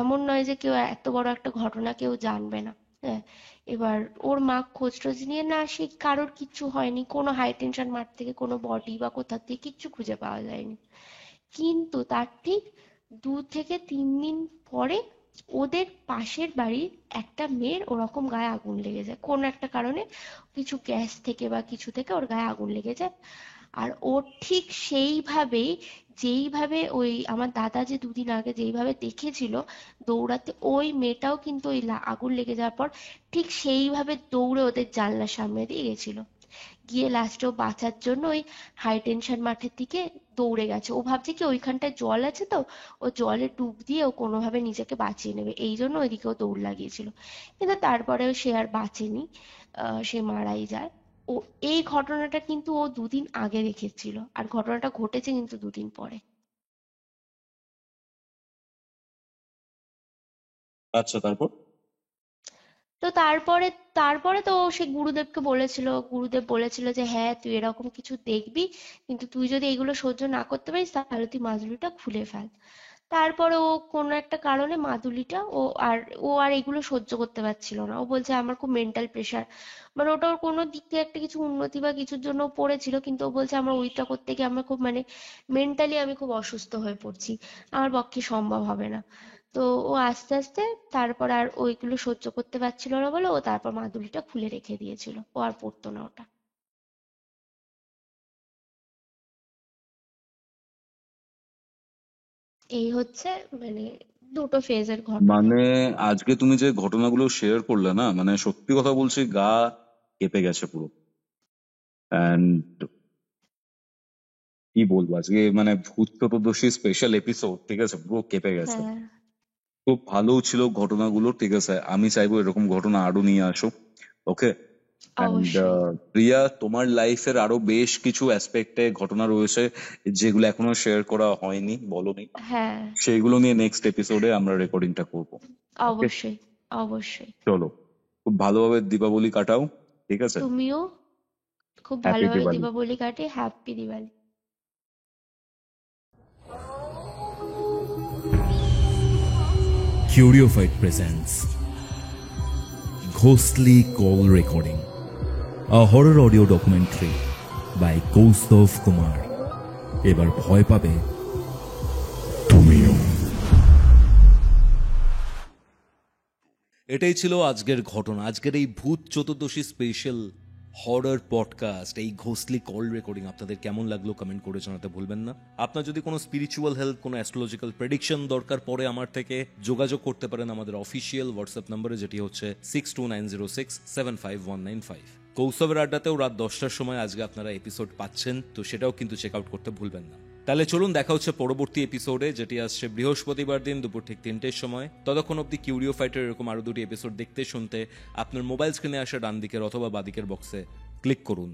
এমন নয় যে কেউ এত বড় একটা ঘটনা কেউ জানবে না। হ্যাঁ, এবার ওর মা খোঁজ টোজ নিয়ে না, সে কারোর কিচ্ছু হয়নি, কোনো হাই টেনশন মাঠ থেকে কোনো বডি বা কোথা থেকে কিচ্ছু খুঁজে পাওয়া যায়নি। কিন্তু তার ঠিক 2 থেকে 3 দিন পরে ওদের পাশের বাড়ির একটা মেয়ের ওরকম গায়ে আগুন লেগে যায় কোনো একটা কারণে, কিছু গ্যাস থেকে বা কিছু থেকে ওর গায়ে আগুন লেগে যায়। আর ও ঠিক সেইভাবেই, যেইভাবে ওই আমার দাদা যে দুদিন আগে যেইভাবে দেখেছিল দৌড়াতে, ওই মেয়েটাও কিন্তু ওই আগুন লেগে যাওয়ার পর ঠিক সেইভাবে দৌড়ে ওদের জানলার সামনে দিয়ে গেছিল। গিয়ে লাস্টে ও বাঁচার জন্য ওই হাই টেনশন মাঠের দিকে দৌড়ে গেছে। ও ভাবছে কি ওইখানটায় জল আছে তো, ও জলে ডুব দিয়ে ও কোনোভাবে নিজেকে বাঁচিয়ে নেবে, এই জন্য ওইদিকে ও দৌড় লাগিয়েছিল। কিন্তু তারপরেও সে আর বাঁচেনি, সে মারাই যায়। ও এই ঘটনাটা কিন্তু ও দুদিন আগে দেখেছিল, আর ঘটনাটা ঘটেছে কিন্তু দুদিন পরে। আচ্ছা, তারপর? তো তারপরে তারপরে তো ও সে গুরুদেবকে বলেছিল, গুরুদেব বলেছিল যে হ্যাঁ তুই এরকম কিছু দেখবি, কিন্তু তুই যদি এগুলো সহ্য না করতে পারিস তাহলে তুই মাদুলিটা খুলে ফেল। তারপরে ও কোনো একটা কারণে মাদুলিটা ও আর এগুলো সহ্য করতে পারছিল না। ও বলছে আমার খুব মেন্টাল প্রেশার, মানে ওটা ওর কোনো দিক থেকে একটা কিছু উন্নতি বা কিছুর জন্য ও পড়েছিল, কিন্তু ও বলছে আমার ওইটা করতে গিয়ে আমার খুব মানে মেন্টালি আমি খুব অসুস্থ হয়ে পড়ছি, আমার পক্ষে সম্ভব হবে না। তো ও আস্তে আস্তে তারপর আর ওইগুলো সহ্য করতে পারছিল না বলে ও তারপর মাদুলিটা খুলে রেখে দিয়েছিল, ও আর পড়তো না ওটা। এই হচ্ছে মানে দুটো ফেজের ঘটনা। মানে আজকে তুমি যে ঘটনাগুলো শেয়ার করলে না, মানে সত্যি কথা বলছি, গা কেঁপে গেছে পুরো। অ্যান্ড কি বলবো, আজকে মানে ভূত চতুর্দশী স্পেশাল এপিসোড, ঠিক আছে, পুরো কেঁপে গেছে। হ্যাঁ, খুব ভালো ছিল ঘটনাগুলো, ঠিক আছে। আমি চাইবো এরকম ঘটনা আরো নিয়ে আসো। ওকে। অ্যান্ড অবশ্যই। প্রিয়া, তোমার লাইফের আরো বেশ কিছু অ্যাসপেক্টে ঘটনা রয়েছে যেগুলো এখনো শেয়ার করা হয়নি, বলোনি। হ্যাঁ, সেইগুলো নিয়ে নেক্সট এপিসোডে আমরা রেকর্ডিংটা করবো। ওকে, অবশ্যই, অবশ্যই। চলো। খুব ভালোভাবে দীপাবলি কাটাও, ঠিক আছে। তুমিও খুব হ্যাপি ভালোভাবে দিওয়ালি। দীপাবলি কাটে, happy Diwali. Curiofite presents Ghostly Call Recording, a horror audio documentary by Kaustav Kumar. এবার ভয় পাবে তুমিও। এটাই ছিল আজকের ঘটনা, আজকের এই ভূত চতুর্দশী স্পেশাল হরর পডকাস্ট, এই ঘোস্টলি কল রেকর্ডিং। আপনাদের কেমন লাগলো কমেন্ট করে জানাতে ভুলবেন না। আপনার যদি কোনো স্পিরিচুয়াল হেল্প, কোনো অ্যাস্ট্রোলজিক্যাল প্রেডিকশন দরকার পড়ে, আমার থেকে যোগাযোগ করতে পারেন আমাদের অফিসিয়াল হোয়াটসঅ্যাপ নম্বরে, যেটি হচ্ছে 6290675195। কৌস্তবের আড্ডাতেও রাত 10টার সময় আজকে আপনারা এপিসোড পাচ্ছেন, তো সেটাও কিন্তু চেক আউট করতে ভুলবেন না। তাহলে চলুন দেখা হচ্ছে পরবর্তী এপিসোডে, যেটি আসছে বৃহস্পতিবার দিন দুপুর ঠিক 3টের সময়। ততক্ষণ অব্দি কিউরিও ফাইটার এরকম আরো দুটি এপিসোড দেখতে শুনতে আপনার মোবাইল স্ক্রিনে আসা ডান দিকের অথবা বাদিকের বক্সে ক্লিক করুন।